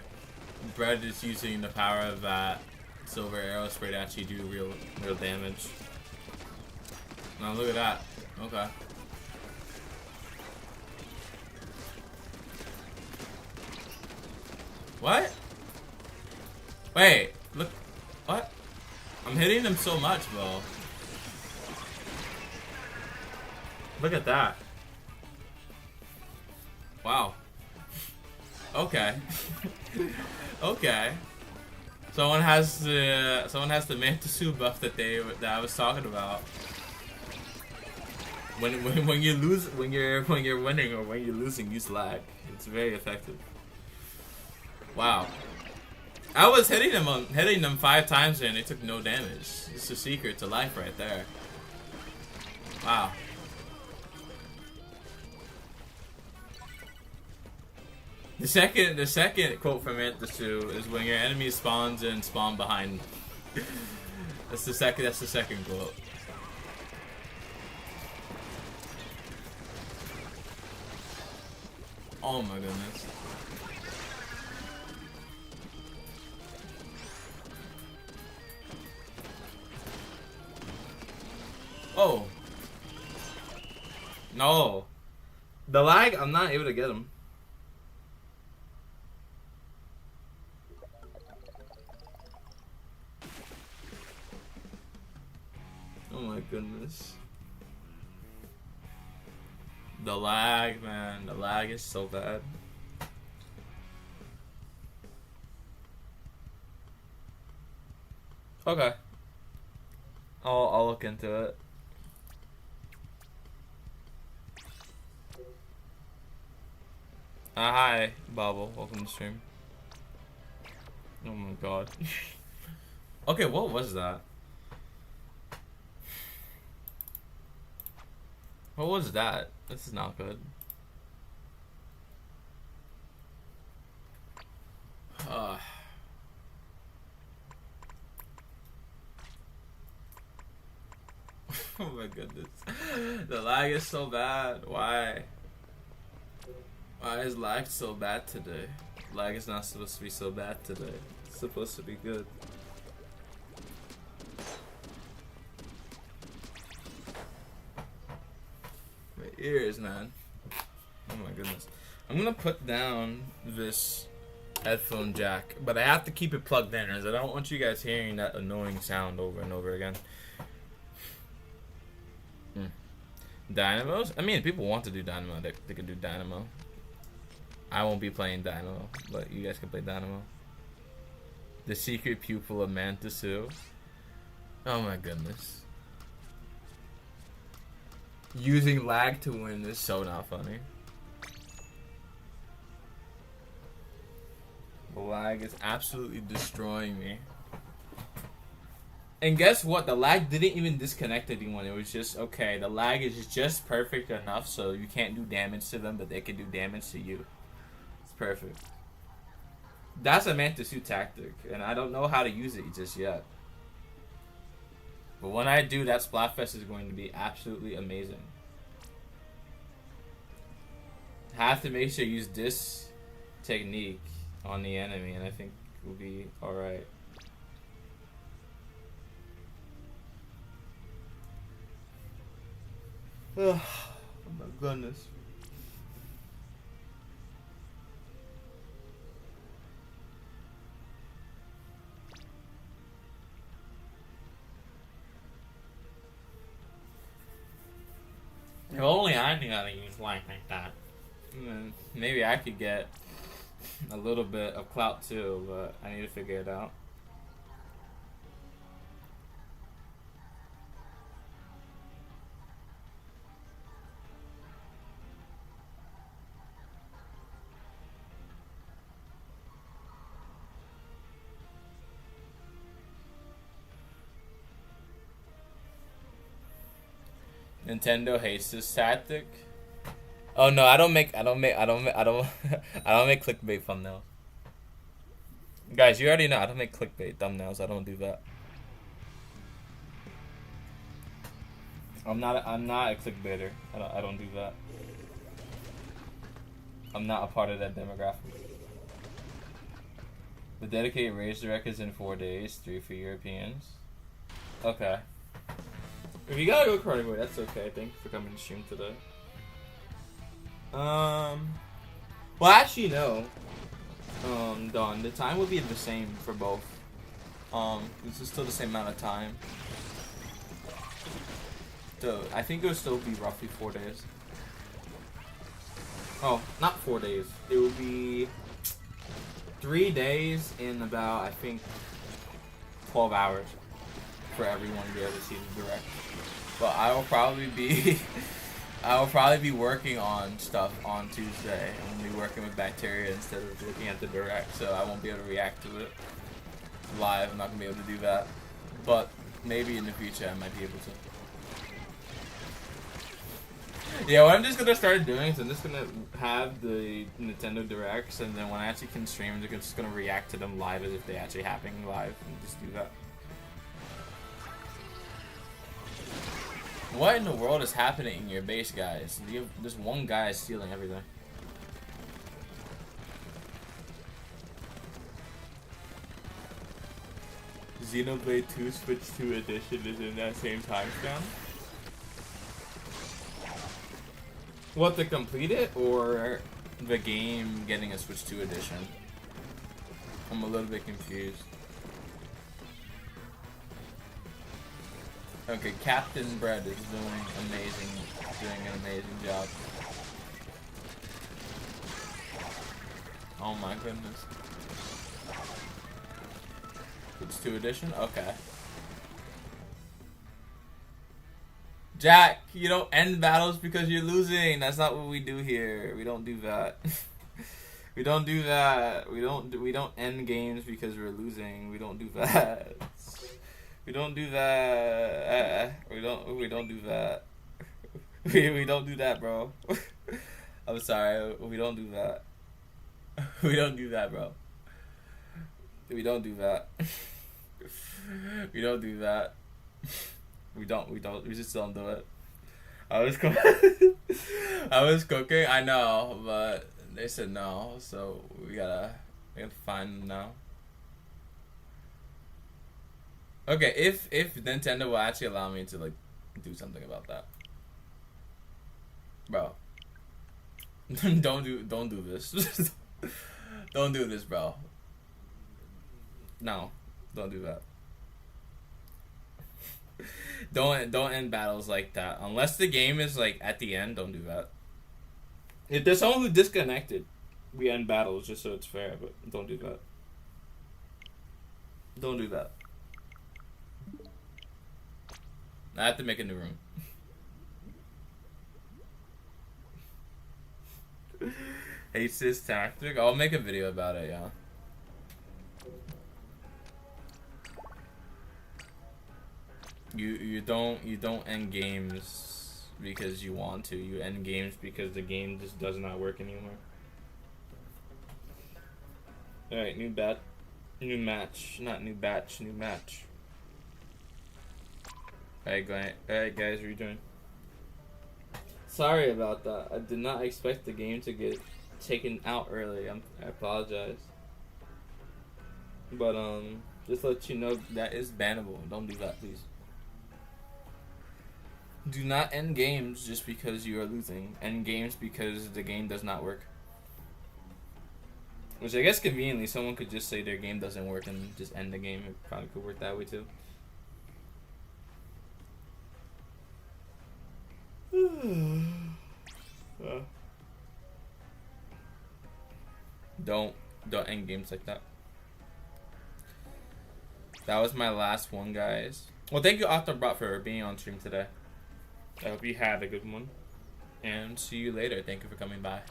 Speaker 1: Brett is using the power of that silver arrow spray to actually do real damage. Now look at that. Okay. What? Wait, look. What? I'm hitting them so much, bro. Look at that. Wow. Okay. Okay. Someone has the Mantisu buff that I was talking about. When you lose, when you're winning or when you're losing, use lag. It's very effective. Wow. I was hitting them 5 times and they took no damage. It's the secret to life right there. Wow. The second quote from Mantisu is when your enemy spawns and spawn behind. That's the second quote. Oh my goodness. Oh. No. The lag, I'm not able to get him. Oh my goodness. The lag, man. The lag is so bad. Okay. I'll look into it. Hi, Bobble. Welcome to the stream. Oh my god. Okay, what was that? What was that? This is not good. Oh my goodness. The lag is so bad. Why? Why is lag so bad today? Lag is not supposed to be so bad today. It's supposed to be good. My ears, man. Oh my goodness. I'm gonna put down this headphone jack, but I have to keep it plugged in as I don't want you guys hearing that annoying sound over and over again. Dynamos? I mean, people want to do Dynamo. They can do Dynamo. I won't be playing Dynamo, but you guys can play Dynamo. The secret pupil of Mantisu. Oh my goodness. Using lag to win is so not funny. The lag is absolutely destroying me. And guess what? The lag didn't even disconnect anyone. It was just, okay, the lag is just perfect enough so you can't do damage to them, but they can do damage to you. It's perfect. That's a Mantisu tactic, and I don't know how to use it just yet. But when I do, that Splatfest is going to be absolutely amazing. Have to make sure you use this technique on the enemy, and I think it will be alright. Oh my goodness. If only I knew how to use like that. Maybe I could get a little bit of clout too, but I need to figure it out. Nintendo hates this tactic. Oh no, I don't make clickbait thumbnails. Guys, you already know I don't make clickbait thumbnails. I don't do that. I'm not a clickbaiter. I don't do that. I'm not a part of that demographic. The dedicated race direct is in 4 days, 3 for Europeans. Okay. If you gotta go carnivore, that's okay. Thank you for coming to stream today. Well, actually, no. Dawn, the time will be the same for both. This is still the same amount of time. So, I think it will still be roughly 4 days. Oh, not 4 days. It will be 3 days in about, I think, 12 hours for everyone to be able to see the direct. But I will probably be working on stuff on Tuesday. I'm gonna be working with bacteria instead of looking at the direct, so I won't be able to react to it live. I'm not gonna be able to do that, but maybe in the future I might be able to. Yeah, what I'm just gonna start doing is I'm just gonna have the Nintendo Directs, and then when I actually can stream, I'm just gonna react to them live as if they actually happening live, and just do that. What in the world is happening in your base, guys? This one guy is stealing everything. Xenoblade 2 Switch 2 edition is in that same timestamp? What, to complete it, or the game getting a Switch 2 edition? I'm a little bit confused. Okay, Captain Bread is doing an amazing job. Oh my goodness. It's 2 edition? Okay. Jack, you don't end battles because you're losing. That's not what we do here. We don't do that. We don't do that. We don't end games because we're losing. We don't do that. We don't do that. We don't do that. We don't do that, bro. I'm sorry. We don't do that. We don't do that, bro. We don't do that. We don't do that. We just don't do it. I was cooking. I know, but they said no, so we gotta find them now. Okay, if Nintendo will actually allow me to like do something about that, bro. don't do this. Don't do this, bro. No, don't do that. Don't end battles like that unless the game is like at the end. Don't do that. If there's someone who disconnected, we end battles just so it's fair. But don't do that. Don't do that. I have to make a new room. Hates this tactic. I'll make a video about it, yeah. You don't end games because you want to. You end games because the game just does not work anymore. Alright, new match. Not new batch, new match. Alright guys, what are you doing? Sorry about that. I did not expect the game to get taken out early. I apologize. But just to let you know that is bannable. Don't do that, please. Do not end games just because you are losing. End games because the game does not work. Which I guess conveniently, someone could just say their game doesn't work and just end the game. It probably could work that way too. Don't end games like that. That was my last one, guys. Well, thank you, Octobot, for being on stream today. I hope you had a good one. And see you later. Thank you for coming by.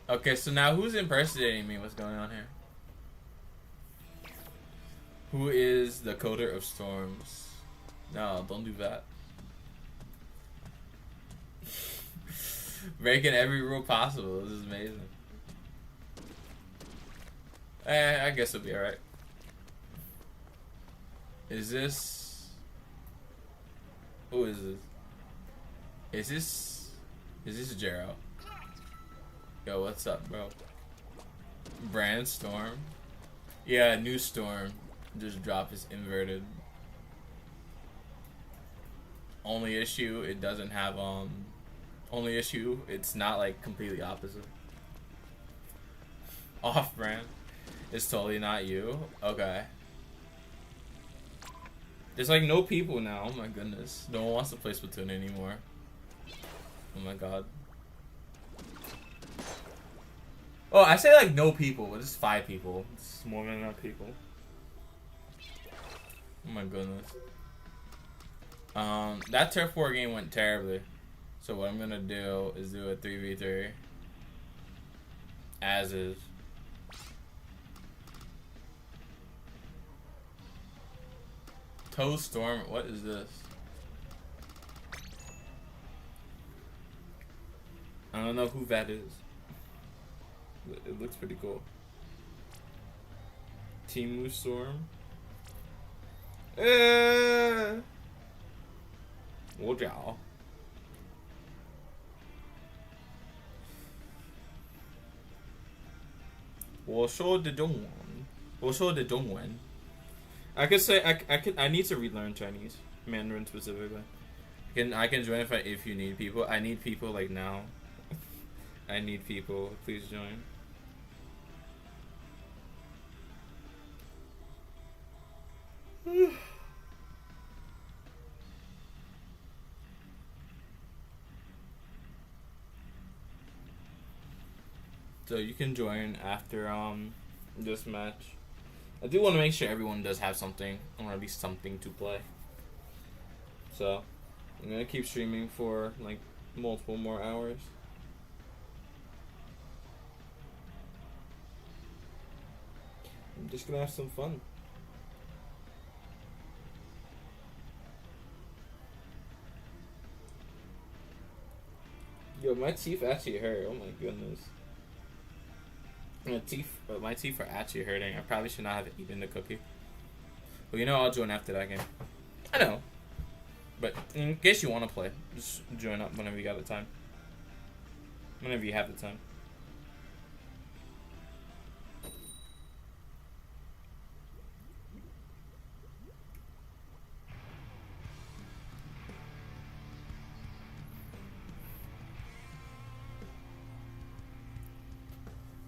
Speaker 1: Okay, so now who's impersonating me? What's going on here? Who is the coder of storms? No, don't do that. Breaking every rule possible. This is amazing. I guess it'll be alright. Is this... Who is this? Is this Jero? Yo, what's up, bro? Brand Storm? Yeah, new Storm. Just drop is inverted. Only issue, it doesn't have, only issue, it's not, like, completely opposite. Off-brand. It's totally not you? Okay. There's, like, no people now. Oh, my goodness. No one wants to play Splatoon anymore. Oh, my God. Oh, I say, like, no people, but it's 5 people. It's more than enough people. Oh, my goodness. That Turf War game went terribly. So what I'm gonna do is do a 3v3. As is. Toe Storm, what is this? I don't know who that is. It looks pretty cool. Timu Storm. 我找 我说的中文 我说的中文 I could say I need to relearn Chinese, Mandarin specifically. I can join if you need people. I need people like now. I need people. Please join. So you can join after this match. I do want to make sure everyone does have something, or at least something to play. So I'm gonna keep streaming for like multiple more hours. I'm just gonna have some fun. Yo, my teeth actually hurt. Oh my goodness. My teeth are actually hurting. I probably should not have eaten the cookie. But you know, I'll join after that game. I know. But in case you want to play, just join up whenever you got the time. Whenever you have the time.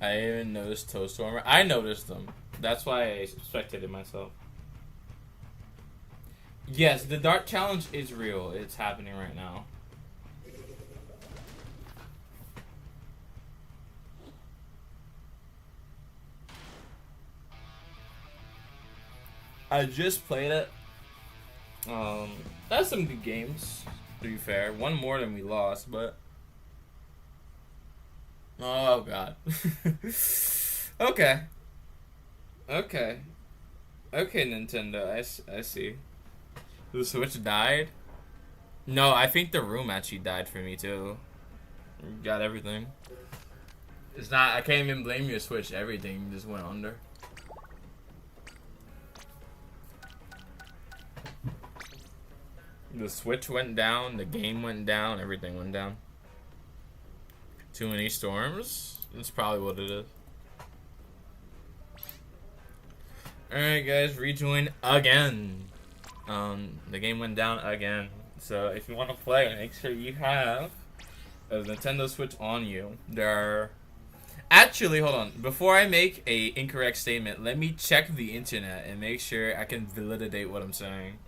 Speaker 1: I even noticed Toadstormer. I noticed them. That's why I spectated myself. Yes, the Dart Challenge is real. It's happening right now. I just played it. That's some good games, to be fair. One more than we lost, but... Oh, God. Okay. Okay. Okay, Nintendo. I see. The Switch died? No, I think the room actually died for me, too. Got everything. It's not... I can't even blame your Switch. Everything just went under. The Switch went down. The game went down. Everything went down. Too many storms? That's probably what it is. Alright guys, rejoin again. The game went down again. So if you want to play, make sure you have a Nintendo Switch on you. There are... Actually, hold on. Before I make a incorrect statement, let me check the internet and make sure I can validate what I'm saying.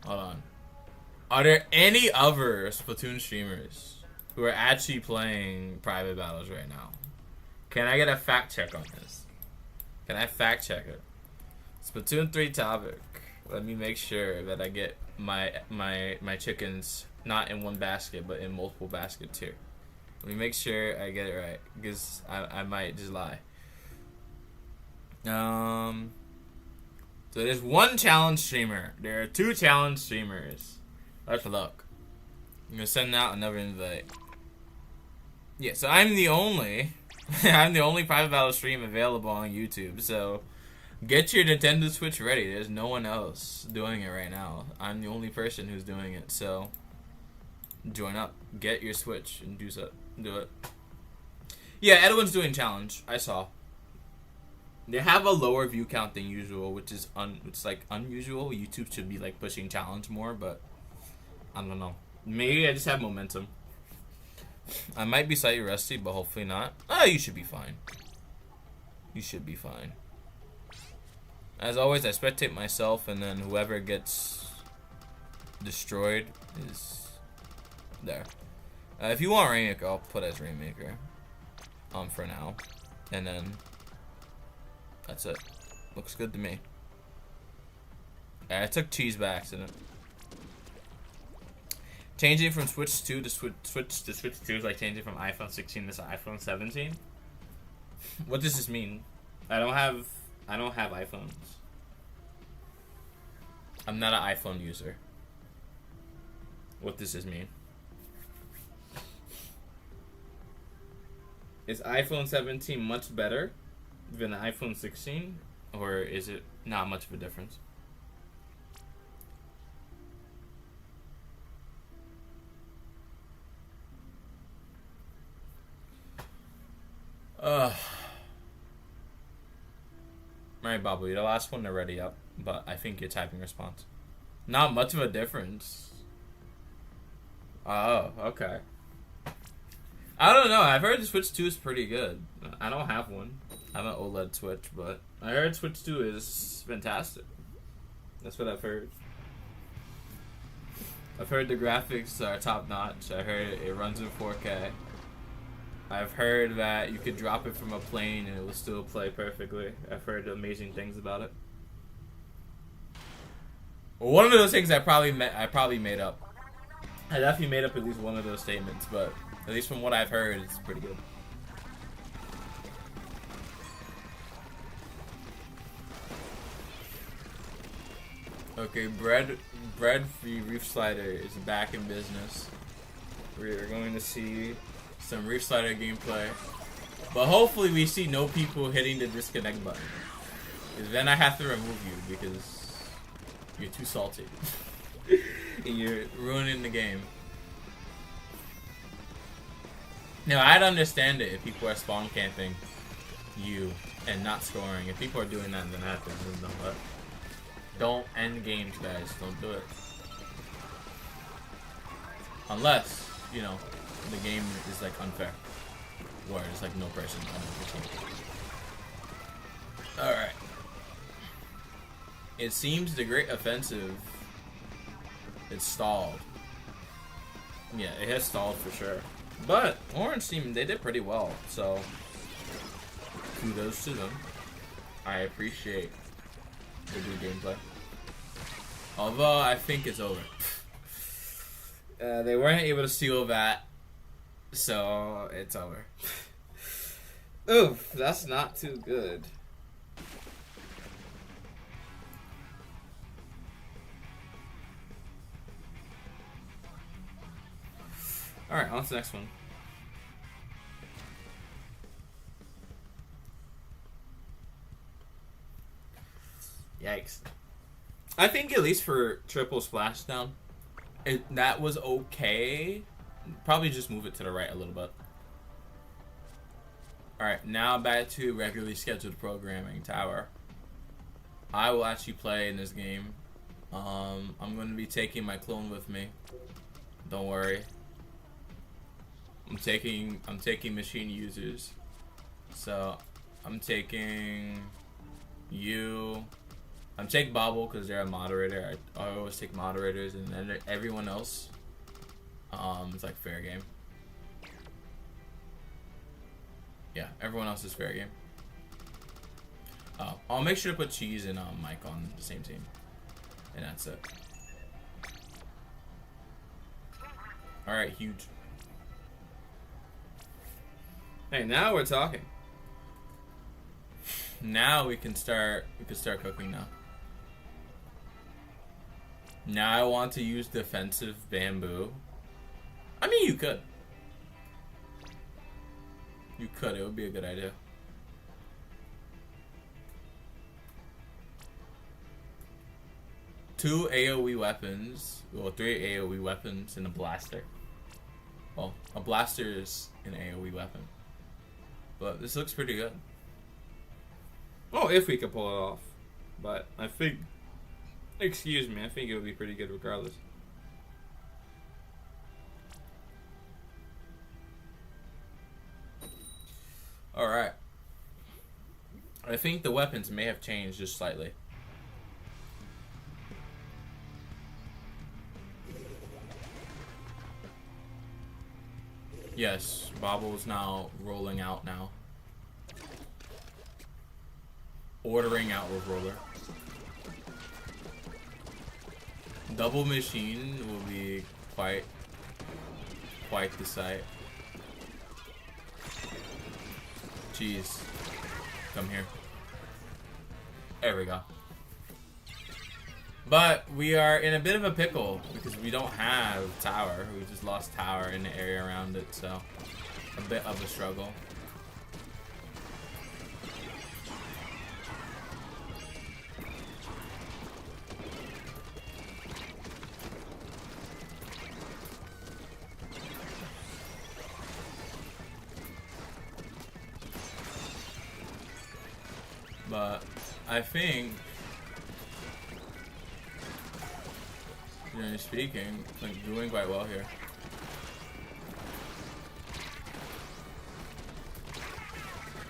Speaker 1: Hold on. Are there any other Splatoon streamers who are actually playing private battles right now? Can I get a fact check on this? Can I fact check it? Splatoon 3 topic. Let me make sure that I get my chickens not in one basket but in multiple baskets here. Let me make sure I get it right, because I might just lie. So there's one challenge streamer. There are 2 challenge streamers. Let's look. I'm gonna send out another invite. Yeah, so I'm the only I'm the only private battle stream available on YouTube, so get your Nintendo Switch ready. There's no one else doing it right now. I'm the only person who's doing it, so join up. Get your Switch and do it. Yeah, Edwin's doing challenge. I saw. They have a lower view count than usual, which is it's like unusual. YouTube should be like pushing challenge more, but I don't know. Maybe I just have momentum. I might be slightly rusty, but hopefully not. You should be fine. You should be fine. As always, I spectate myself, and then whoever gets destroyed is there. If you want Rainmaker, I'll put as Rainmaker. For now. And then that's it. Looks good to me. I took cheese by accident. Changing from Switch 2 to Switch to Switch 2 is like changing from iPhone 16 to iPhone 17. What does this mean? I don't have iPhones. I'm not an iPhone user. What does this mean? Is iPhone 17 much better than the iPhone 16? Or is it not much of a difference? Alright, Babu, the last one already up, but I think your typing response. Not much of a difference. Oh, okay. I don't know. I've heard the Switch 2 is pretty good. I don't have one. I have an OLED Switch, but I heard Switch 2 is fantastic. That's what I've heard. I've heard the graphics are top notch. I heard it runs in 4K. I've heard that you could drop it from a plane and it will still play perfectly. I've heard amazing things about it. Well, one of those things I probably made up. I definitely made up at least one of those statements, but at least from what I've heard, it's pretty good. Okay, bread free Reef Slider is back in business. We're going to see some Reef Slider gameplay, but hopefully we see no people hitting the disconnect button. Because then I have to remove you because you're too salty and you're ruining the game. Now I'd understand it if people are spawn camping you and not scoring. If people are doing that, then I have to remove them. But don't end games, guys. Don't do it. Unless, you know, the game is like unfair, where there's like no person on the team. Alright. It seems the Great Offensive is stalled. Yeah, it has stalled for sure. But Orange team, they did pretty well, so kudos to them. I appreciate the good gameplay. Although I think it's over. They weren't able to steal that, so it's over. Oof, that's not too good. Alright, on to the next one. Yikes. I think at least for triple splashdown, that was okay. Probably just move it to the right a little bit. Alright, now back to regularly scheduled programming tower. I will actually play in this game. I'm gonna be taking my clone with me. Don't worry. I'm taking machine users. So I'm taking you. I'm taking Bobble because they're a moderator. I always take moderators, and then everyone else, it's like fair game. Yeah, everyone else is fair game. I'll make sure to put Cheese and Mike on the same team, and that's it. All right, huge. Hey, now we're talking. Now we can start cooking now. Now I want to use defensive bamboo. I mean, you could. You could. It would be a good idea. Two AoE weapons. Well, 3 AoE weapons and a blaster. Well, a blaster is an AoE weapon. But this looks pretty good. Oh, if we could pull it off. But I think... Excuse me, I think it would be pretty good regardless. Alright. I think the weapons may have changed just slightly. Yes, Bobble's now rolling out now. Ordering out with roller. Double machine will be quite the sight. Jeez. Come here. There we go. But we are in a bit of a pickle because we don't have tower. We just lost tower in the area around it, so a bit of a struggle. But I think, generally speaking, like doing quite well here.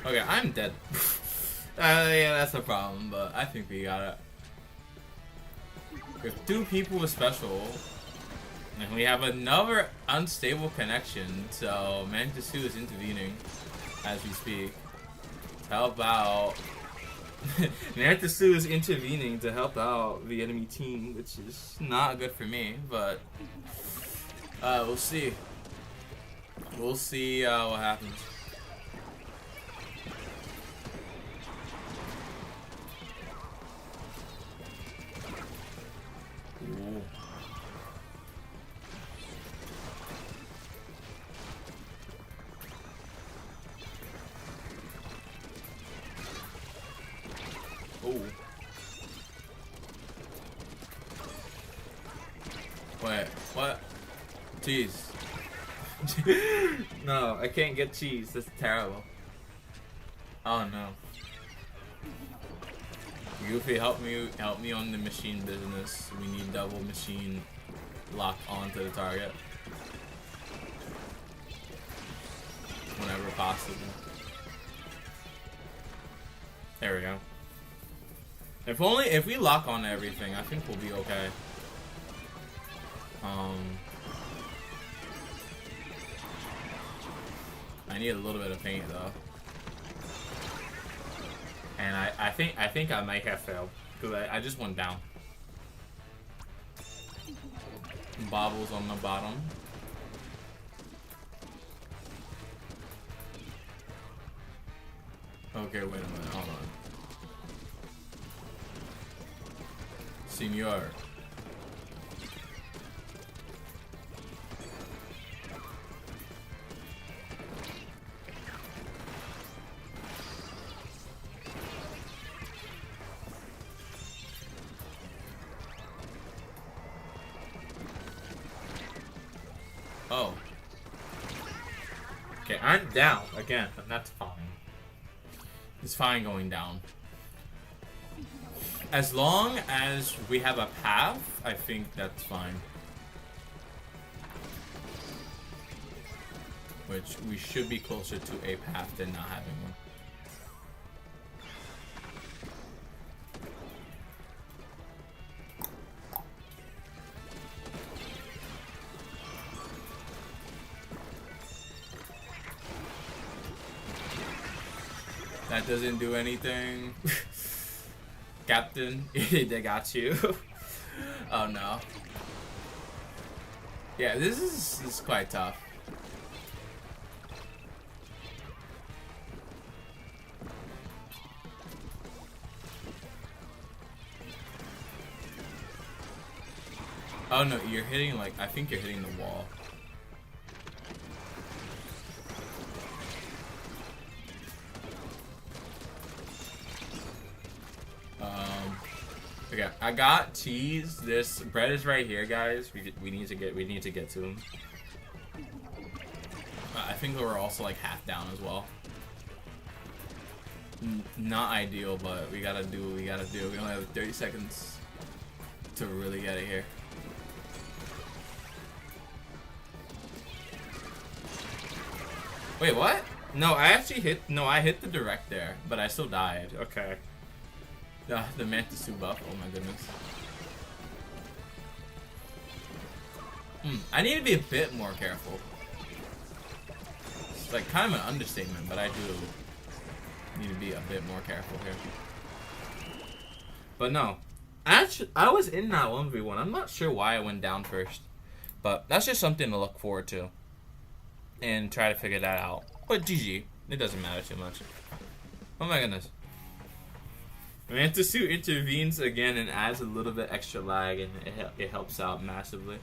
Speaker 1: Okay, I'm dead. Yeah, that's a problem, but I think we got it. With 2 people with special, and we have another unstable connection, so Mantisu is intervening as we speak to help out. Mantisu is intervening to help out the enemy team, which is not good for me, but we'll see. We'll see what happens. Ooh. Ooh. Wait, what? Cheese. No, I can't get cheese. That's terrible. Oh no. Goofy, help me on the machine business. We need double machine locked onto the target whenever possible. There we go. If we lock on everything, I think we'll be okay. I need a little bit of paint though. And I think I might have failed because I just went down. Bobbles on the bottom. Okay, wait a minute, hold on. Senor. Oh. Okay, I'm down again, but that's fine. It's fine going down. As long as we have a path, I think that's fine. Which we should be closer to a path than not having one. That doesn't do anything. Captain, they got you. Oh no. Yeah, this is quite tough. Oh no, you're hitting like, I think you're hitting the wall. Okay, I got cheese. This bread is right here, guys. We need to get to him. I think we're also like half down as well. Not ideal, but we gotta do what we gotta do. We only have 30 seconds to really get it here. Wait, what? No, I actually hit. No, I hit the direct there, but I still died. Okay. The Mantis 2 buff. Oh my goodness. I need to be a bit more careful. It's like kind of an understatement, but I do need to be a bit more careful here. But no, actually, I was in that 1v1. I'm not sure why I went down first, but that's just something to look forward to and try to figure that out. But GG, it doesn't matter too much. Oh my goodness. Mantis 2 intervenes again and adds a little bit extra lag, and it helps out massively.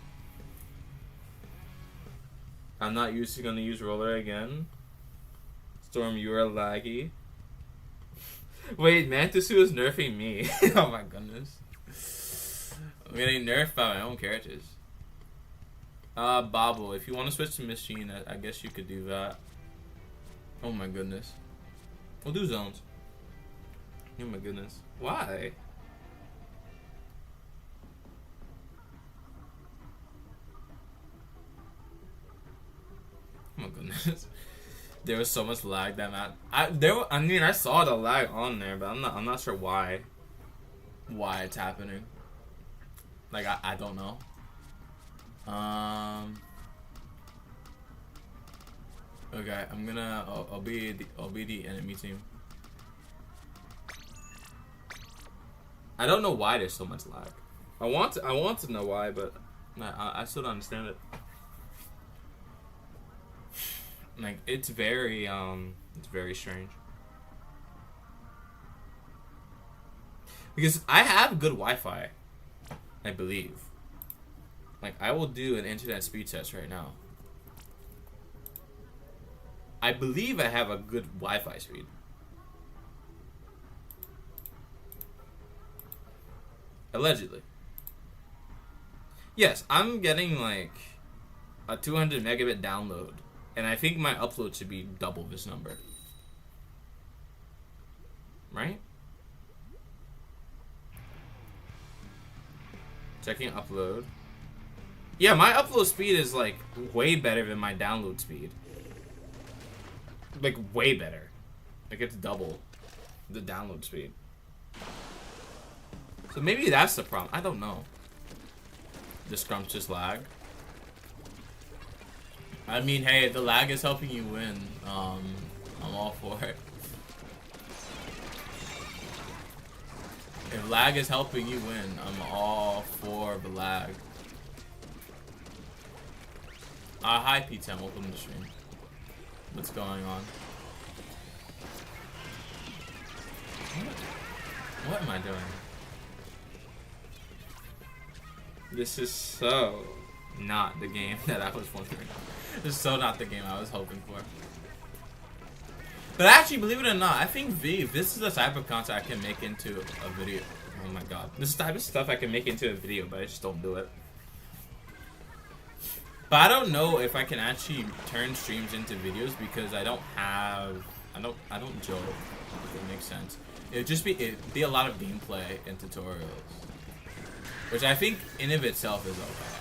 Speaker 1: I'm not gonna use roller again. Storm, you are laggy. Wait, Mantis 2 is nerfing me. Oh my goodness. I'm getting nerfed by my own characters. Bobble, if you want to switch to machine, I guess you could do that. Oh my goodness. We'll do zones. Oh my goodness. Why? Oh my goodness. There was so much lag that map. I mean, I saw the lag on there, but I'm not sure why it's happening. Like I don't know. Okay, I'm gonna I'll be the enemy team. I don't know why there's so much lag. I want to know why, but I still don't understand it. Like it's very strange. Because I have good Wi-Fi, I believe. Like I will do an internet speed test right now. I believe I have a good Wi-Fi speed. Allegedly. Yes, I'm getting like a 200 megabit download, and I think my upload should be double this number. Right? Checking upload. Yeah, my upload speed is like way better than my download speed. Like way better. Like it's double the download speed. So maybe that's the problem. I don't know. The scrumptious lag. I mean, hey, if the lag is helping you win, I'm all for it. If lag is helping you win, I'm all for the lag. Hi P10, welcome to the stream. What's going on? What am I doing? This is so not the game that I was wondering. This is so not the game I was hoping for. But actually, believe it or not, I think this is the type of content I can make into a video. Oh my god. This is the type of stuff I can make into a video, but I just don't do it. But I don't know if I can actually turn streams into videos because I don't joke, if it makes sense. it'd be a lot of gameplay and tutorials, which I think in of itself is okay.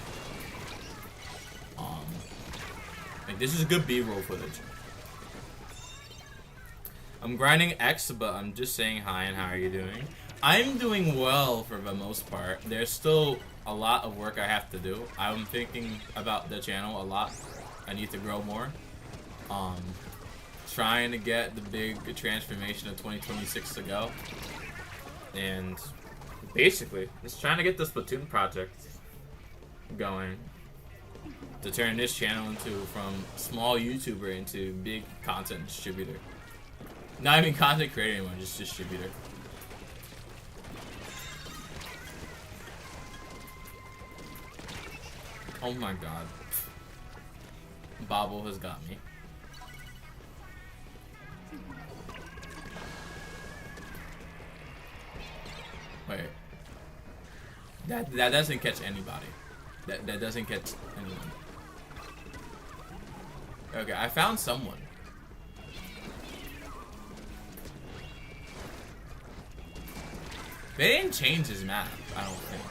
Speaker 1: Like this is good B-roll footage. I'm grinding X, but I'm just saying hi and how are you doing? I'm doing well for the most part. There's still a lot of work I have to do. I'm thinking about the channel a lot. I need to grow more. Trying to get the big transformation of 2026 to go. And basically, just trying to get the Splatoon project going. To turn this channel into, from small YouTuber into big content distributor. Not even content creator anymore, just distributor. Oh my god. Bobble has got me. Wait. That doesn't catch anybody. That doesn't catch anyone. Okay, I found someone. They didn't change his map, I don't think.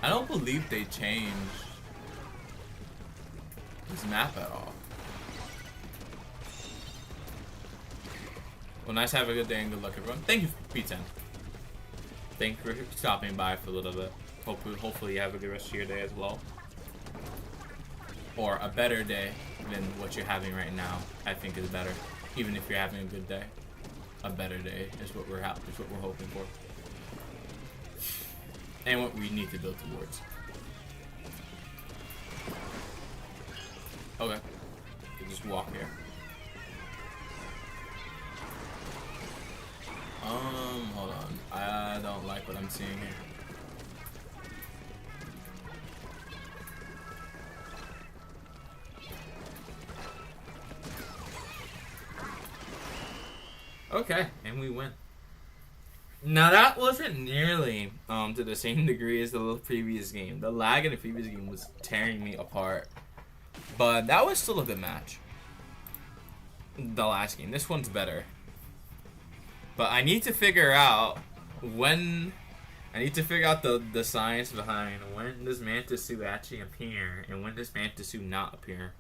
Speaker 1: I don't believe they changed his map at all. Well, nice, have a good day and good luck, everyone. Thank you, P10. Thank you for stopping by for a little bit. Hopefully you have a good rest of your day as well. Or a better day than what you're having right now, I think is better. Even if you're having a good day. A better day is what we're hoping for. And what we need to build towards. Okay. We'll just walk here. Hold on. I don't like what I'm seeing here. Okay, and we win. Now that wasn't nearly to the same degree as the previous game. The lag in the previous game was tearing me apart. But that was still a good match. The last game. This one's better. But I need to figure out when... I need to figure out the science behind when does Mantis Sue actually appear and when does Mantis Sue not appear.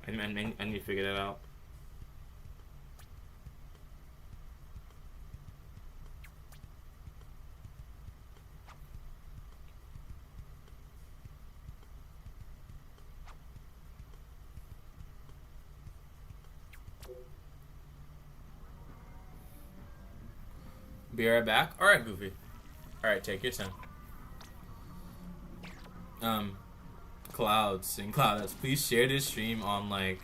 Speaker 1: I need to figure that out. Be right back. Alright, Goofy. Alright, take your time. Clouds and Clouds, please share this stream on, like...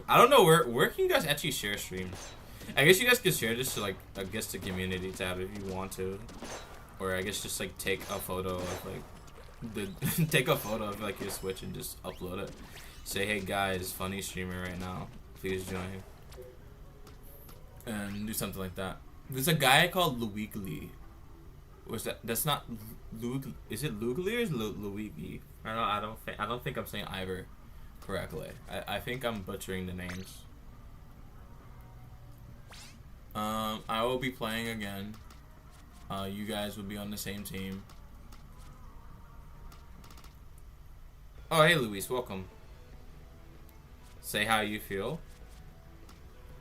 Speaker 1: I don't know, where can you guys actually share streams? I guess you guys could share this to, like, I guess the community tab if you want to. Or I guess just, like, take a photo of, like... take a photo of, like, your Switch and just upload it. Say, hey guys, funny streamer right now. Please join. And do something like that. There's a guy called Luigi. Was that? That's not Luigi. Is it Luigi or is Luigi? I don't think I'm saying either correctly. I think I'm butchering the names. I will be playing again. You guys will be on the same team. Oh, hey Luis, welcome. Say how you feel.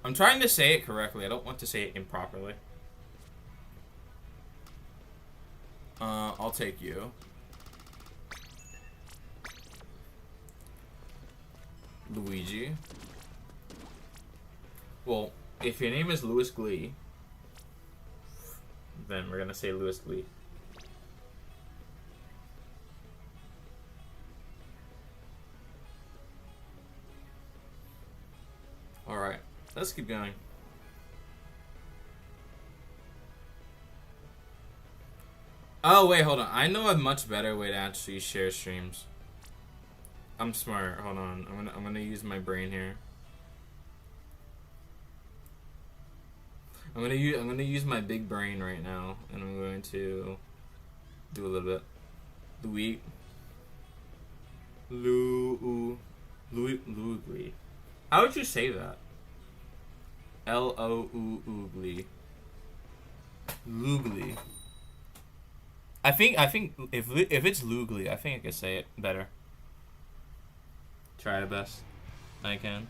Speaker 1: I'm trying to say it correctly. I don't want to say it improperly. I'll take you. Luigi. Well, if your name is Louis Glee, then we're gonna say Louis Glee. Alright. Let's keep going. Oh, wait, hold on. I know a much better way to actually share streams. I'm smart. Hold on. I'm gonna use my brain here. I'm gonna use my big brain right now, and I'm going to do a little bit. Louis. How would you say that? Loogly. Loogly. I think if it's Loogly, I think I can say it better. Try the best I can.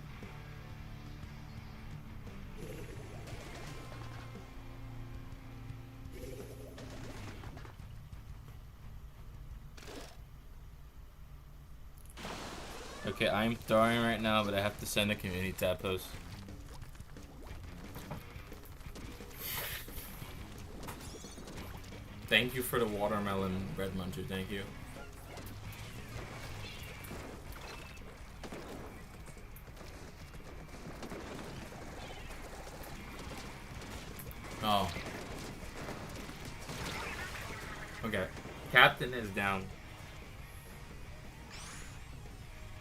Speaker 1: Okay, I'm throwing right now, but I have to send a community tab post. Thank you for the watermelon bread muncher, thank you. Oh. Okay. Captain is down.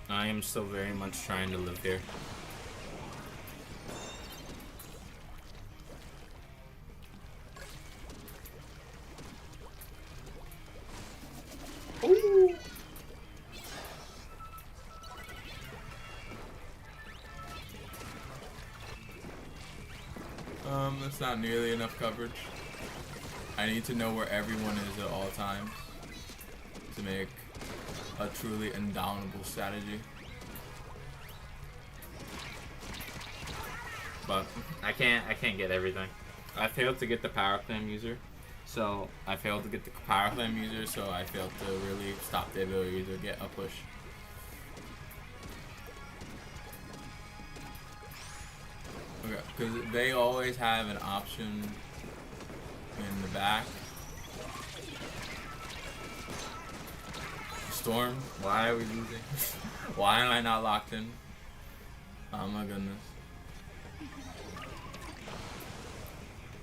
Speaker 1: I am still very much trying to live here. Ooh. That's not nearly enough coverage. I need to know where everyone is at all times to make a truly indomitable strategy. But I can't get everything. I failed to get the power clam user. So I failed to get the power clam user, so I failed to really stop the ability to get a push. Okay, because they always have an option in the back. Storm, why are we losing? Why am I not locked in? Oh my goodness.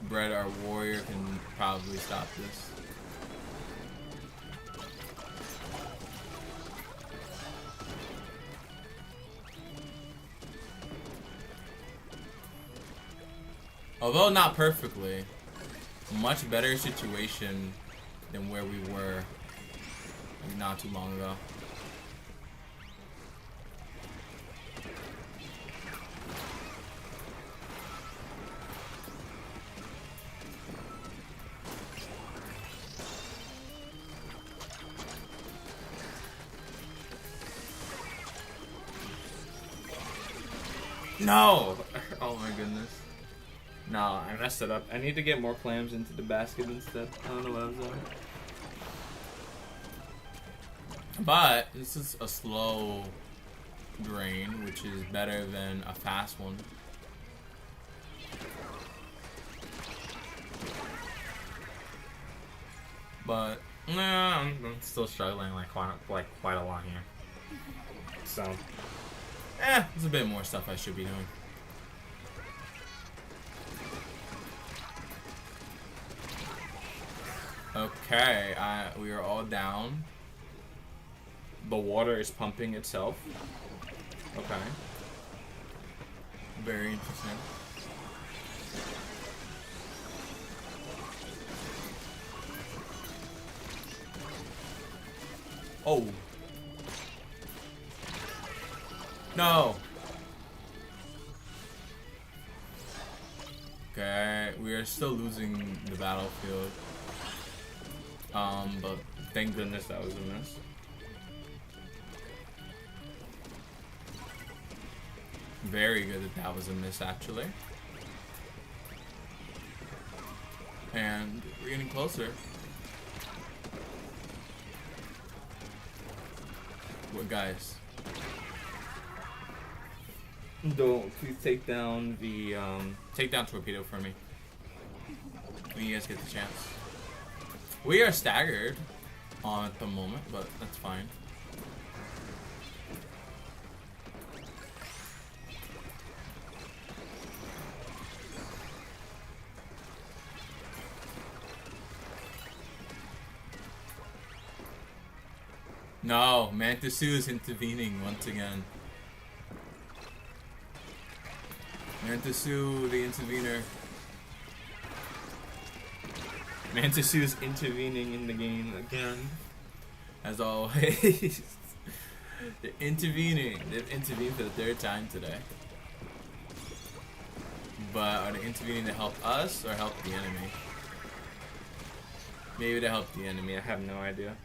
Speaker 1: Brett, our warrior, can probably stop this. Although not perfectly, much better situation than where we were not too long ago. No! Oh my goodness. No, I messed it up. I need to get more clams into the basket instead. I don't know what I'm doing. But this is a slow drain, which is better than a fast one. But nah, I'm still struggling like quite a lot here. So, there's a bit more stuff I should be doing. Okay, we are all down. The water is pumping itself. Okay. Very interesting. Oh. No. Okay, we are still losing the battlefield. But thank goodness that was a miss. Very good that that was a miss, actually. And we're getting closer. What, guys? Don't please take down the take down torpedo for me when you guys get the chance. We are staggered at the moment, but that's fine. No, Mantisu is intervening once again. Mantisu, the intervener. Mantisu is intervening in the game again. As always. They're intervening. They've intervened for the third time today. But are they intervening to help us or help the enemy? Maybe to help the enemy. I have no idea.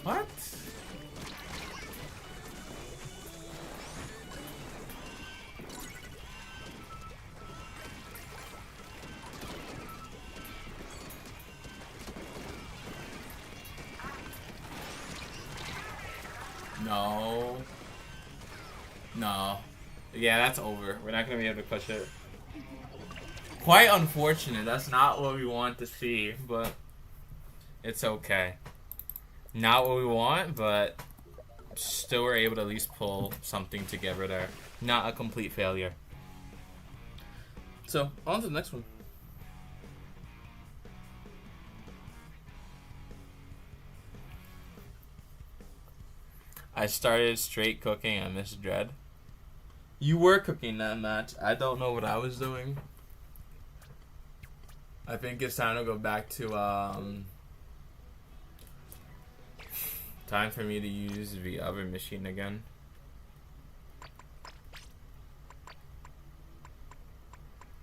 Speaker 1: What? No. No. Yeah, that's over. We're not going to be able to push it. Quite unfortunate. That's not what we want to see, but it's okay. Not what we want, but still we're able to at least pull something together there. Not a complete failure. So, on to the next one. I started straight cooking on Miss Dread. You were cooking that match. I don't know what I was doing. I think it's time to go back to, time for me to use the other machine again.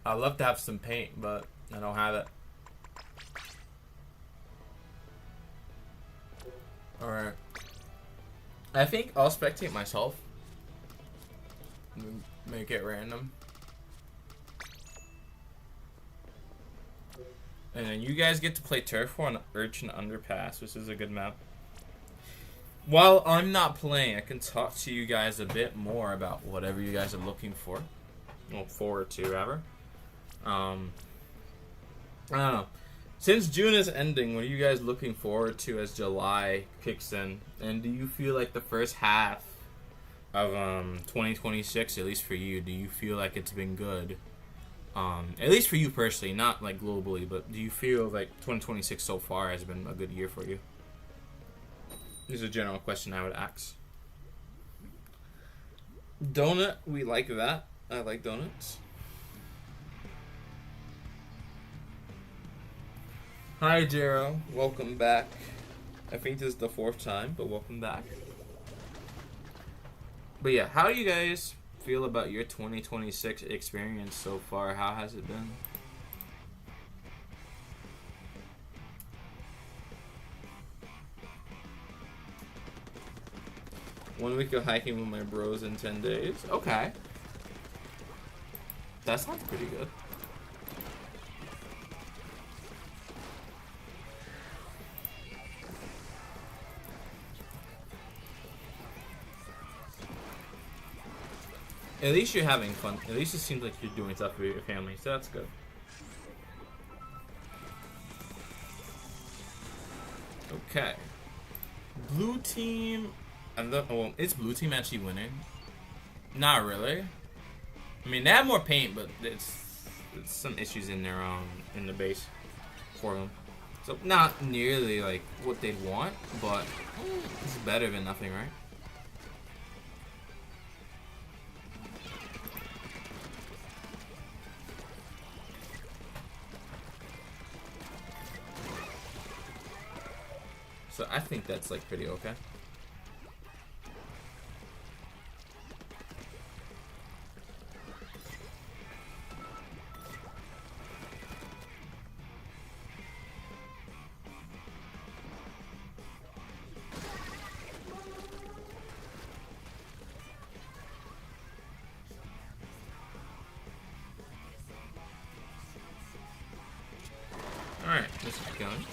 Speaker 1: I'd love to have some paint, but I don't have it. Alright. I think I'll spectate myself. Make it random. And then you guys get to play Turf War on Urchin Underpass, which is a good map. While I'm not playing, I can talk to you guys a bit more about whatever you guys are looking for. Well, forward to, rather. I don't know. Since June is ending, what are you guys looking forward to as July kicks in? And do you feel like the first half of 2026, at least for you, do you feel like it's been good? At least for you personally, not like globally, but do you feel like 2026 so far has been a good year for you? This is a general question I would ask. Donut, we like that. I like donuts. Hi, Jero. Welcome back. I think this is the 4th time, but welcome back. But yeah, how do you guys feel about your 2026 experience so far? How has it been? One week of hiking with my bros in 10 days. Okay. That sounds pretty good. At least you're having fun. At least it seems like you're doing stuff with your family, so that's good. Okay. Blue team. Well, is blue team actually winning? Not really. I mean, they have more paint, but it's some issues in their in the base for them. So not nearly like what they'd want, but it's better than nothing, right? So I think that's like pretty okay. Alright, this is going.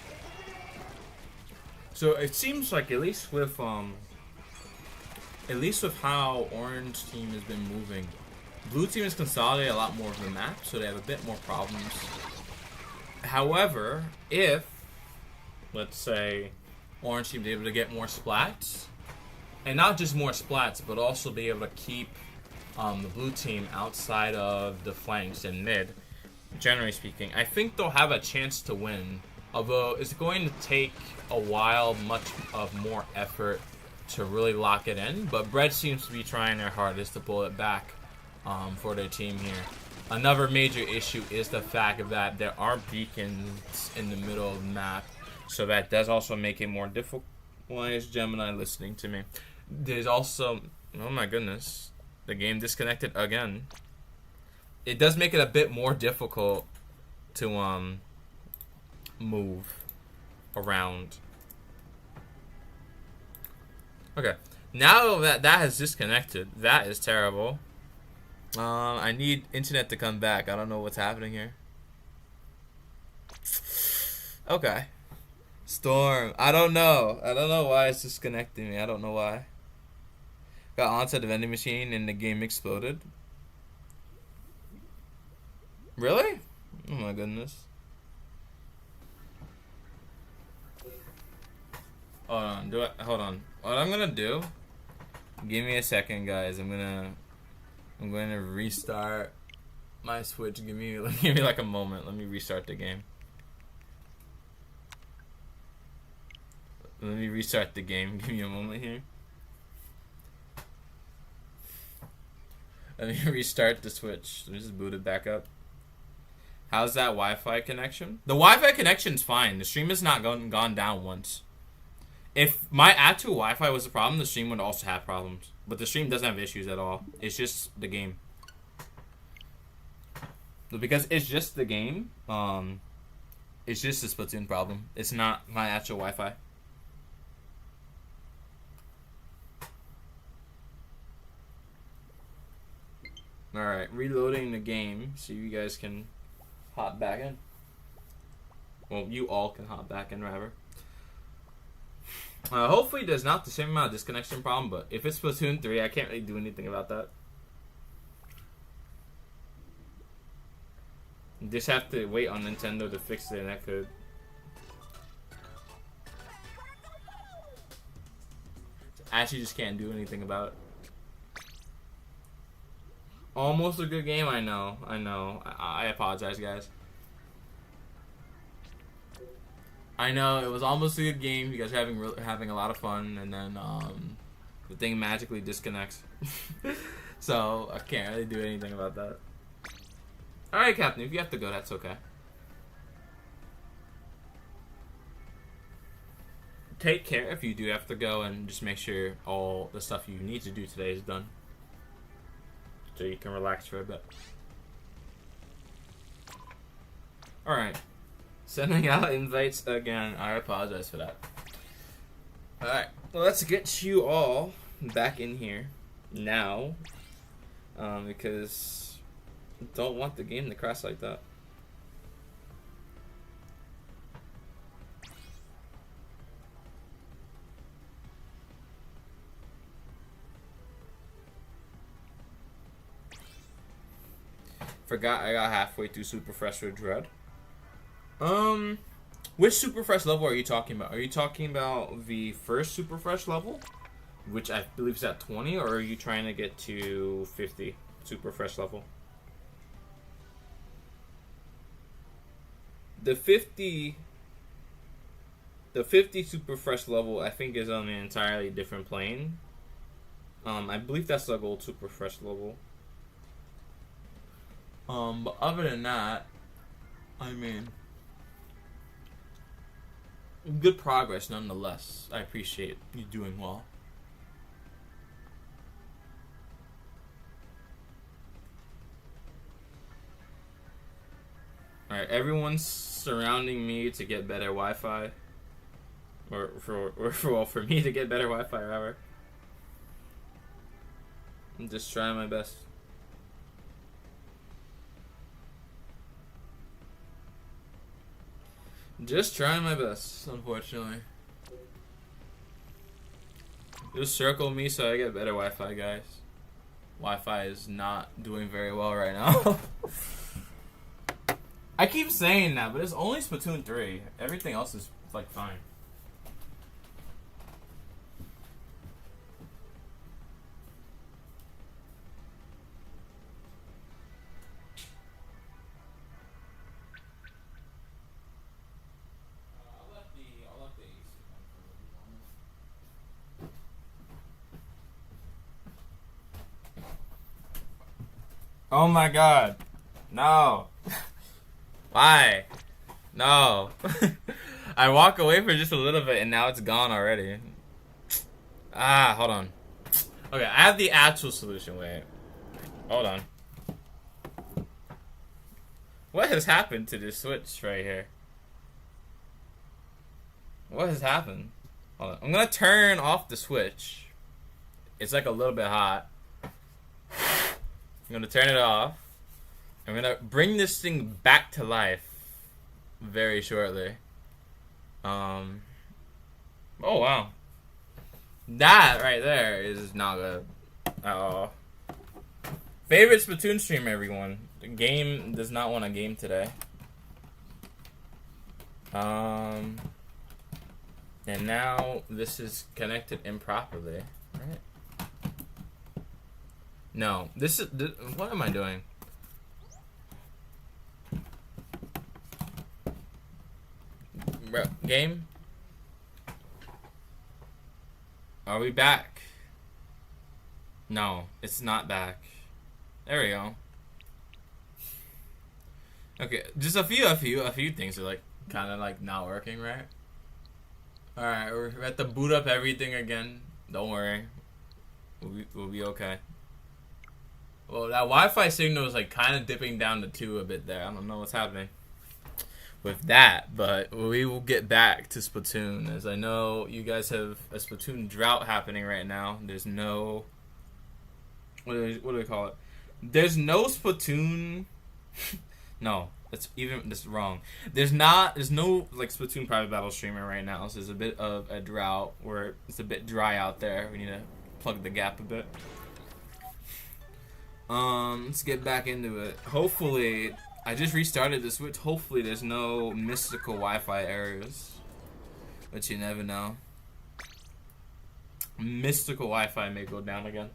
Speaker 1: So it seems like at least with how orange team has been moving, blue team has consolidated a lot more of the map, so they have a bit more problems. However, if let's say orange team is able to get more splats, and not just more splats, but also be able to keep the blue team outside of the flanks and mid, generally speaking, I think they'll have a chance to win. Although it's going to take a while, much of more effort to really lock it in. But Bread seems to be trying their hardest to pull it back for their team here. Another major issue is the fact that there are beacons in the middle of the map, so that does also make it more difficult. Why is Gemini listening to me? There's also, oh my goodness, the game disconnected again. It does make it a bit more difficult to move around. Okay, now that has disconnected, that is terrible. I need internet to come back. I don't know what's happening here. Okay. Storm. I don't know. I don't know why it's disconnecting me. I don't know why. Got onto the vending machine and the game exploded. Really? Oh my goodness. Hold on. Hold on. What I'm gonna do? Give me a second, guys. I'm going to restart my Switch. Give me like a moment. Let me restart the game. Let me restart the game. Give me a moment here. Let me restart the Switch. Let me just boot it back up. How's that Wi-Fi connection? The Wi-Fi connection's fine. The stream has not gone down once. If my actual Wi-Fi was a problem, the stream would also have problems. But the stream doesn't have issues at all. It's just the game. But because it's just the game, it's just a Splatoon problem. It's not my actual Wi-Fi. Alright, reloading the game so you guys can hop back in. Well, you all can hop back in, rather. Hopefully there's not the same amount of disconnection problem, but if it's Splatoon 3, I can't really do anything about that. Just have to wait on Nintendo to fix it, and that could... Actually just can't do anything about it. Almost a good game, I know. I apologize, guys. I know, it was almost a good game. You guys are having a lot of fun, and then the thing magically disconnects. So, I can't really do anything about that. Alright, Captain, if you have to go, that's okay. Take care if you do have to go, and just make sure all the stuff you need to do today is done. So you can relax for a bit. Alright. Sending out invites again. I apologize for that. Alright. Well, let's get you all back in here now. Because I don't want the game to crash like that. Forgot I got halfway through Super Fresh with Dread. Which Super Fresh level are you talking about? Are you talking about the first Super Fresh level, which I believe is at 20, or are you trying to get to 50 Super Fresh level? The 50 Super Fresh level, I think, is on an entirely different plane. I believe that's the gold Super Fresh level. But other than that, I mean, good progress nonetheless. I appreciate you doing well. Alright, everyone's surrounding me to get better Wi-Fi. Or for me to get better Wi-Fi, rather. I'm just trying my best. Just trying my best, unfortunately. Just circle me so I get better Wi-Fi, guys. Wi-Fi is not doing very well right now. I keep saying that, but it's only Splatoon 3. Everything else is, like, fine. Oh my god. No. Why? No. I walk away for just a little bit and now it's gone already. Ah, hold on. Okay, I have the actual solution. Wait. Hold on. What has happened to this switch right here? What has happened? Hold on. I'm gonna turn off the switch. It's like a little bit hot. I'm gonna turn it off. I'm gonna bring this thing back to life very shortly. Oh wow. That right there is not good at all. Favorite Splatoon stream, everyone. The game does not want a game today. And now this is connected improperly, right? No, this is what am I doing? Game? Are we back? No, it's not back. There we go. Okay, just a few things are like kind of like not working, right? All right, we have to boot up everything again. Don't worry, we'll be okay. Well, that Wi-Fi signal is like kind of dipping down to 2 a bit there. I don't know what's happening with that, but we will get back to Splatoon, as I know you guys have a Splatoon drought happening right now. There's no what do we call it? There's no Splatoon. No, that's wrong. There's no like Splatoon private battle streamer right now. So there's a bit of a drought where it's a bit dry out there. We need to plug the gap a bit. Let's get back into it. Hopefully, I just restarted the Switch. Hopefully there's no mystical Wi-Fi errors, but you never know. Mystical Wi-Fi may go down again.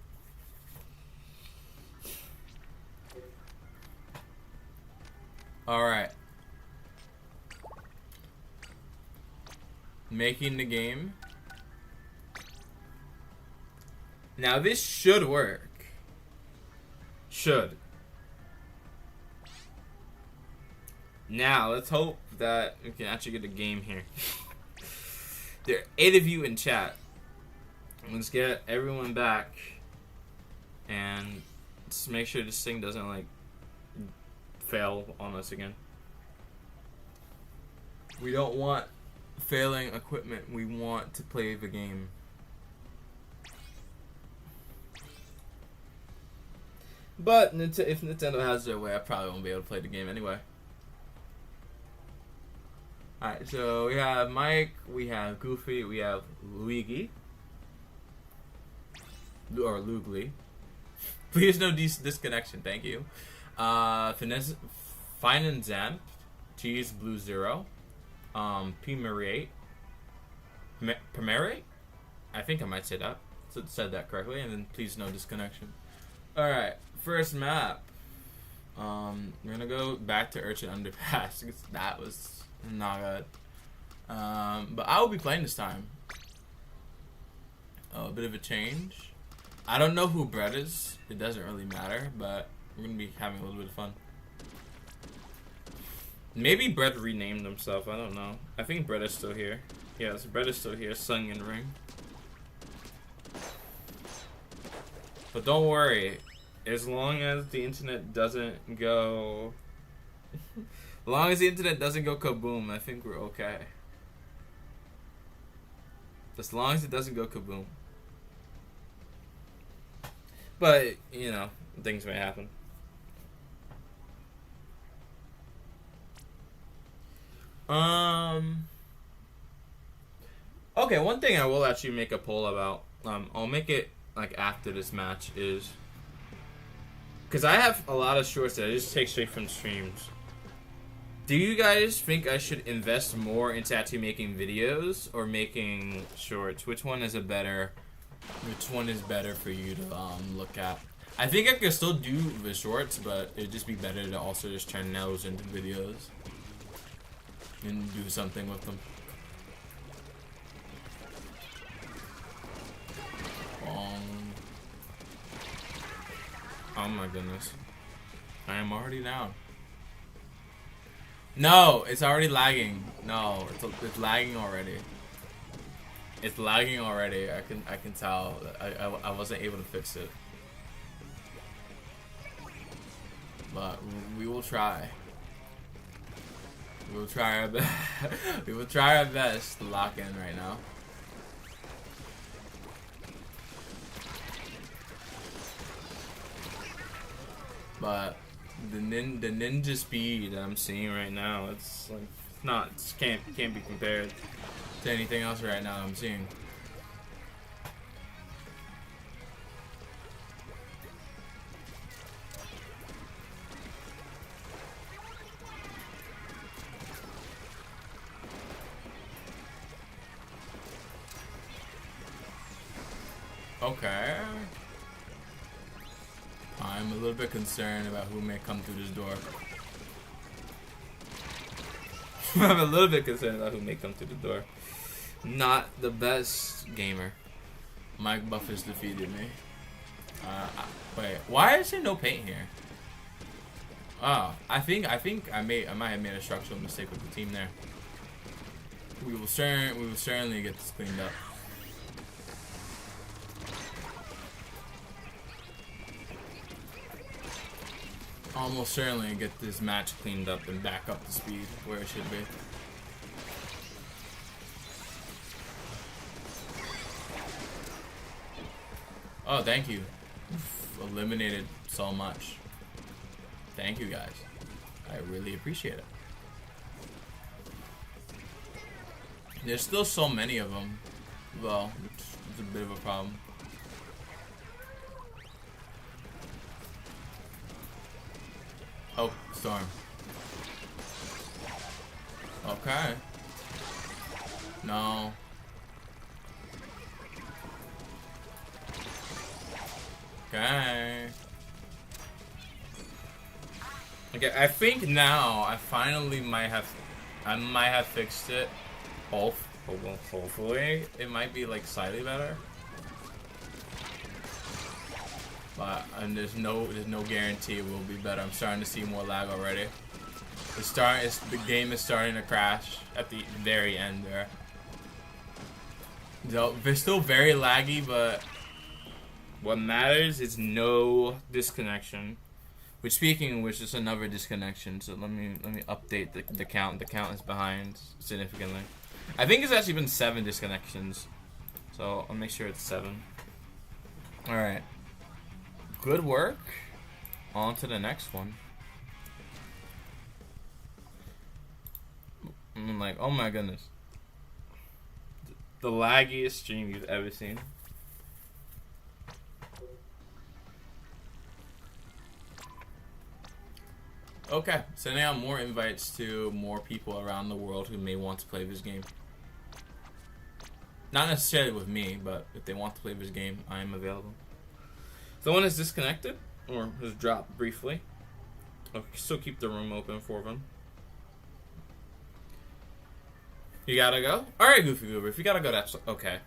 Speaker 1: Alright. Making the game. Now this should work. Should. Now let's hope that we can actually get a game here. There are 8 of you in chat. Let's get everyone back and just make sure this thing doesn't like fail on us again. We don't want failing equipment. We want to play the game. But if Nintendo has their way, I probably won't be able to play the game anyway. Alright, so we have Mike, we have Goofy, we have Luigi. Or Lugli. Please no disconnection, thank you. Fine and Zamp, Cheese Blue Zero, P Marie, Primary? I think I might say that. So said that correctly, and then please no disconnection. Alright, first map. We're gonna go back to Urchin Underpass because that was not good. But I will be playing this time. Oh, a bit of a change. I don't know who Brett is. It doesn't really matter, but we're gonna be having a little bit of fun. Maybe Brett renamed himself. I don't know. I think Brett is still here. Yes, Brett is still here. Sung and Ring. But don't worry. As long as the internet doesn't go... as long as the internet doesn't go kaboom, I think we're okay. As long as it doesn't go kaboom. But, you know, things may happen. Okay, one thing I will actually make a poll about, I'll make it like after this match, is because I have a lot of shorts that I just take straight from streams. Do you guys think I should invest more into actually making videos or making shorts? Which one is better for you to look at? I think I could still do the shorts, but it'd just be better to also just turn those into videos and do something with them. Oh my goodness. I am already down. No, it's already lagging. No, it's lagging already. It's lagging already. I can tell. I wasn't able to fix it. But we will try. We will try our best. We will try our best to lock in right now. But the ninja speed that I'm seeing right now, it's like can't be compared to anything else right now I'm seeing. Okay. I'm a little bit concerned about who may come through this door. I'm a little bit concerned about who may come through the door. Not the best gamer. Mike Buffers defeated me. Wait, why is there no paint here? Oh, I think I might have made a structural mistake with the team there. We will certainly get this cleaned up. Almost certainly get this match cleaned up and back up to speed where it should be. Oh, thank you. You've eliminated so much. Thank you, guys. I really appreciate it. There's still so many of them. Well, it's a bit of a problem. Oh, Storm. Okay. No. Okay. Okay, I think now I finally might have fixed it. Hopefully it might be like slightly better. But there's no guarantee it will be better. I'm starting to see more lag already. The game is starting to crash at the very end there. So, they're still very laggy, but what matters is no disconnection. Which, speaking of which, is another disconnection. So let me update the count. The count is behind significantly. I think it's actually been 7 disconnections. So I'll make sure it's 7. All right. Good work. On to the next one. I'm like, oh my goodness. The laggiest stream you've ever seen. Okay, sending out more invites to more people around the world who may want to play this game. Not necessarily with me, but if they want to play this game, I am available. Someone is disconnected or has dropped briefly. I'll still keep the room open for them. You gotta go? Alright, Goofy Goober, if you gotta go, that's okay.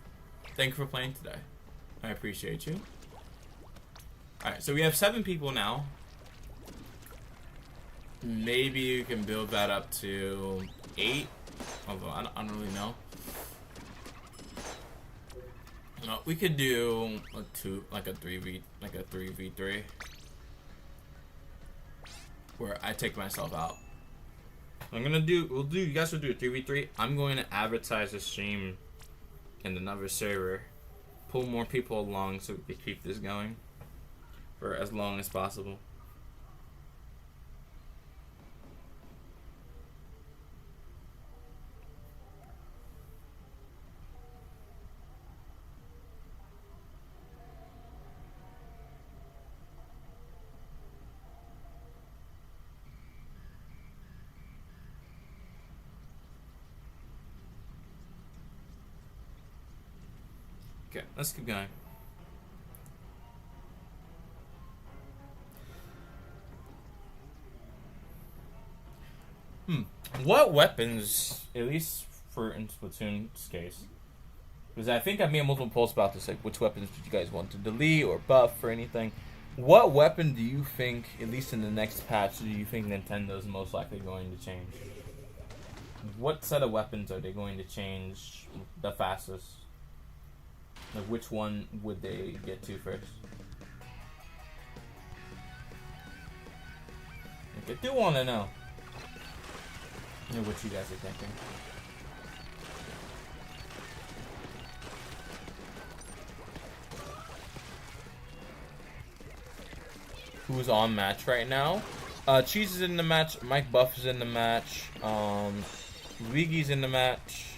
Speaker 1: Thank you for playing today. I appreciate you. Alright, so we have 7 people now. Maybe you can build that up to 8. Although I don't really know. No, we could do a 3v3, where I take myself out. You guys will do a 3v3. I'm going to advertise the stream in another server, pull more people along so we can keep this going for as long as possible. Okay, let's keep going. What weapons, at least for in Splatoon's case, because I think I made multiple polls about this, like which weapons did you guys want to delete or buff or anything. What weapon do you think, at least in the next patch, do you think Nintendo's most likely going to change? what set of weapons are they going to change the fastest? Like, which one would they get to first? Like, I do want to know what you guys are thinking. Who's on match right now? Cheese is in the match. Mike Buff is in the match. Luigi's in the match.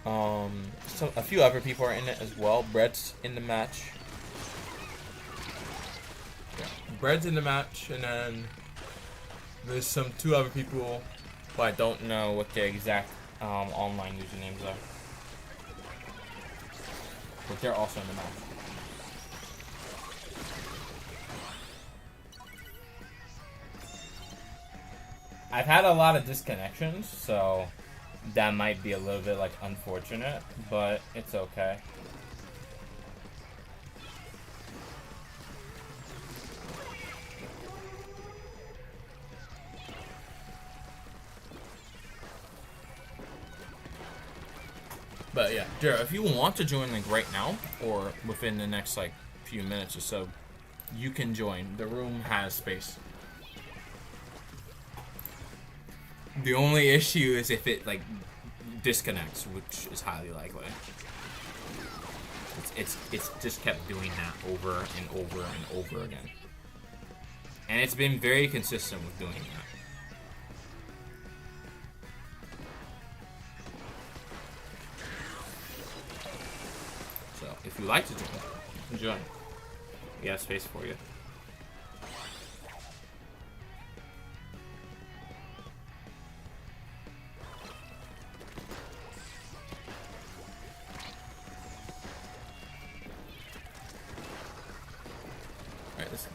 Speaker 1: So a few other people are in it as well. Brett's in the match. Yeah, Brett's in the match, and then there's two other people, but I don't know what their exact online usernames are. But they're also in the match. I've had a lot of disconnections, so that might be a little bit like unfortunate, but it's okay. But yeah, Jared, if you want to join like right now or within the next like few minutes or so, you can join. The room has space. The only issue is if it like disconnects, which is highly likely. It's just kept doing that over and over and over again, and it's been very consistent with doing that. So if you like to join, we have space for you.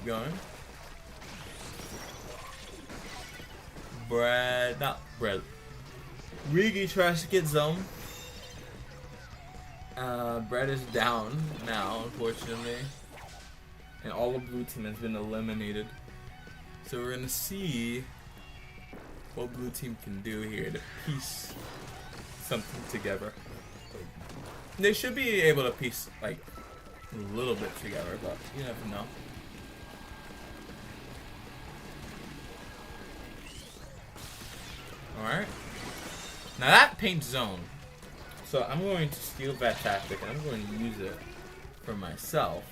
Speaker 1: Going. Brad. Rigi tries to get zone. Brad is down now, unfortunately. And all of blue team has been eliminated. So we're gonna see what blue team can do here to piece something together. They should be able to piece like a little bit together, but you never know. Alright. Now that paints zone. So I'm going to steal that tactic and I'm going to use it for myself.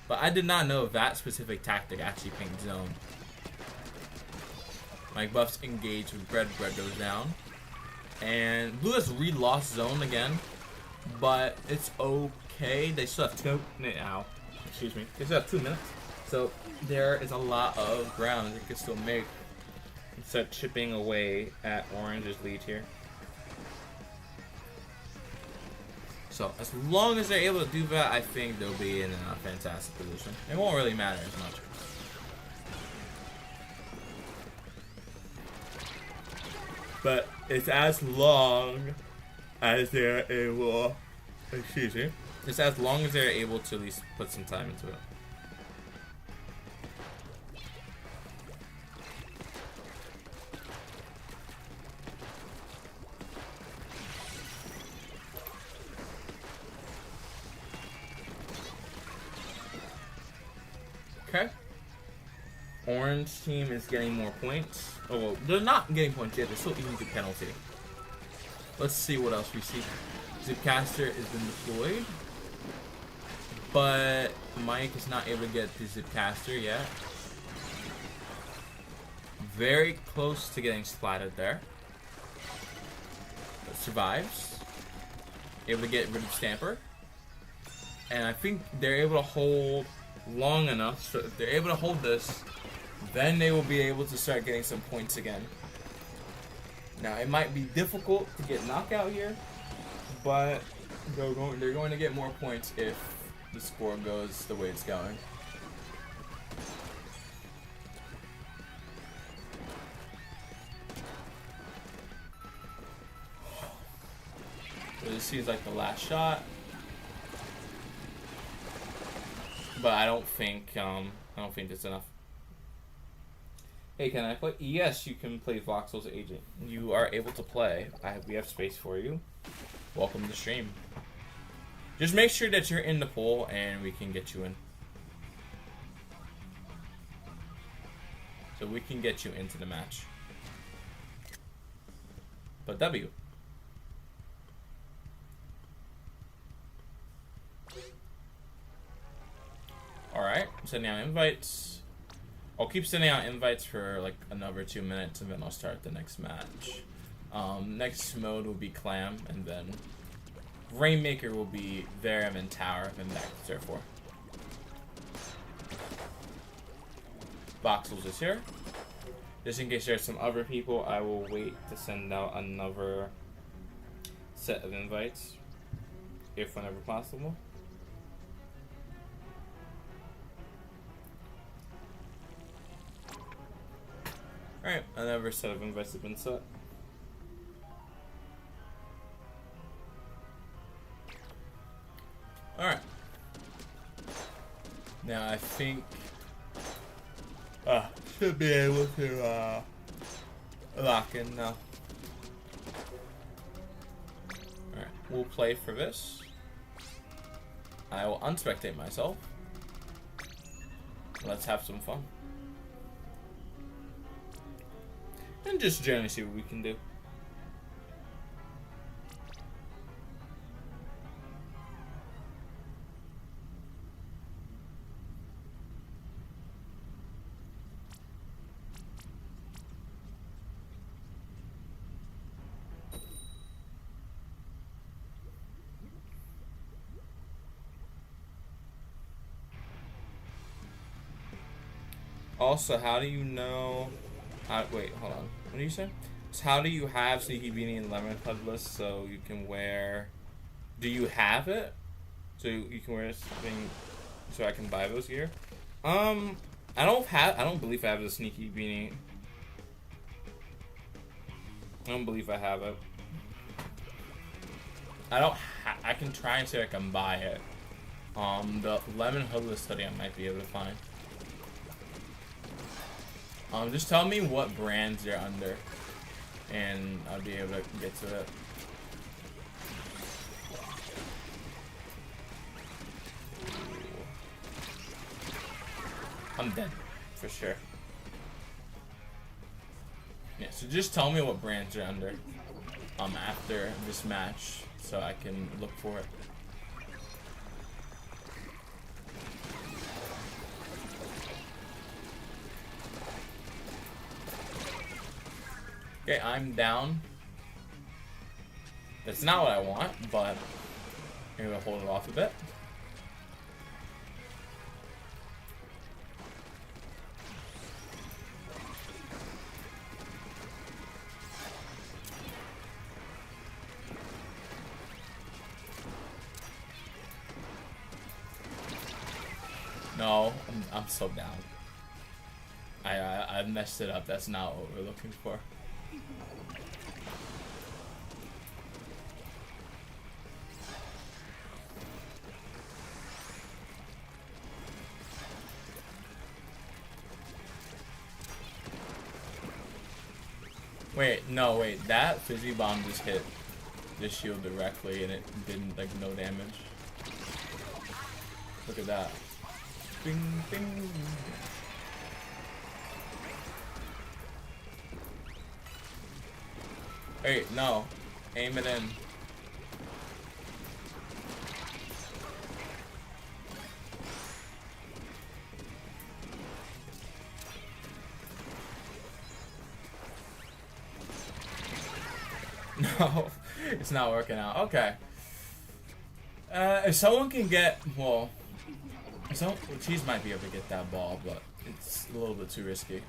Speaker 1: But I did not know that specific tactic actually paints zone. Mike Buff's engaged with Bread. Bread goes down. And Blue has re-lost zone again. But it's okay. They still have They still have 2 minutes. So there is a lot of ground they can still make. Start chipping away at Orange's lead here. So as long as they're able to do that, I think they'll be in a fantastic position. It won't really matter as much. But it's as long as they're able, it's as long as they're able to at least put some time into it. Okay. Orange team is getting more points. Oh, well, they're not getting points yet. They're still eating the penalty. Let's see what else we see. Zipcaster has been deployed. But Mike is not able to get the Zipcaster yet. Very close to getting splatted there. But survives. Able to get rid of Stamper. And I think they're able to hold long enough, so if they're able to hold this, then they will be able to start getting some points again. Now it might be difficult to get knockout here, but they're going to get more points if the score goes the way it's going. So this seems like the last shot. But I don't think that's enough. Hey, can I play? Yes, you can play Voxel's agent. You are able to play. We have space for you. Welcome to stream. Just make sure that you're in the poll and we can get you in. So we can get you into the match. But W. Alright, sending out invites. I'll keep sending out invites for like another 2 minutes and then I'll start the next match. Next mode will be Clam, and then Rainmaker will be there and then Tower, and back to Tier 4. Voxels is here. Just in case there's some other people, I will wait to send out another set of invites, if whenever possible. Alright, another set of invites have been set. Alright. Now I think should be able to lock in now. Alright, we'll play for this. I will unspectate myself. Let's have some fun. And just generally see what we can do. Also, how do you know... wait, hold on. What do you say? So how do you have Sneaky Beanie and Lemon Headless so you can wear... Do you have it? So you can wear something so I can buy those gear? I don't believe I have the Sneaky Beanie. I don't believe I have it. I can try and see if I can buy it. The Lemon Hoodless hoodie I might be able to find. Just tell me what brands you're under, and I'll be able to get to it. I'm dead, for sure. Yeah, so just tell me what brands you're under, after this match, so I can look for it. Okay, I'm down. That's not what I want, but I'm gonna hold it off a bit. No, I'm so down. I messed it up. That's not what we're looking for. Wait, no, wait. That Fizzy Bomb just hit the shield directly and it didn't, like, no damage. Look at that. Bing, bing. Wait, no. Aim it in. No, it's not working out. Okay. If someone can get, well, Cheese might be able to get that ball, but it's a little bit too risky.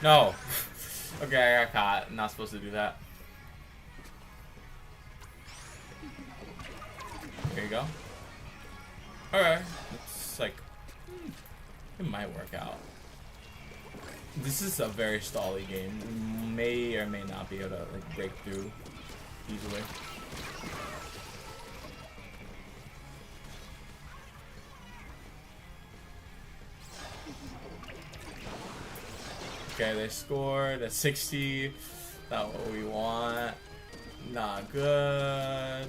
Speaker 1: No. Okay, I got caught. Not supposed to do that. There you go. Alright. It's like, it might work out. This is a very stally game. We may or may not be able to like break through easily. Okay, they scored a 60. Not what we want. Not good.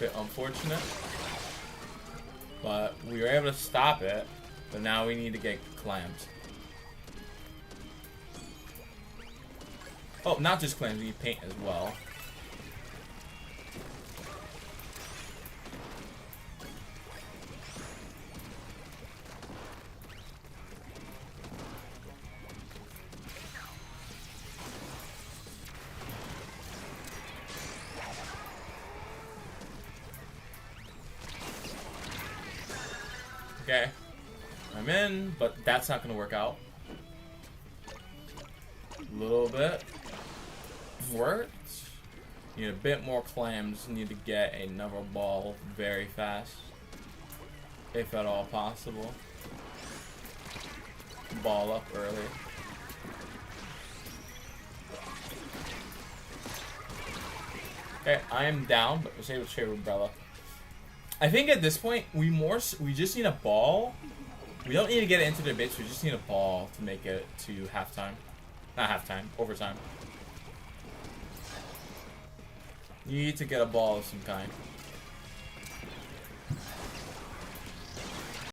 Speaker 1: Bit unfortunate. But we were able to stop it. But now we need to get clams. Oh, not just clams, we need paint as well. Okay, I'm in, but that's not gonna work out. A little bit worked. Need a bit more clams. Need to get another ball very fast, if at all possible. Ball up early. Okay, I am down, but was able to trade Umbrella. I think at this point, we just need a ball. We don't need to get it into their bits. We just need a ball to make it to halftime. Not halftime, overtime. You need to get a ball of some kind.